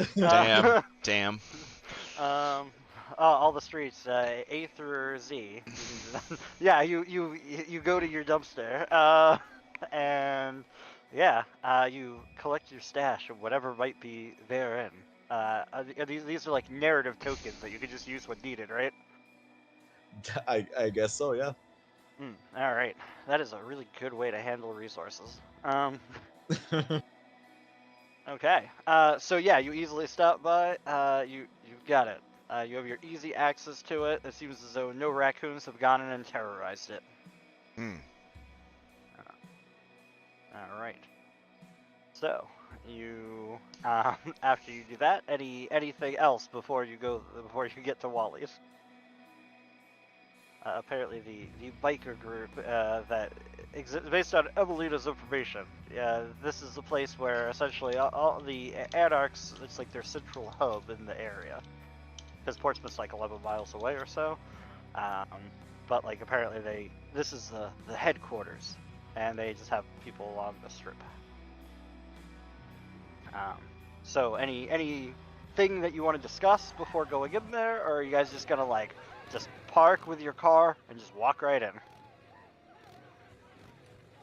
Damn. All the streets, A through Z. Yeah, you go to your dumpster, and yeah, you collect your stash of whatever might be therein. These are like narrative tokens that you can just use when needed, right? I guess so, yeah. All right, that is a really good way to handle resources. Okay, so yeah, you easily stop by. You've got it. You have your easy access to it. It seems as though no raccoons have gone in and terrorized it. All right. So you, after you do that, anything else before you get to Wally's? Apparently, the biker group that exists based on Evelina's information. This is the place where essentially all the anarchs. It's like their central hub in the area. Because Portsmouth's like 11 miles away or so, but like apparently this is the headquarters, and they just have people along the strip. So anything that you want to discuss before going in there, or are you guys just gonna like just park with your car and just walk right in?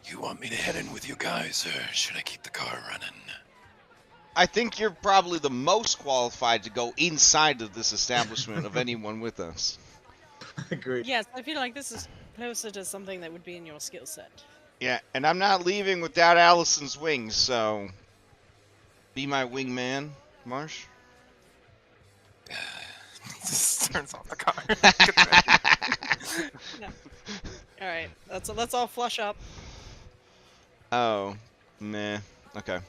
You want me to head in with you guys, or should I keep the car running? I think you're probably the most qualified to go inside of this establishment of anyone with us. Agreed. Yes, I feel like this is closer to something that would be in your skill set. Yeah, and I'm not leaving without Allison's wings, so be my wingman, Marsh. Just turns off the car. No. All right, let's all flush up. Oh, meh. Okay.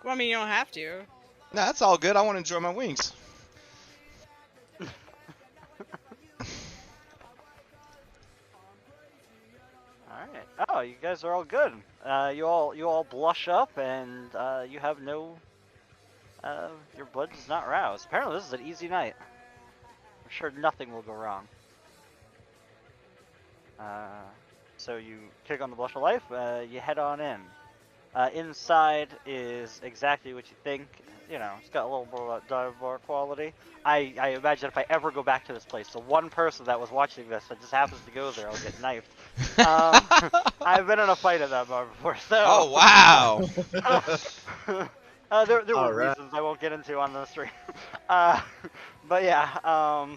Well, I mean, you don't have to. No, that's all good. I want to enjoy my wings. Alright. no, you guys are all good. You all blush up, and you have no. Your blood is not roused. Apparently, this is an easy night. I'm sure nothing will go wrong. So you kick on the blush of life. You head on in. Inside is exactly what you think. You know, it's got a little more dive bar quality. I imagine if I ever go back to this place, the one person that was watching this that just happens to go there, I'll get knifed. I've been in a fight at that bar before, so. Oh wow! There were Alright. reasons I won't get into on the stream. But yeah.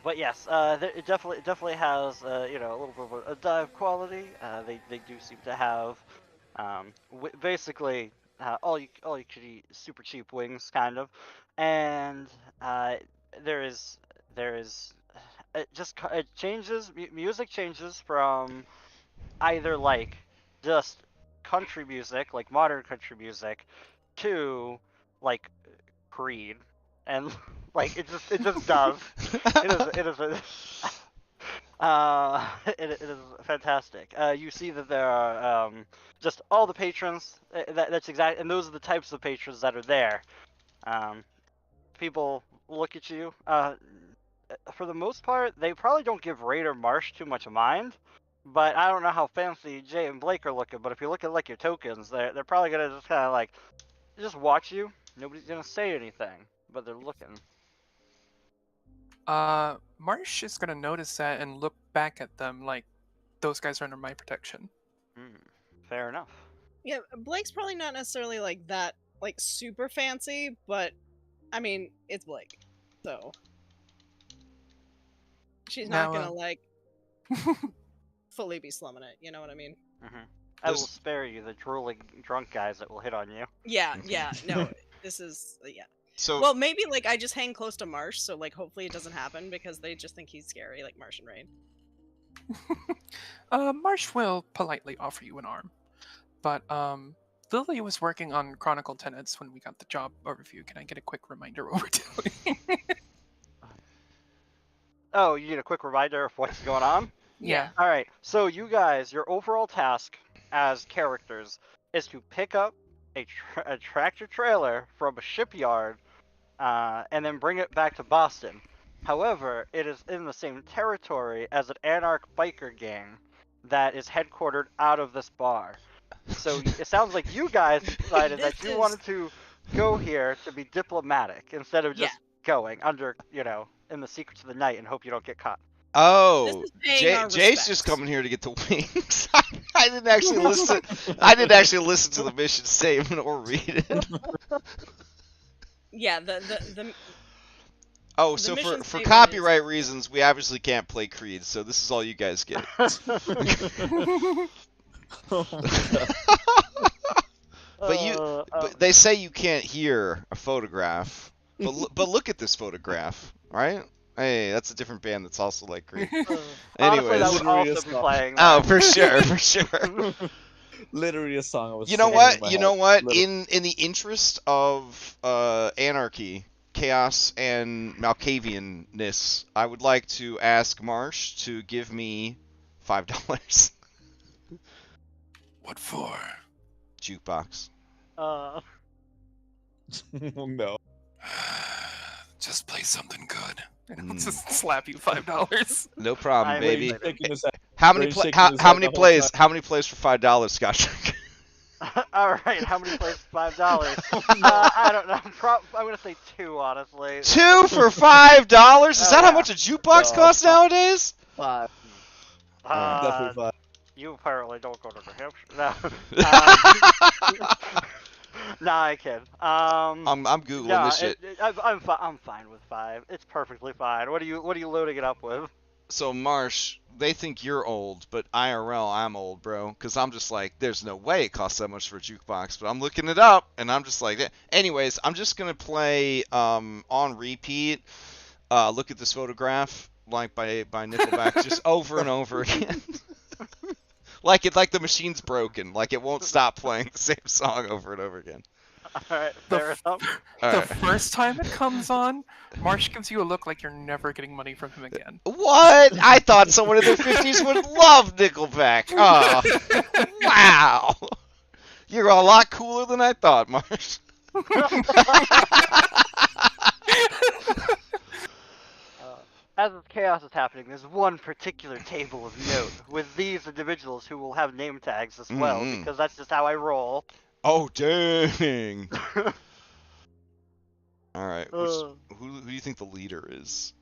But yes, it definitely has you know, a little bit of a dive quality. They do seem to have basically all you could eat super cheap wings, kind of, and there is it changes, music changes from either like just country music, like modern country music, to like Creed, and like it just does. It is it is fantastic. You see that there are just all the patrons. That's exact, and those are the types of patrons that are there. People look at you. For the most part, they probably don't give Raid or Marsh too much of mind. But I don't know how fancy Jay and Blake are looking. But if you look at like your tokens, they're probably gonna just kind of like just watch you. Nobody's gonna say anything, but they're looking. Marsh is gonna notice that and look back at them like those guys are under my protection. Fair enough. Yeah, Blake's probably not necessarily like that, like super fancy, but I mean, it's Blake, so she's not Now, gonna like fully be slumming it. You know what I mean? I will spare you the drooling drunk guys that will hit on you. Yeah, yeah. No, this is yeah. So Well, maybe like I just hang close to Marsh, so like hopefully it doesn't happen because they just think he's scary, like Marsh and Rain. Marsh will politely offer you an arm, but Lily was working on Chronicle Tenets when we got the job overview. Can I get a quick reminder what we're doing? Oh, you need a quick reminder of what's going on? Yeah. All right. So you guys, your overall task as characters is to pick up a tractor trailer from a shipyard, and then bring it back to Boston. However, it is in the same territory as an anarch biker gang that is headquartered out of this bar. So it sounds like you guys decided that you wanted to go here to be diplomatic instead of just going under, you know, in the secrets of the night and hope you don't get caught. oh, This is paying our Jay's respects. just coming here to get the wings. I didn't actually listen. I didn't actually listen to the mission statement or read it. Yeah, the Oh, The so mission for statement copyright reasons, we obviously can't play Creed. So this is all you guys get. Oh my god. But they say you can't hear a photograph. But look at this photograph, right? Hey, that's a different band that's also like Creed. Honestly, Anyways. that would Literally also a be song. playing. Oh, there. for sure, for sure. Literally a song I was You know singing in what? my You know head. what? Literally. In the interest of anarchy, chaos, and Malkavian-ness, I would like to ask Marsh to give me $5. What for? Jukebox. Oh no. Just play something good. And I'll just slap you $5. No problem, I baby. mean, Shaking his head. How many Brain's pla- shaking how, his how head many the whole plays? time. How many plays for $5, Scott? All right, how many plays for $5? I don't know. I'm gonna say 2, honestly. 2 for $5? Is Oh, that how yeah. much a jukebox Oh, costs fuck. nowadays? 5. Uh, Definitely 5. You apparently don't go to New Hampshire. No. Nah, I kid. I'm googling Yeah, this shit. I'm fine with 5. It's perfectly fine. What are you loading it up with? So Marsh, they think you're old, but IRL, I'm old, bro. Because I'm just like, there's no way it costs that much for a jukebox. But I'm looking it up, and I'm just like, anyways, I'm just gonna play on repeat. Look at this photograph, like by Nickelback, just over and over again. like the machine's broken, like it won't stop playing the same song over and over again. Alright, The fair enough. The Alright. first time it comes on, Marsh gives you a look like you're never getting money from him again. What? I thought someone in their 50s would love Nickelback. Oh, wow. You're a lot cooler than I thought, Marsh. As this chaos is happening, there's one particular table of note with these individuals who will have name tags as well, Mhm. because that's just how I roll. Oh, dang. Alright, who do you think the leader is?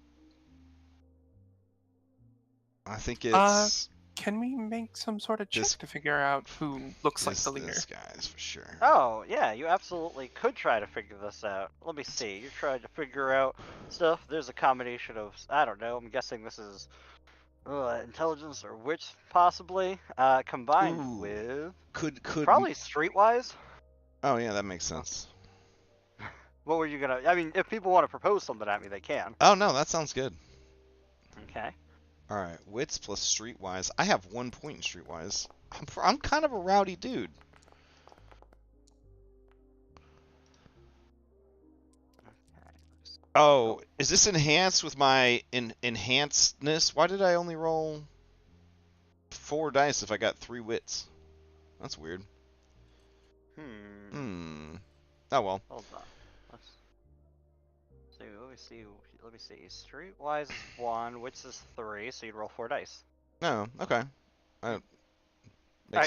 I think it's Can we make some sort of check This- to figure out who looks like this, the leader? this guy is for sure. Oh, yeah, you absolutely could try to figure this out. Let me see. You're trying to figure out stuff. There's a combination of, I don't know, I'm guessing this is intelligence or wits, possibly, combined Ooh. with Could probably streetwise. Oh yeah, that makes sense. What were you gonna? I mean, if people want to propose something at me, they can. Oh no, that sounds good. Okay. All right, wits plus streetwise. I have 1 point in streetwise. I'm kind of a rowdy dude. Oh, is this enhanced with my enhancedness? Why did I only roll 4 dice if I got 3 wits? That's weird. Oh well. Hold on. Let's see. Let me see. Let me see. Streetwise is 1, wits is 3, so you'd roll 4 dice. No, okay. Alright,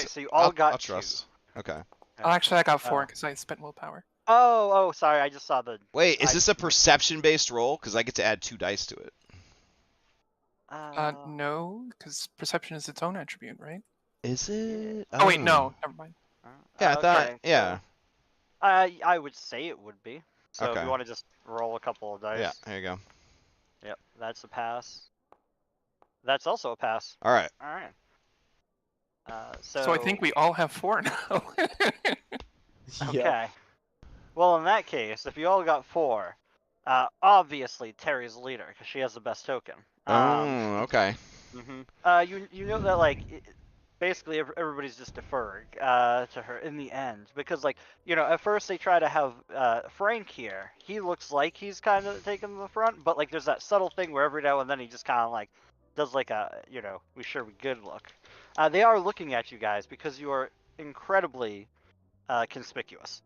so you all got I'll 2. trust. Okay. Oh, actually, I got 4 because I spent willpower. Oh, sorry. I just saw the. Wait, is this a perception-based roll? Because I get to add 2 dice to it. No, because perception is its own attribute, right? Is it? Oh wait, no, never mind. Yeah, I thought. okay, Yeah. I would say it would be. So if Okay. you want to just roll a couple of dice. Yeah. There you go. Yep, that's a pass. That's also a pass. All right. All right. So I think we all have 4 now. Okay. Well, in that case, if you all got 4, obviously Terry's leader because she has the best token. Okay. You know that like basically everybody's just deferring to her in the end because like at first they try to have Frank here. He looks like he's kind of taking the front, but like there's that subtle thing where every now and then he just kind of like does like a we sure we good look. They are looking at you guys because you are incredibly conspicuous.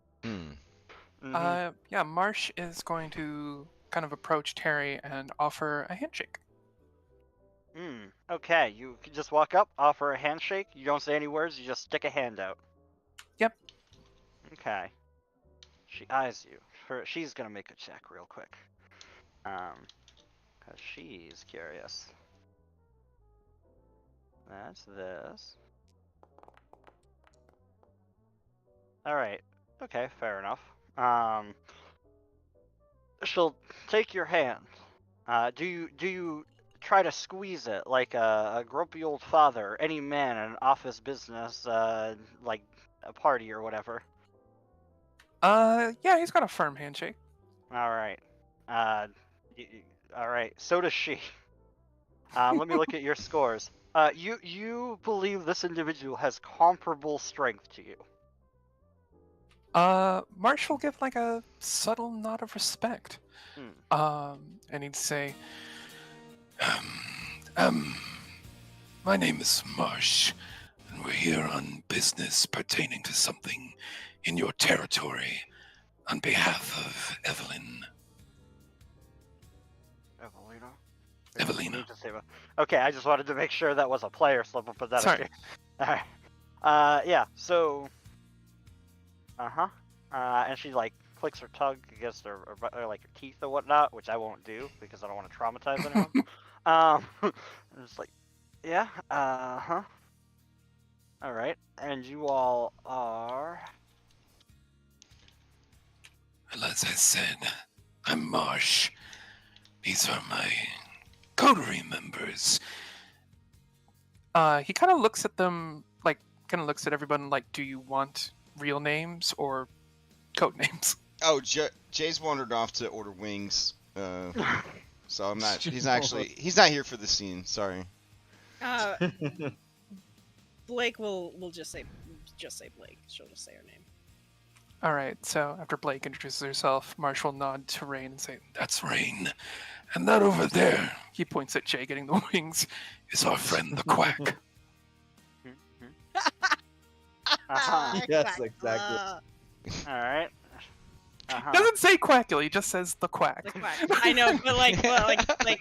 Yeah, Marsh is going to kind of approach Terry and offer a handshake. Okay, you can just walk up, offer a handshake. You don't say any words. You just stick a hand out. Yep. Okay. She eyes you. She's gonna make a check real quick. Cause she's curious. That's this. All right. Okay, fair enough. She'll take your hand. Do you try to squeeze it like a grumpy old father, any man in an office business, like a party or whatever? Yeah, he's got a firm handshake. All right. All right. So does she. Let me look at your scores. You believe this individual has comparable strength to you. Marsh will give like a subtle nod of respect. And he'd say, My name is Marsh, and we're here on business pertaining to something in your territory on behalf of Evelyn. Evelina. Okay, I just wanted to make sure that was a player slip up, but that. Sorry. Alright. Yeah. So. And she like clicks her tongue against her like her teeth or whatnot, which I won't do because I don't want to traumatize anyone. I'm just like, yeah. All right. And you all are. Well, as I said, I'm Marsh. These are my coterie members. He kind of looks at them, like, kind of looks at everyone like, do you want real names or code names? Oh, Jay's wandered off to order wings. So I'm not. He's not here for the scene. Sorry. Blake will just say Blake. She'll just say her name. All right, so after Blake introduces herself, Marsh will nod to Rain and say, That's Rain. And that over there he points at Jay getting the wings. is our friend the Quack. Uh-huh. Yes, exactly. All right. Uh-huh. Doesn't say Quackily, he just says the Quack. The quack. I know, but like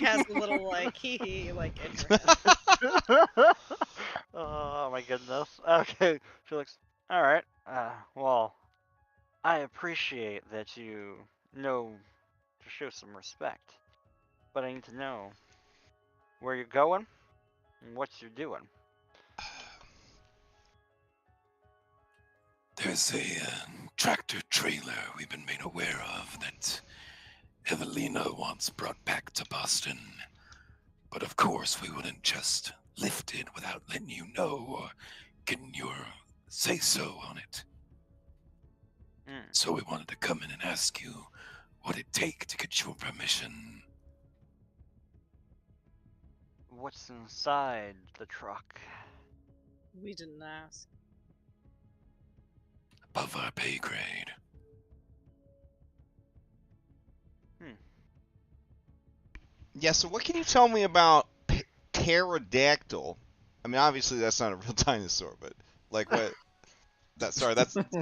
has a little like hee hee like in her head. Oh my goodness. Okay. Felix. All right. Well, I appreciate that you know to show some respect, but I need to know where you're going and what you're doing. There's a tractor trailer we've been made aware of that Evelina wants brought back to Boston. But of course, we wouldn't just lift it without letting you know or getting your say-so on it. Mm. So we wanted to come in and ask you what it'd take to get your permission. What's inside the truck? We didn't ask. Above our pay grade. Yeah, so what can you tell me about pterodactyl? I mean, obviously that's not a real dinosaur, but like what? That's.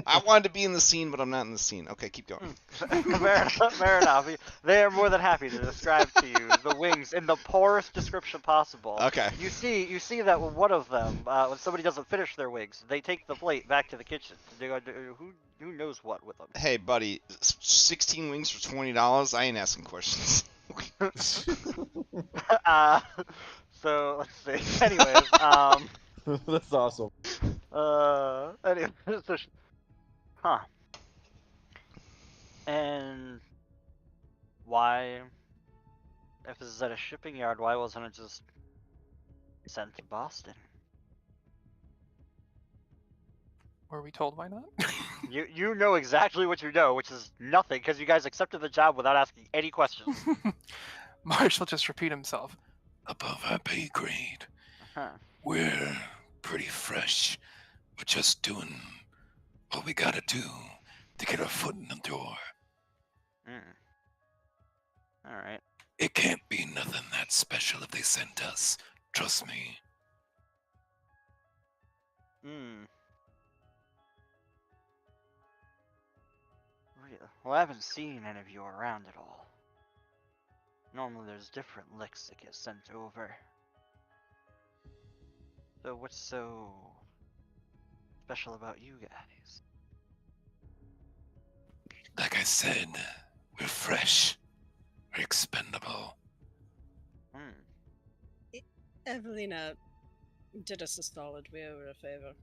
I wanted to be in the scene, but I'm not in the scene. Okay, keep going. Fair enough. They are more than happy to describe to you the wings in the poorest description possible. Okay. You see that one of them, when somebody doesn't finish their wings, they take the plate back to the kitchen. They go do who knows what with them. Hey, buddy, 16 wings for $20. I ain't asking questions. So let's see. Anyways, That's awesome. Anyway, so, huh? And why, if this is at a shipping yard, why wasn't it just sent to Boston? Were we told why not? You know exactly what you know, which is nothing, because you guys accepted the job without asking any questions. Marsh will just repeat himself. Above our pay grade. Huh. We're pretty fresh. We're just doing what we gotta do to get our foot in the door. Alright. It can't be nothing that special if they sent us. Trust me. Well, I haven't seen any of you around at all. Normally there's different licks that get sent over. So what's so special about you guys? Like I said, we're fresh. We're expendable. Evelina did us a solid. We owe her a favor.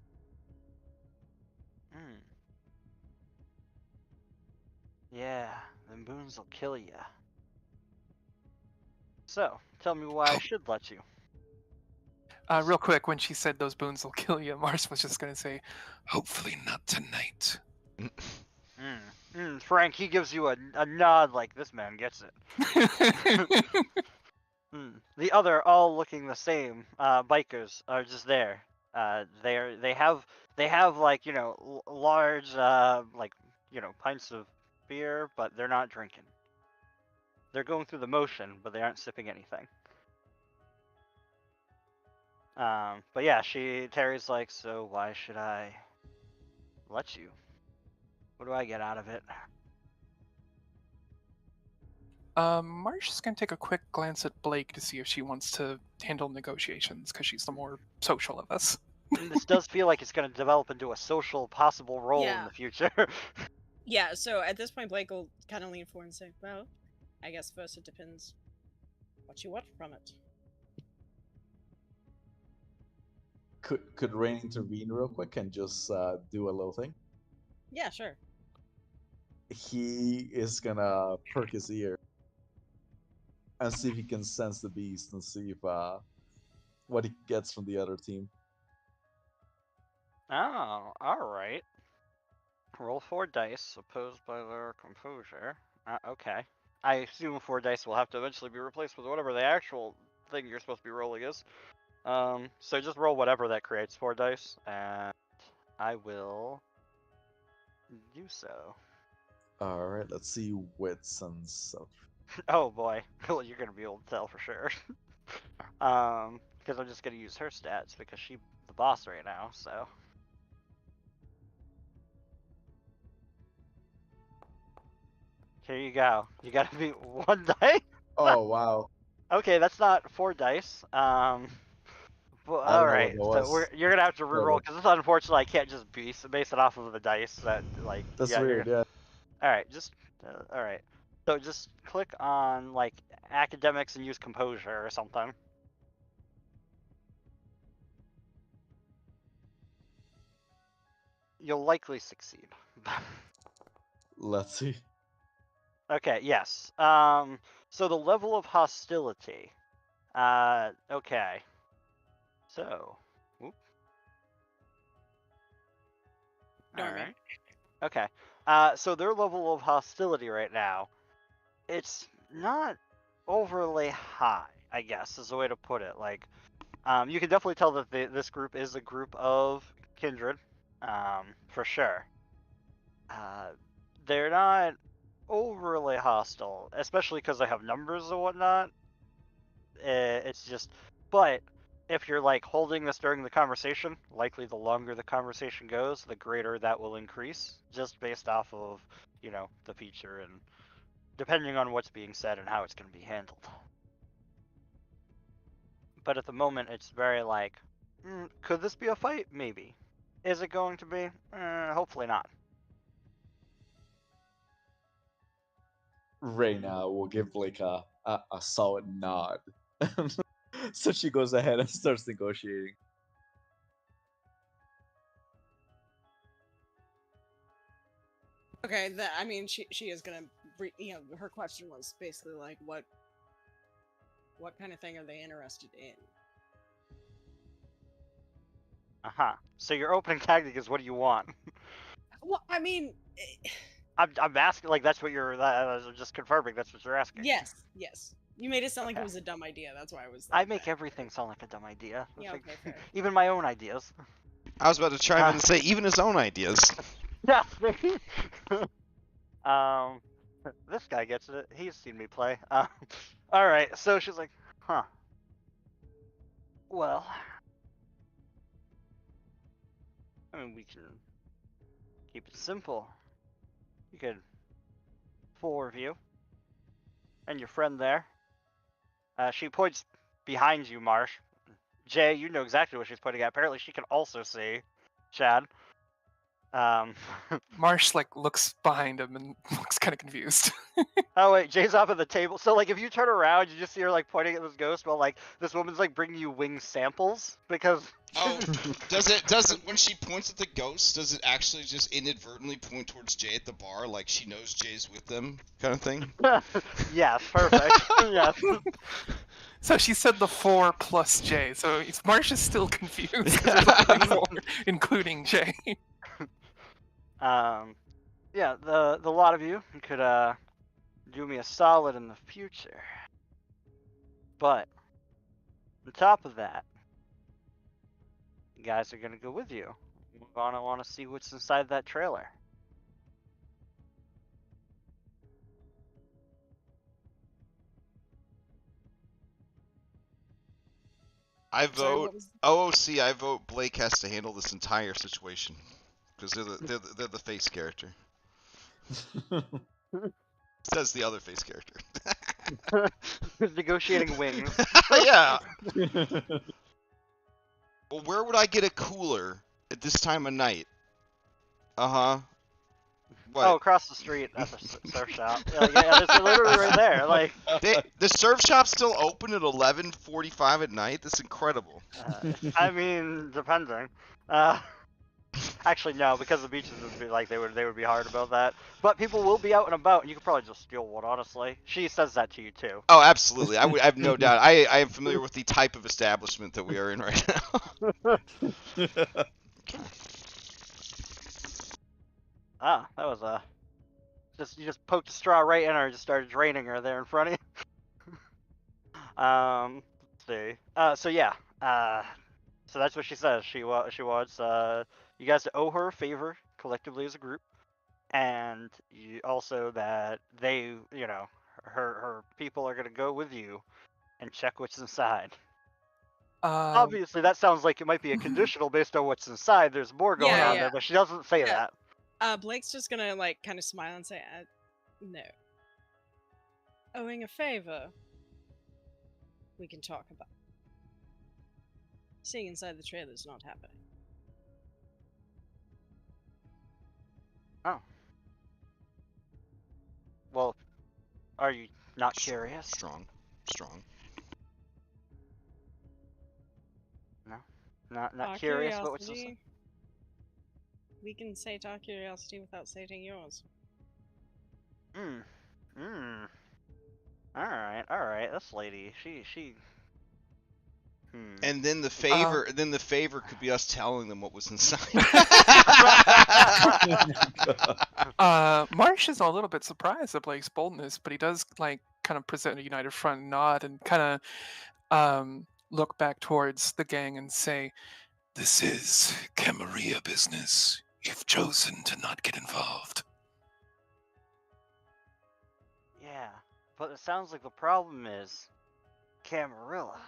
Yeah, them boons will kill ya. So, tell me why I should let you. Real quick, when she said those boons will kill you, Marsh was just gonna say, Hopefully not tonight. Frank, he gives you a nod like this man gets it. The other, all looking the same, bikers are just there. They have like, you know, large like, you know, pints of beer, but they're not drinking. They're going through the motion, but they aren't sipping anything. But yeah, Terry's like, so why should I let you? What do I get out of it? Marsh is gonna take a quick glance at Blake to see if she wants to handle negotiations, because she's the more social of us. And this does feel like it's going to develop into a social possible role in Yeah. the future. Yeah, so at this point, Blake will kind of lean forward and say, well, I guess first it depends what you want from it. Could Rain intervene real quick and just do a little thing? Yeah, sure. He is gonna perk his ear and see if he can sense the beast and see if what he gets from the other team. Oh, alright. Roll 4 dice, opposed by their composure. Okay. I assume 4 dice will have to eventually be replaced with whatever the actual thing you're supposed to be rolling is. So just roll whatever that creates 4 dice, and I will do so. All right, let's see wits and stuff. Oh boy, well you're gonna be able to tell for sure. Because I'm just gonna use her stats because she's the boss right now. So. Here you go. You gotta be 1 die. Oh wow, Okay, that's not 4 dice. Well, I all don't know what right. that So was. you're gonna have to But reroll because it's unfortunately I can't just base it off of the dice that like that's yeah you're weird. Yeah. all right. Just all right. So just click on like academics and use composure or something. You'll likely succeed. Let's see. Okay. Yes. So the level of hostility. Okay. So. Whoop. All Darn me. right. Okay. So their level of hostility right now, it's not overly high, I guess, is the way to put it. Like, you can definitely tell that this group is a group of kindred, for sure. They're not overly hostile, especially because they have numbers and whatnot. It's just, but if you're like holding this during the conversation, likely the longer the conversation goes, the greater that will increase, just based off of, the feature and depending on what's being said and how it's going to be handled. But at the moment, it's very like, could this be a fight? Maybe. Is it going to be? Hopefully not. Reyna will give like a solid nod. So she goes ahead and starts negotiating. Okay, I mean, she is gonna, her question was basically like, what kind of thing are they interested in? So your opening tactic is what do you want? Well, I mean, I'm asking, like, that's what you're, just confirming that's what you're asking. yes. You made it sound like it Okay. was a dumb idea. That's why I was. Like, I make everything sound like a dumb idea. Yeah, Like, okay, fair. even my own ideas. I was about to chime in and say even his own ideas. Yeah. This guy gets it. He's seen me play. All right. So she's like, huh. Well, I mean, we can keep it simple. You could 4 of you and your friend there. She points behind you, Marsh. Jay, you know exactly what she's pointing at. Apparently, she can also see Chad. Marsh like looks behind him and looks kind of confused. Oh wait, Jay's up at the table. So like, if you turn around, you just see her like pointing at this ghost while like this woman's like bringing you wing samples because. Oh, does it when she points at the ghost, does it actually just inadvertently point towards Jay at the bar, like she knows Jay's with them, kind of thing? Yes, perfect. Yes. So she said the 4 plus J. So Marsh is still confused because there's only 4, including J. Yeah, the lot of you could do me a solid in the future, but on top of that, you guys are gonna go with you. We're gonna want to see what's inside that trailer. I Sorry, vote what was- OOC. I vote Blake has to handle this entire situation because they're the face character. Says the other face character. Negotiating wings. Yeah. Well, where would I get a cooler at this time of night? What? Oh, across the street at the surf shop. Yeah, it's literally right there. Like, the surf shop's still open at 11:45 at night. That's incredible. I mean, depending. Actually, no, because the beaches would be like they would be hard about that. But people will be out and about, and you could probably just steal one. Honestly, she says that to you too. Oh, absolutely. I have no doubt. I am familiar with the type of establishment that we are in right now. Ah, that was you just poked a straw right in her, and just started draining her there in front of you. Let's see. So yeah. So that's what she says. She wants you guys to owe her a favor collectively as a group. and also that they, her people are gonna go with you and check what's inside. Obviously, that sounds like it might be a conditional based on what's inside. There's more going Yeah, on yeah. there, but she doesn't say Yeah. that. Blake's just gonna like kind of smile and say, "No, owing a favor, we can talk about. Seeing inside the trailer is not happening." Oh. Well, are you not curious? Strong. No? Not Our curious about what's inside? curiosity. We can sate our curiosity without sating yours. Alright. This lady, she. And then the favor could be us telling them what was inside. Marsh is a little bit surprised at Blake's boldness, but he does like kind of present a united front nod and kind of look back towards the gang and say, This is Camarilla business. You've chosen to not get involved. Yeah, but it sounds like the problem is Camarilla.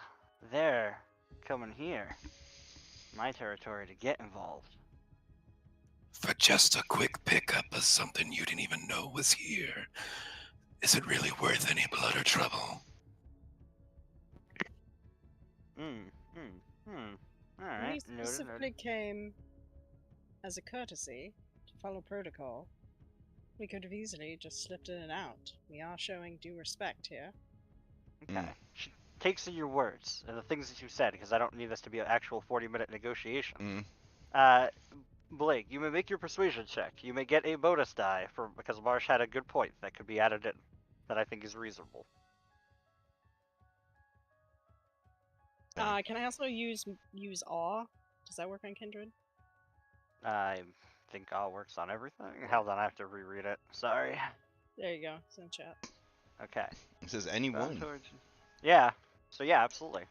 They're coming here. My territory to get involved. For just a quick pickup of something you didn't even know was here, is it really worth any blood or trouble? Alright, We specifically came as a courtesy to follow protocol. We could have easily just slipped in and out. We are showing due respect here. Okay. She takes in your words and the things that you said, because I don't need this to be an actual 40-minute negotiation. Blake, you may make your persuasion check. You may get a bonus die because Marsh had a good point that could be added in that I think is reasonable. Can I also use awe? Does that work on Kindred? I think awe works on everything. Hold on, I have to reread it. Sorry. There you go. It's in the chat. Okay. It says anyone. Yeah. So yeah, absolutely.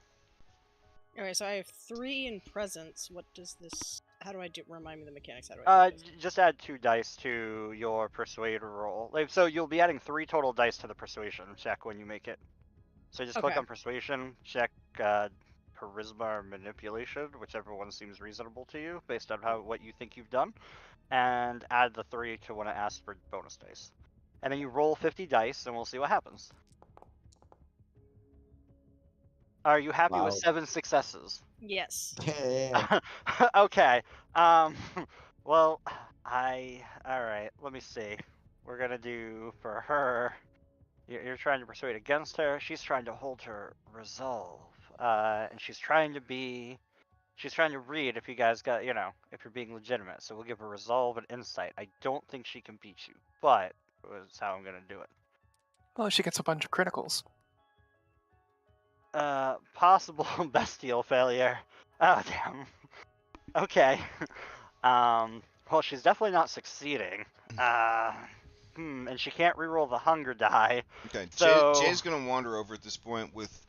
Okay, so I have 3 in presence. What does this? How do I do? Remind me the mechanics. How do I do this? Just add 2 dice to your persuade roll. So you'll be adding 3 total dice to the persuasion check when you make it. So just click on persuasion, check charisma or manipulation, whichever one seems reasonable to you based on what you think you've done, and add the 3 to when it asks for bonus dice. And then you roll 50 dice, and we'll see what happens. Are you happy with 7 successes? Yes. Yeah. Okay. Well, alright, let me see. We're gonna do for her. You're trying to persuade against her. She's trying to hold her resolve. And she's trying to read if you guys got, if you're being legitimate. So we'll give her resolve and insight. I don't think she can beat you, but that's how I'm gonna do it. well, she gets a bunch of criticals. Possible bestial failure. Oh, damn. Okay. Well, she's definitely not succeeding. And she can't reroll the hunger die. Okay, So... Jay's gonna wander over at this point with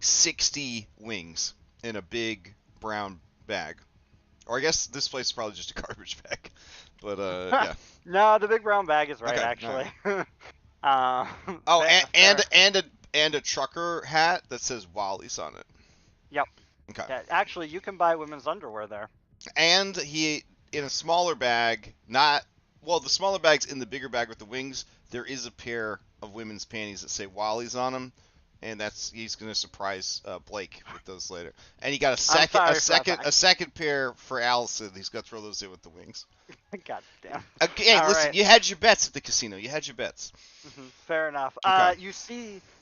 60 wings in a big brown bag. Or I guess this place is probably just a garbage bag. But, yeah. No, the big brown bag is right, Okay, actually. Right. And a trucker hat that says Wally's on it. Yep. Okay. Yeah, actually, you can buy women's underwear there. And he, in a smaller bag, the smaller bag's in the bigger bag with the wings, there is a pair of women's panties that say Wally's on them, and he's gonna surprise Blake with those later. And he got a second pair for Allison. He's gonna throw those in with the wings. God damn. Okay, listen, right. You had your bets at the casino. You had your bets. Fair enough. Okay.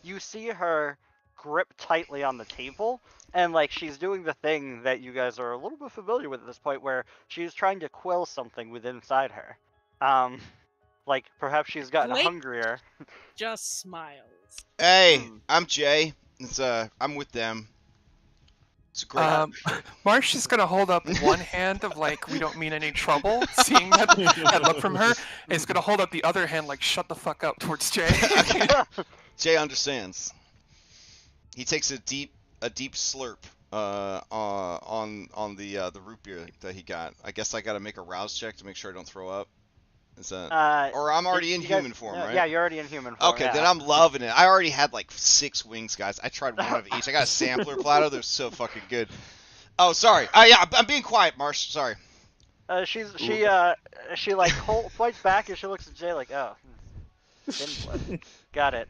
You see her grip tightly on the table, and like she's doing the thing that you guys are a little bit familiar with at this point, where she's trying to quell something within inside her. Like perhaps she's gotten Blake hungrier. just smiles. Hey, I'm Jay. I'm with them. It's great. Marsh is gonna hold up one hand of like we don't mean any trouble, seeing that look from her, and is gonna hold up the other hand like shut the fuck up towards Jay. Jay understands. He takes a deep slurp on the root beer that he got. I guess I got to make a rouse check to make sure I don't throw up. Is that? Or I'm already in you human guys, form, no, right? Yeah, you're already in human form. Okay, yeah. then I'm loving it. I already had like 6 wings, guys. I tried one of each. I got a sampler platter. They're so fucking good. Oh, sorry. Yeah, I'm being quiet, Marsh. Sorry. She like points back and she looks at Jay like, oh, got it.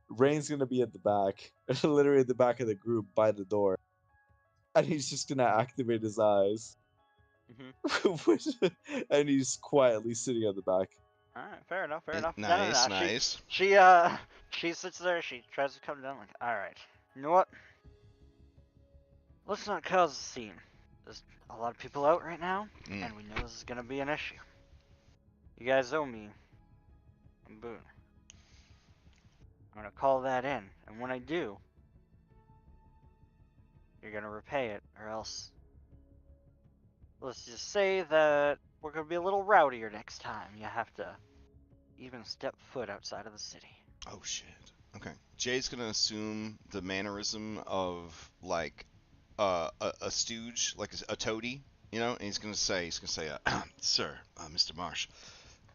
Rain's gonna be at the back, literally at the back of the group by the door, and he's just gonna activate his eyes, and he's quietly sitting at the back. All right, fair enough. Nice, No. nice. She sits there. She tries to come down like, all right, you know what? Let's not cause a scene. There's a lot of people out right now, and we know this is gonna be an issue. You guys owe me a boon. I'm gonna call that in, and when I do, you're gonna repay it, or else. Let's just say that we're gonna be a little rowdier next time. You have to even step foot outside of the city. Oh shit. Okay. Jay's gonna assume the mannerism of like a stooge, like a toady, you know, and he's gonna say, sir, Mr. Marsh,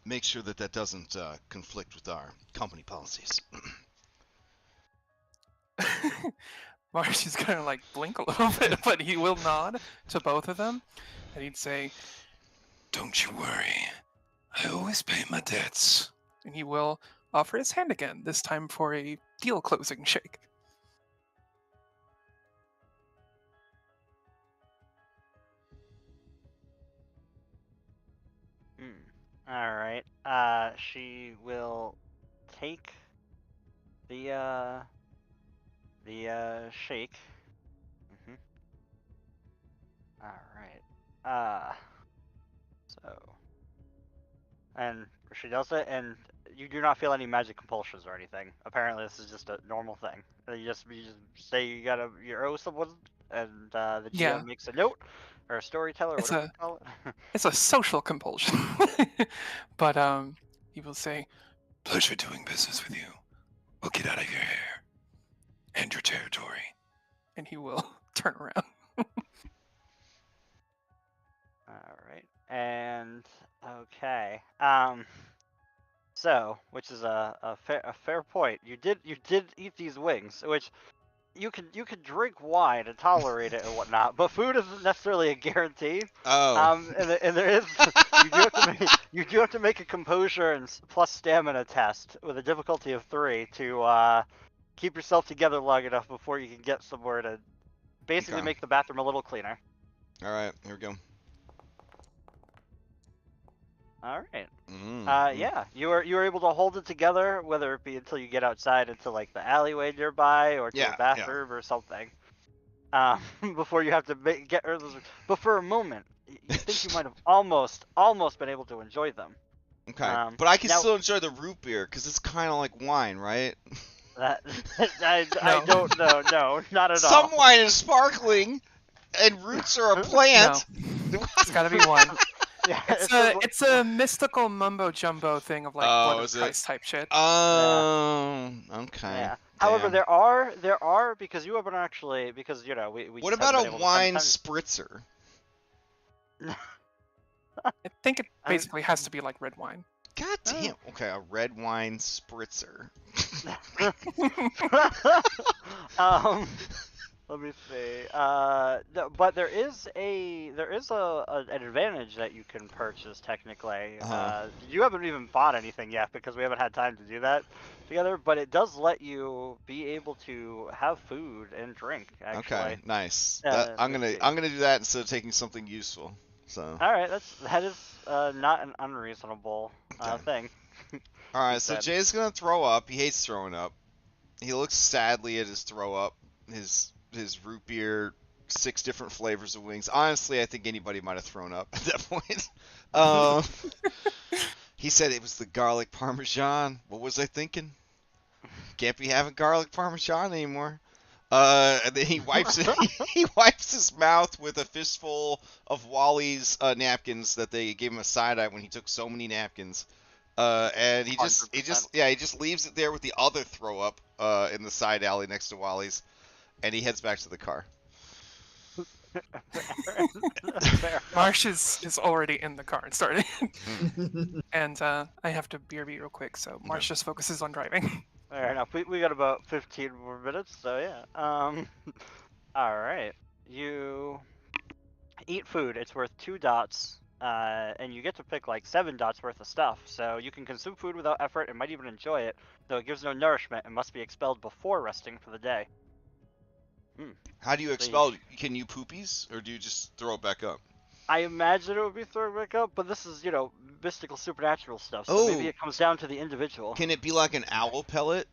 make sure that doesn't conflict with our company policies. Marsh is gonna like blink a little bit, but he will nod to both of them, and he'd say, Don't you worry. I always pay my debts. and he will offer his hand again, this time for a deal closing shake. All right. She will take the shake. All right. So, and she does it, and you do not feel any magic compulsions or anything. Apparently, this is just a normal thing. You just say you owe someone, and the GM makes a note, or a storyteller, or whatever you call it. It's a social compulsion. But he will say, Pleasure doing business with you. We'll get out of your hair and your territory. And he will turn around. All right, and okay. So, which is a fair point. You did eat these wings, which you could drink wine and tolerate it and whatnot, but food isn't necessarily a guarantee. Oh. And there is you do have to make a composure and plus stamina test with a difficulty of 3 to keep yourself together long enough before you can get somewhere to basically make the bathroom a little cleaner. All right, here we go. All right. Yeah, you were able to hold it together, whether it be until you get outside into like the alleyway nearby or to a bathroom or something. Before you have to get rid of those. But for a moment, you think you might have almost been able to enjoy them. Okay. But I can still enjoy the root beer because it's kind of like wine, right? I don't know. No, not at all. Some wine is sparkling, and roots are a plant. No. It's gotta be one. Yeah, it's a mystical mumbo jumbo thing of like Blood of Christ type shit. Oh, okay. Yeah. However, there are because you haven't actually because we. What about a wine spritzer? I think it basically has to be like red wine. God damn. Okay, a red wine spritzer. Let me see. But there is an advantage that you can purchase technically. You haven't even bought anything yet because we haven't had time to do that together. But it does let you be able to have food and drink. Actually. Okay, nice. I'm gonna do that instead of taking something useful. So. All right, that is not an unreasonable thing. All right, so Jay's gonna throw up. He hates throwing up. He looks sadly at his throw up. His root beer, 6 different flavors of wings. Honestly, I think anybody might have thrown up at that point. He said it was the garlic parmesan. What was I thinking? Can't be having garlic parmesan anymore. And then he wipes he wipes his mouth with a fistful of Wally's napkins that they gave him a side eye when he took so many napkins. And he just leaves it there with the other throw up in the side alley next to Wally's. And he heads back to the car. Fair. Marsh is already in the car and starting. And I have to BRB real quick, so Marsh just focuses on driving. Fair enough. We got about 15 more minutes, so yeah. All right. You eat food. It's worth 2 dots, and you get to pick like 7 dots worth of stuff. So you can consume food without effort and might even enjoy it, though it gives no nourishment and must be expelled before resting for the day. How do you So expel? Can you poopies, or do you just throw it back up? I imagine it would be thrown back up, but this is, mystical supernatural stuff, so maybe Oh. it comes down to the individual. Can it be like an owl pellet?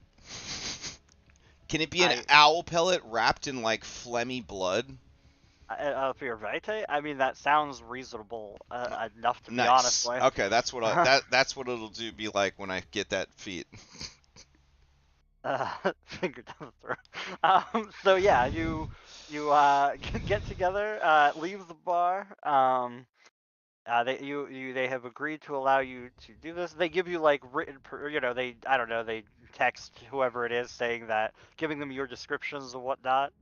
Can it be an I- owl pellet wrapped in like phlegmy blood? For your Vitae? I mean, that sounds reasonable enough to be Nice. honest with. Okay, that's what that's what it'll do. Be like when I get that feat. Finger down the throat. So yeah, you get together, leave the bar. They have agreed to allow you to do this. They give you like written, they text whoever it is saying that, giving them your descriptions and whatnot,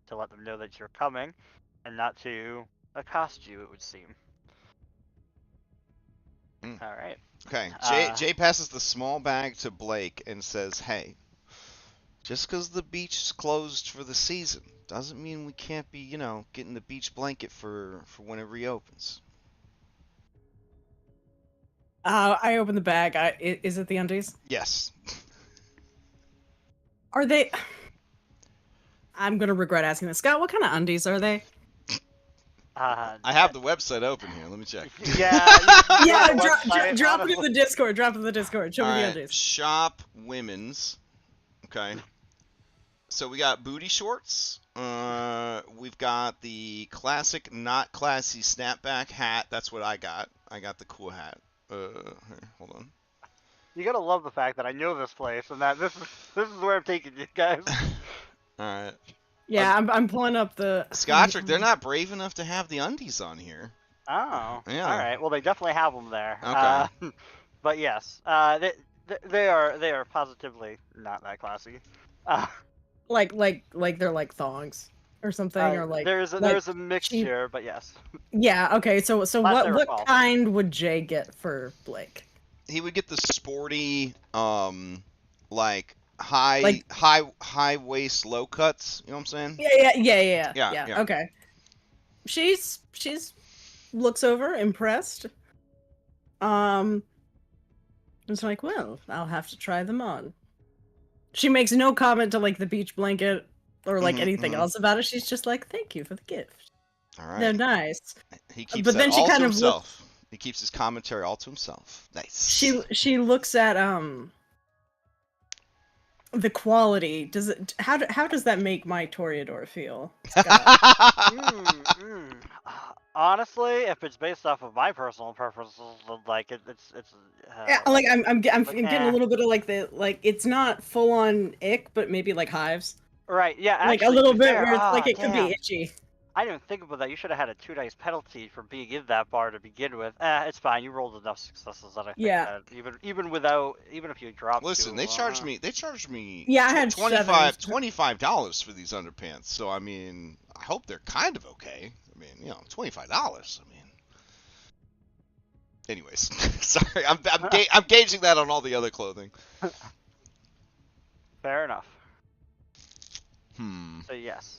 to let them know that you're coming, and not to accost you. It would seem. Mm. All right. Okay, Uh, Jay passes the small bag to Blake and says, "Hey, just because the beach is closed for the season doesn't mean we can't be, getting the beach blanket for when it reopens." I open the bag. Is it the undies? Yes. Are they? I'm gonna regret asking this. Scott, what kind of undies are they? I have the website open here. Let me check. Yeah. Yeah, the website, drop it in honestly. the Discord. Drop it in the Discord. Show me the Alright, undies. shop women's. Okay. So we got booty shorts. We've got the classic, not classy snapback hat. That's what I got. I got the cool hat. Here, hold on. You gotta love the fact that I know this place and that this is where I'm taking you guys. Alright. Yeah, I'm pulling up the. Scottrick, they're not brave enough to have the undies on here. Oh. Yeah. All right. Well, they definitely have them there. Okay. But yes, they are positively not that classy. Like they're like thongs or something, or like there's a mixture, but yes. Yeah. Okay. So Last I what recall. kind would Jay get for Blake? He would get the sporty, like high Like- high waist low cuts. You know what I'm saying? Yeah. Okay. She's looks over, impressed. It's like, well, I'll have to try them on. She makes no comment to like the beach blanket or like anything else about it. She's just like, thank you for the gift. All right. They're nice. He keeps But that then she all kind to of himself. He keeps his commentary all to himself. Nice. She looks at the quality. Does it how does that make my Toreador feel? Honestly, if it's based off of my personal preferences, like it's Yeah, like I'm getting eh. a little bit of like it's not full on ick, but maybe like hives. right. Yeah, Like actually, a little to be bit fair, where it's like it could damn. be itchy. I didn't think about that. You should have had a 2 dice penalty for being in that bar to begin with. It's fine. You rolled enough successes that I think Yeah. that even if you dropped. Listen, they charged me. They charged me. Yeah, I had $25 for these underpants. So I mean, I hope they're kind of okay. I mean, $25. I mean, anyways, sorry, I'm gauging that on all the other clothing. Fair enough. So yes.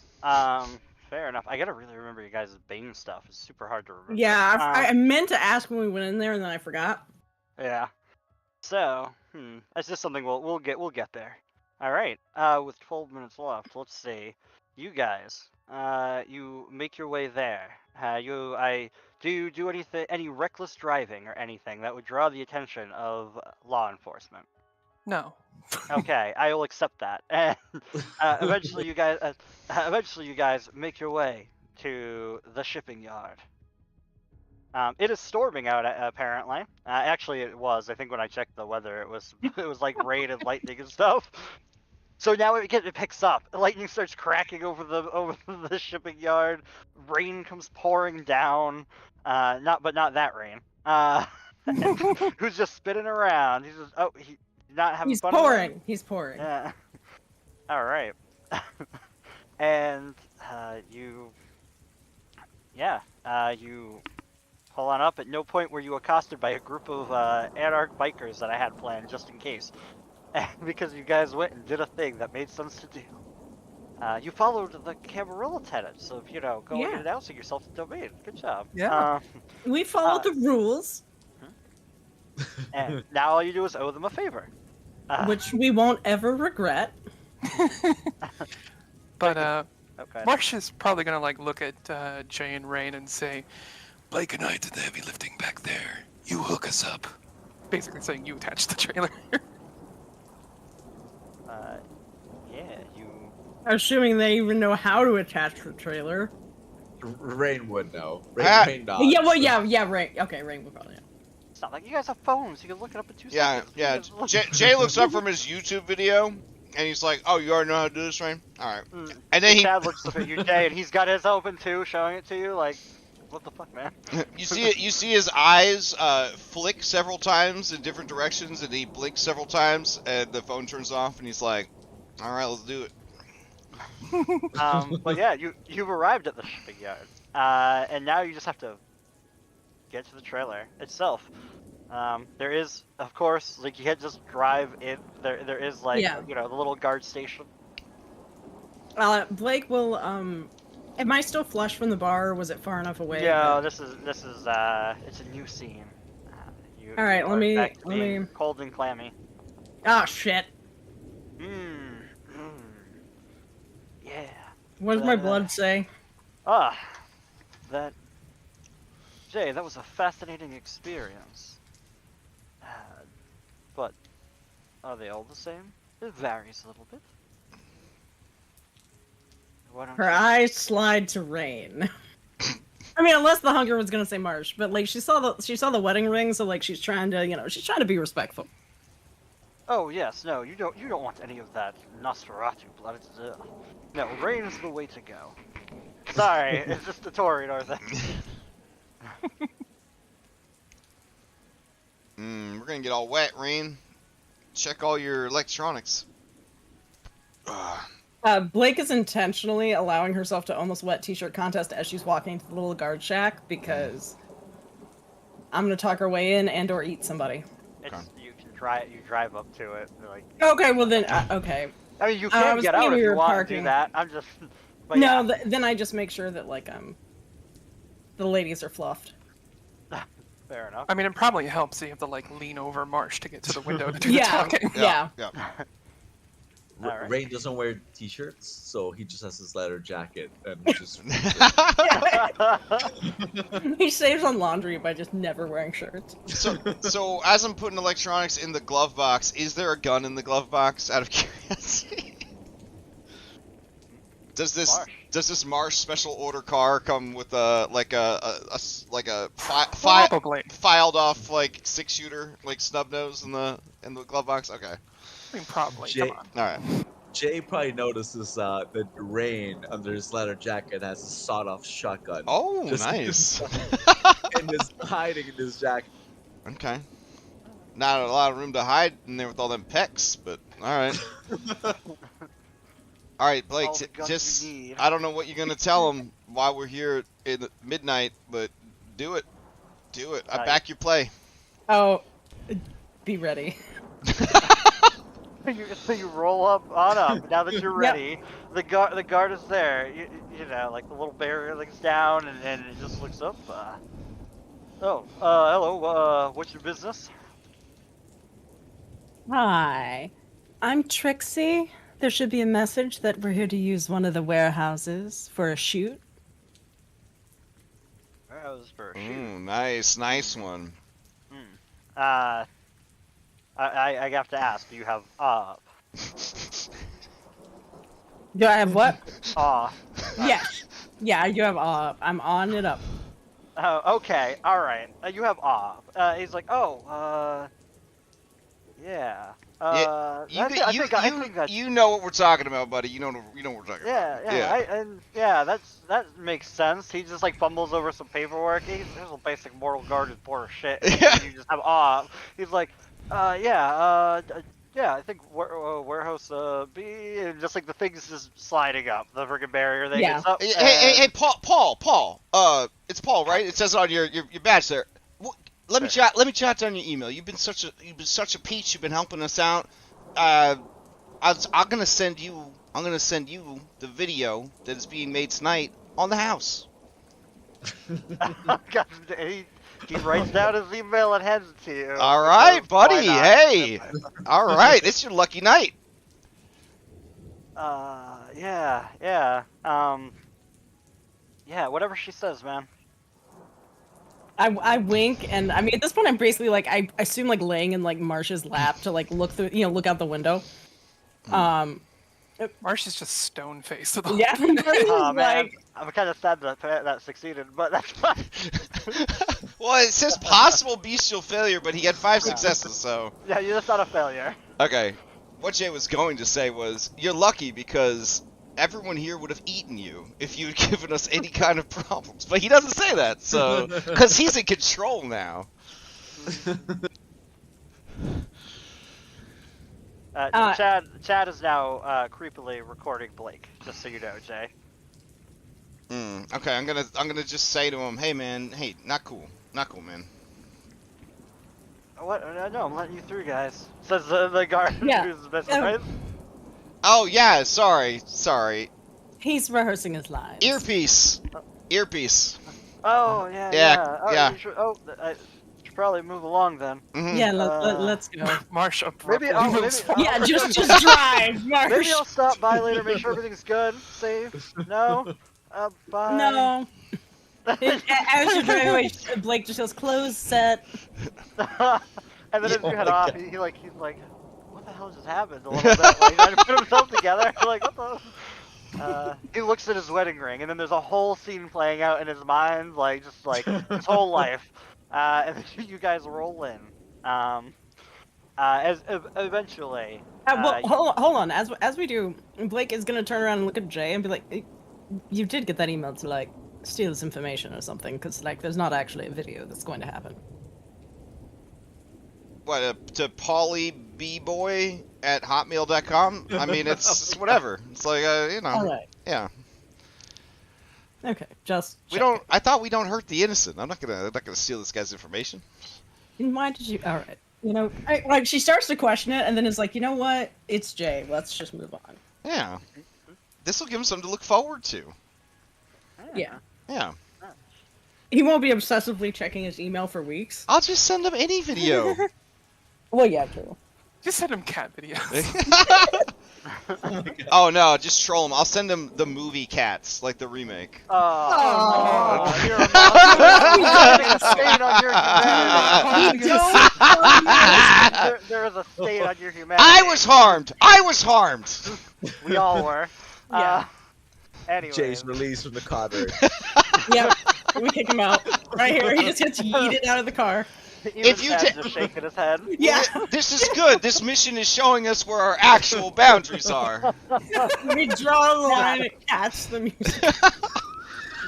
Fair enough. I gotta really remember you guys' Bane stuff. It's super hard to remember. Yeah, I meant to ask when we went in there and then I forgot. Yeah. So, that's just something we'll get there. All right. With 12 minutes left, let's see. You guys, you make your way there. Do you do any reckless driving or anything that would draw the attention of law enforcement? No. Okay, I will accept that. And eventually, you guys make your way to the shipping yard. It is storming out apparently. Actually, it was. I think when I checked the weather, it was like rain and lightning and stuff. So now it picks up. Lightning starts cracking over the shipping yard. Rain comes pouring down. Not that rain. Who's just spinning around? He's just not having He's fun. pouring. He's pouring. Yeah. All right. And you At no point were you accosted by a group of anarch bikers that I had planned just in case. Because you guys went and did a thing that made sense to do. You followed the Camarilla tenets of, going Yeah. and announcing yourself to domain. Good job. Yeah. We followed the rules, And now all you do is owe them a favor. which we won't ever regret. But Okay. Marsh is probably gonna like look at Jay and Rain and say, Blake and I did the heavy lifting back there. You hook us up. basically saying you attached the trailer. Yeah, you. Assuming they even know how to attach the trailer. Rain would know. Ah. Rain does. Yeah, well, yeah, Rain. Okay, Rain would probably know. It's not like you guys have phones. You can look it up in 2 Yeah, seconds. yeah. You guys look- Jay looks up from his YouTube video, and he's like, "Oh, you already know how to do this, Rain? All right." Mm. And then he, Chad looks up at you, Jay, and he's got his open too, showing it to you. Like, what the fuck, man? you see it. You see his eyes flick several times in different directions, and he blinks several times, and the phone turns off, and he's like, "All right, let's do it." But yeah, you've arrived at the shipping yard, and now you just have to get to the trailer itself. There is, of course, like you can't just drive in. There is like Yeah. the little guard station. Blake will. Am I still flush from the bar, or was it far enough away? Yeah, this is it's a new scene. All right, you let are me- back to let being me- cold and clammy. Ah, shit. Yeah. What does my But, blood say? That Jay, that was a fascinating experience. But are they all the same? It varies a little bit. Why don't Her you... eyes slide to Rain. I mean, unless the hunger was gonna say Marsh, but like she saw the wedding ring, so like she's trying to be respectful. Oh yes, no, you don't want any of that Nosferatu blood. No, Rain is the way to go. Sorry, it's just a Toreador thing. We're gonna get all wet, Rain. Check all your electronics. Blake is intentionally allowing herself to almost wet t-shirt contest as she's walking to the little guard shack because I'm gonna talk her way in and/or eat somebody. You drive up to it. Like. Okay, well then, okay. I mean, you I can was get thinking out if we you were want to parking. do that. I'm just. But No, yeah. then I just make sure that like the ladies are fluffed. Fair enough. I mean, it probably helps that you have to like lean over Marsh to get to the window to do the Yeah. talking. Yeah. Alright. Rain doesn't wear t-shirts, so he just has his leather jacket and just. He saves on laundry by just never wearing shirts. So as I'm putting electronics in the glove box, is there a gun in the glove box? Out of curiosity. Does this Marsh special order car come with a Probably. filed off like 6-shooter like snub nose in the glove box? Okay, I mean, probably. Jay- Come on. all right. Jay probably notices that Rain under his leather jacket has a sawed-off shotgun. Oh, Just- nice. And is hiding in his jacket. Okay. Not a lot of room to hide in there with all them pecs, but all right. All right, Blake. All the guns Just you need. I don't know what you're gonna tell them while we're here in midnight, but do it. Do it. I Right. back your play. Oh, be ready. So you roll up on up. Now that you're Yep. ready, the guard is there. You know, like the little barrier looks down and it just looks up. Hello. What's your business? Hi, I'm Trixie. There should be a message that we're here to use one of the warehouses for a shoot. This for a shoot. Ooh, nice one. I have to ask. Do you have Do I have what? Yes. Yeah, you have I'm on it up. Oh, okay. All right. You have he's like, yeah. You know what we're talking about, buddy. You know what we're talking about. Yeah. That makes sense. He just like fumbles over some paperwork. There's a basic mortal guard is poor as shit. And you just have He's like, yeah, I think warehouse B, and just like the thing's just sliding up the friggin' barrier. They Yeah. gets up. Hey, Paul. It's Paul, right? It says it on your badge there. let me jot down your email. You've been such a peach. You've been helping us out. I'm gonna send you the video that is being made tonight on the house. God, he writes down his email and hands it to you. All right, because why buddy. not? Hey. All right, it's your lucky night. Yeah. Yeah, whatever she says, man. I wink, and I mean at this point I'm basically like I assume like laying in like Marsh's lap to like look through, look out the window. Marsh is just stone faced. Yeah. Oh man, like, I'm kind of sad that succeeded, but that's fine. Well, it says possible bestial failure, but he had 5 successes, so. Yeah, you're just not a failure. Okay. What Jay was going to say was, you're lucky because everyone here would have eaten you if you had given us any kind of problems. But he doesn't say that, so. Because he's in control now. Chad is now creepily recording Blake, just so you know, Jay. Okay, I'm gonna just say to him, hey man, hey, not cool, man. What? No, I'm letting you through, guys. Says the guard who's the best friend. Oh yeah, sorry. he's rehearsing his lines. Earpiece. Oh yeah. Oh, yeah. You should, I should probably move along then. Mhm. Yeah, let's go. Marsh Maybe abruptly moves maybe Yeah, just drive, Marsh. maybe I'll stop by later, make sure everything's good, safe. No. Bye. No. As you're driving away, Blake just goes, close, set. And then as Oh you head my off, God. he's like, what the hell just happened? A little bit, like, trying to put himself together. Like, what the? He looks at his wedding ring, and then there's a whole scene playing out in his mind, like just like his whole life. And then you guys roll in. As eventually. Well, hold on. As we do, Blake is gonna turn around and look at Jay and be like, "You did get that email to like steal this information or something, because like there's not actually a video that's going to happen." What, to pollybboy at hotmail.com? I mean, it's whatever. It's like, All right. Yeah. Okay. Just. We don't. I thought we don't hurt the innocent. I'm not gonna steal this guy's information. Why did you? All right. Like she starts to question it, and then it's like, you know what? It's Jay. Let's just move on. Yeah. This will give him something to look forward to. Yeah. Yeah. He won't be obsessively checking his email for weeks. I'll just send him any video. Well, yeah, true. Just send him cat videos. Oh no, just troll him. I'll send him the movie Cats, like the remake. Oh, you're a stain on your humanity. There is a stain on your humanity. I was harmed. We all were. Yeah. Anyway. Jay's released from the cotter. Yep. We kick him out. Right here. He just gets yeeted out of the car. If you Chad's just shaking his head. Yeah. This is good. This mission is showing us where our actual boundaries are. We draw the line at Cats the music.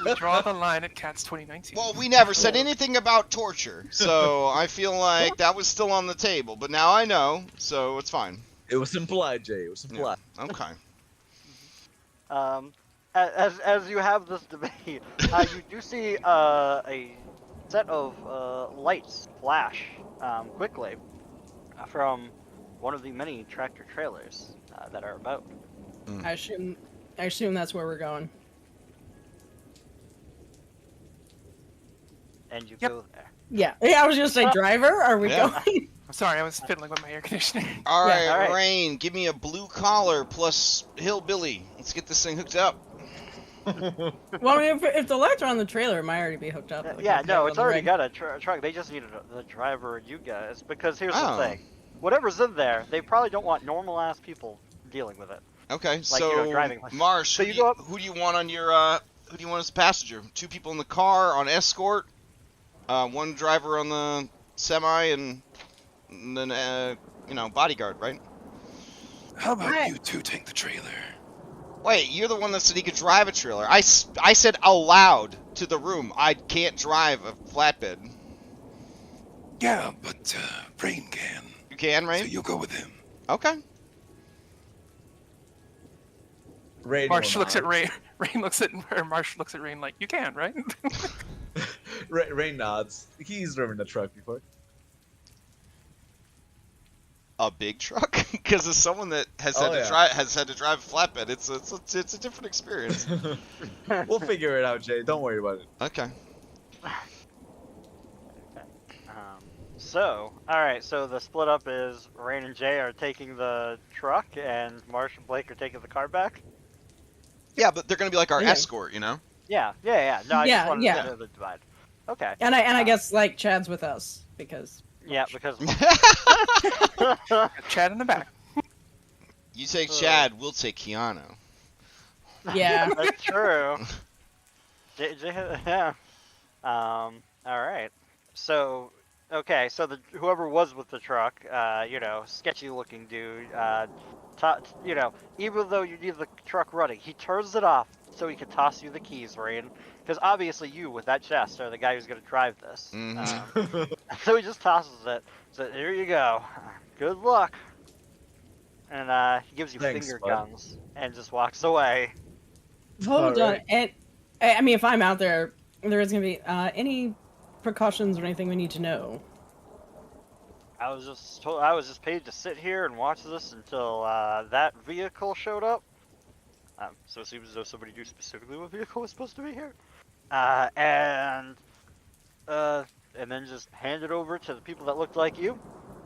We draw the line at Cats 2019. Well, we never said anything about torture, so I feel like that was still on the table. But now I know, so it's fine. It was implied, Jay. It was implied. Yeah. Okay. As you have this debate, you do see a set of lights flash quickly from one of the many tractor trailers that are about. I assume that's where we're going. And you Yep. go there. Yeah. I was gonna say driver. Are we Yeah. going? I'm sorry, I was fiddling with my air conditioner. All right, all right. Rain, give me a blue collar plus hillbilly. Let's get this thing hooked up. Well, I mean, if the lights are on the trailer, it might already be hooked up. Like, Yeah, it's no, on it's the already rig. got a truck. They just needed the driver and you guys. Because here's Oh. the thing. Whatever's in there, they probably don't want normal-ass people dealing with it. Okay, Like, so driving. Marsh, So you go up- who do you want on your who do you want as a passenger? 2 people in the car on escort, 1 driver on the semi, and then bodyguard, right? How about Right. you two take the trailer? Wait, you're the one that said he could drive a trailer. I said aloud to the room, I can't drive a flatbed. Yeah, but Rain can. You can, So right? you'll go with him. Okay. Rain Marsh will looks at not. Rain. Rain looks at, or Marsh looks at Rain like, you can, right? Rain nods. He's driven a truck before. A big truck? Because as someone that has Oh, had to drive a flatbed, it's a different experience. We'll figure it out, Jay. Don't worry about it. Okay. So, alright, so the split up is Rain and Jay are taking the truck, and Marsh and Blake are taking the car back? Yeah, but they're gonna be like our Yeah. Yeah. escort, No, I Yeah, just wanted yeah. to know the divide. Okay. And I guess like Chad's with us because Yeah, because Chad in the back. You take Chad, we'll take Keanu. yeah. that's true. Yeah. All right. So, okay. So whoever was with the truck, sketchy looking dude, even though you need the truck running, he turns it off so he can toss you the keys, Rain. Because obviously you, with that chest, are the guy who's gonna drive this. So he just tosses it. So here you go. Good luck. And he gives you Thanks, finger bud. guns and just walks away. Hold on. Alright. And I mean, if I'm out there, there is gonna be any precautions or anything we need to know. I was just paid to sit here and watch this until that vehicle showed up. So it seems as though somebody knew specifically what vehicle was supposed to be here. And then just hand it over to the people that looked like you.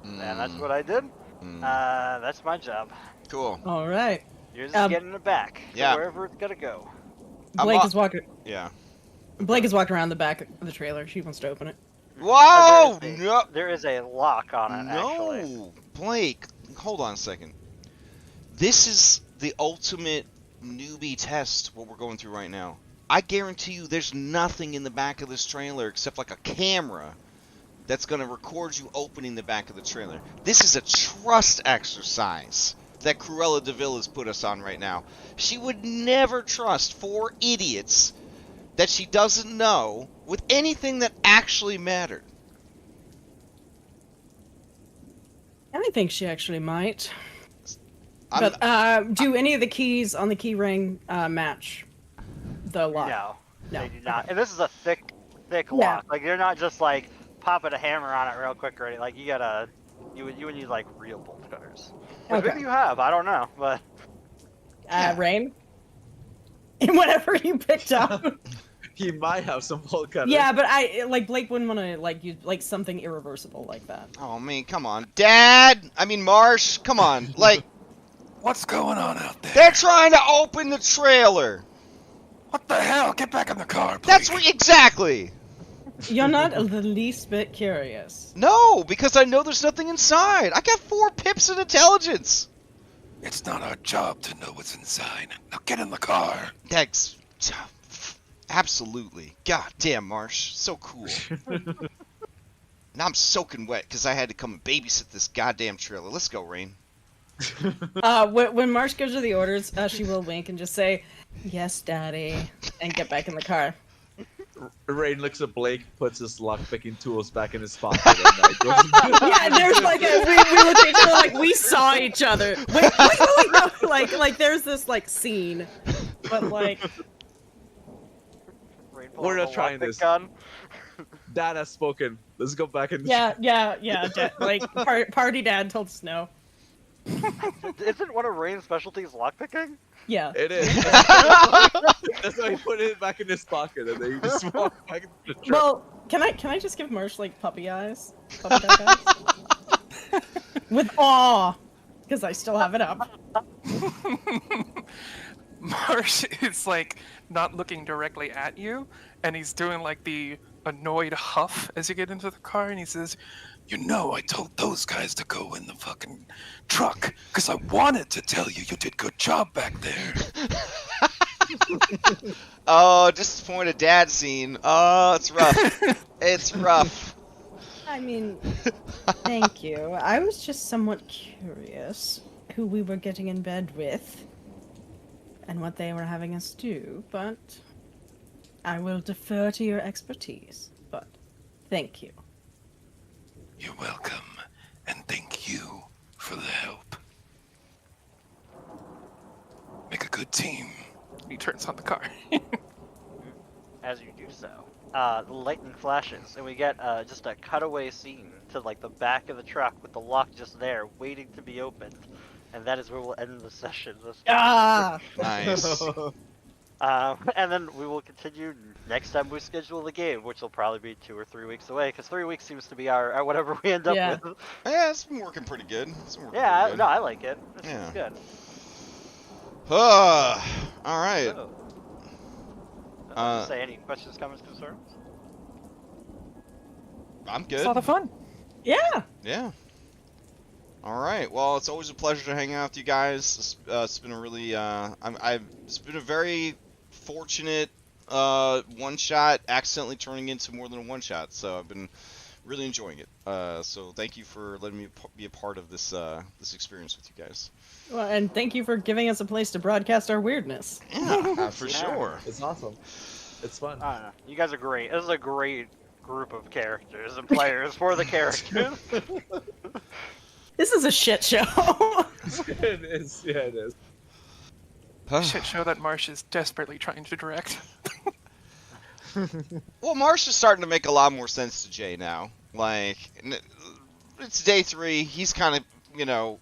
And that's what I did. That's my job. Cool. All right. You're just getting it back. Yeah. To wherever it's gotta go. Blake is walking. Yeah. Blake is walking around the back of the trailer. She wants to open it. Whoa! No. There is a lock on it, actually. No, Blake, hold on a second. This is the ultimate newbie test, what we're going through right now. I guarantee you there's nothing in the back of this trailer except like a camera that's going to record you opening the back of the trailer. This is a trust exercise that Cruella DeVille has put us on right now. She would never trust 4 idiots that she doesn't know with anything that actually mattered. I think she actually might. But do any of the keys on the key ring match the lock? No, No. they do not. And this is a thick Yeah. lock. Like you're not just like popping a hammer on it real quick or anything. Like you would need like real bolt cutters. Which Okay. maybe you have, I don't know, but Rain? Whatever you picked up. He might have some bolt cutters. Yeah, but Blake wouldn't want to use something irreversible like that. Oh, man, come on. Dad! I mean, Marsh, come on. What's going on out there? They're trying to open the trailer. What the hell? Get back in the car, Blake. That's what, exactly. You're not the least bit curious. No, because I know there's nothing inside. I got 4 pips in intelligence. It's not our job to know what's inside. Now get in the car. That's absolutely. God damn, Marsh. So cool. Now I'm soaking wet because I had to come and babysit this goddamn trailer. Let's go, Rain. When Marsh gives her the orders, she will wink and just say, "Yes, Daddy," and get back in the car. Rain looks at Blake, puts his lock-picking tools back in his pocket, and goes. Yeah, there's like we look at each other like we saw each other. Wait, no, like there's this like scene, but like We're not trying this. Gun. Dad has spoken. Let's go back in. yeah. Like party dad told us no. Isn't one of Rain's specialties lockpicking? Yeah. It is. That's why he put it back in his pocket, and then he just walked back into the truck. Well, can I just give Marsh like puppy eyes? Puppy dog eyes? With awe, because I still have it up. Marsh is like not looking directly at you, and he's doing like the annoyed huff as you get into the car, and he says, You know I told those guys to go in the fucking truck, because I wanted to tell you you did good job back there. Oh, disappointed dad scene. Oh, it's rough. It's rough. I mean, thank you. I was just somewhat curious who we were getting in bed with and what they were having us do, but I will defer to your expertise. But thank you. You're welcome, and thank you for the help. Make a good team. he turns on the car. As you do so. the lightning flashes, and we get just a cutaway scene to like the back of the truck with the lock just there, waiting to be opened, and that is where we'll end the session. Ah! Nice. And then we will continue next time we schedule the game, which will probably be 2 or 3 weeks away, because 3 weeks seems to be our whatever we end up Yeah. with. Yeah, it's been working pretty good. Yeah, no, I like it. This Yeah. is good. All right. So, say any questions, comments, concerns? I'm It's a good. lot of fun. Yeah! Yeah. All right. Well, it's always a pleasure to hang out with you guys. It's been a really, it's been a very fortunate one shot, accidentally turning into more than a one shot. So I've been really enjoying it. So thank you for letting me be a part of this this experience with you guys. Well, and thank you for giving us a place to broadcast our weirdness. Yeah, for Yeah. sure. It's awesome. It's fun. You guys are great. This is a great group of characters and players for the characters. This is a shit show. It is. Yeah, it is. Shit show that Marsh is desperately trying to direct. Well, Marsh is starting to make a lot more sense to Jay now. Like, it's day 3. He's kind of, you know,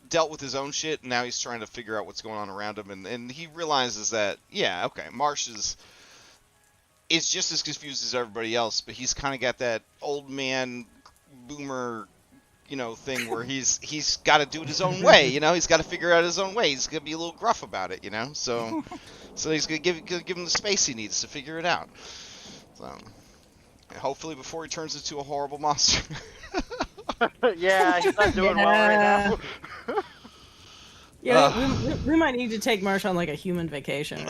dealt with his own shit, and now he's trying to figure out what's going on around him, and he realizes that, yeah, okay, Marsh is just as confused as everybody else, but he's kind of got that old man boomer, you know, thing where he's got to do it his own way, you know, he's got to figure out his own way. He's gonna be a little gruff about it, you know, so he's gonna give him the space he needs to figure it out. So hopefully before he turns into a horrible monster. Yeah, he's not doing well right now. Yeah, we might need to take Marsh on like a human vacation.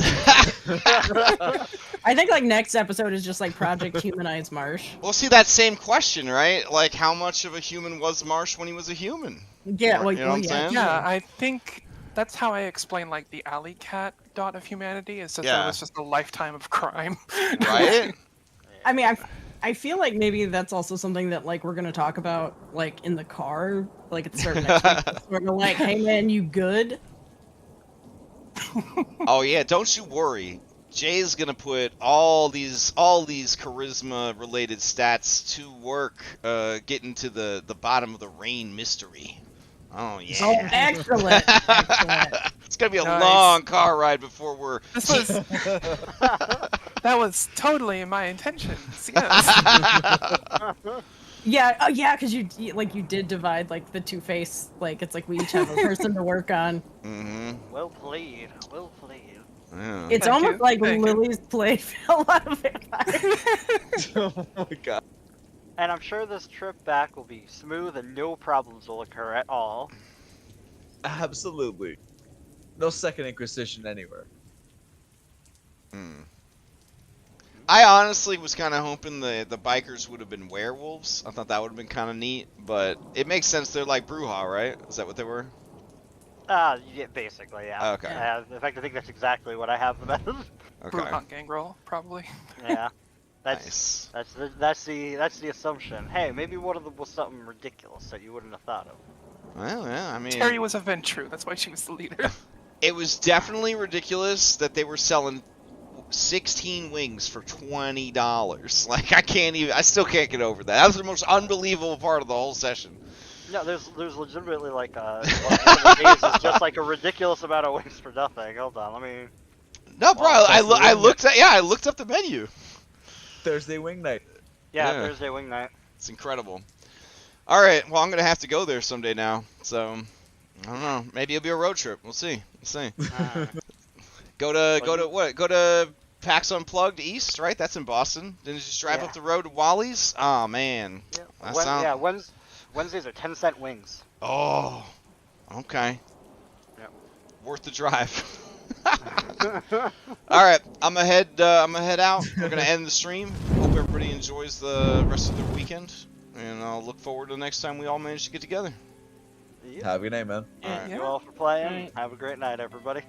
I think like next episode is just like Project Humanize Marsh. Well, see, that same question, right? Like, how much of a human was Marsh when he was a human? Yeah, well, You know what I'm saying? Yeah, I think that's how I explain like the alley cat dot of humanity is that Yeah. there was just a lifetime of crime. Right? I mean, I feel like maybe that's also something that like we're gonna talk about like in the car, like at the start of next week. It's sort of like, hey man, you good? Oh yeah, don't you worry. Jay's gonna put all these charisma related stats to work, getting to the bottom of the rain mystery. Oh yeah. Oh, excellent, excellent. It's gonna be a Nice. long car ride before we're. This was that was totally my intentions. Yes. Yeah, yeah, because you did divide like the Two-Face, like it's like we each have a person to work on. Mm-hmm. Well played. Well played. Yeah. It's Thank almost you, like thank you. Lily's played a lot of vampires. Oh my god. And I'm sure this trip back will be smooth and no problems will occur at all. Absolutely. No second Inquisition anywhere. Hmm. I honestly was kind of hoping the bikers would have been werewolves. I thought that would have been kind of neat, but it makes sense. They're like Bruja, right? Is that what they were? Yeah, basically, yeah. Okay. In fact, I think that's exactly what I have them as. Okay. Bruton Gangrel, probably. Yeah. That's Nice. that's the assumption. Hey, maybe one of them was something ridiculous that you wouldn't have thought of. Well, yeah. I mean, Terry was a Ventru, that's why she was the leader. it was definitely ridiculous that they were selling 16 wings for $20. Like, I still can't get over that. That was the most unbelievable part of the whole session. No, there's legitimately like it's just like a ridiculous amount of wings for nothing. Hold on, let me. No, bro, Wow, I looked up the menu. Thursday wing night. Yeah, Yeah. Thursday wing night. It's incredible. All right, well, I'm gonna have to go there someday now. So, I don't know. Maybe it'll be a road trip. We'll see. Go to PAX Unplugged East, right? That's in Boston. Then you just drive Yeah. up the road to Wally's. Oh man. Yeah. That sound- Wednesdays are 10-cent wings. Oh. Okay. Yep. Worth the drive. All right, I'm gonna head out. We're gonna end the stream. Hope everybody enjoys the rest of their weekend, and I'll look forward to the next time we all manage to get together. Yeah. Have a good night, man. Thank Yeah. you all for playing. Right. Have a great night, everybody.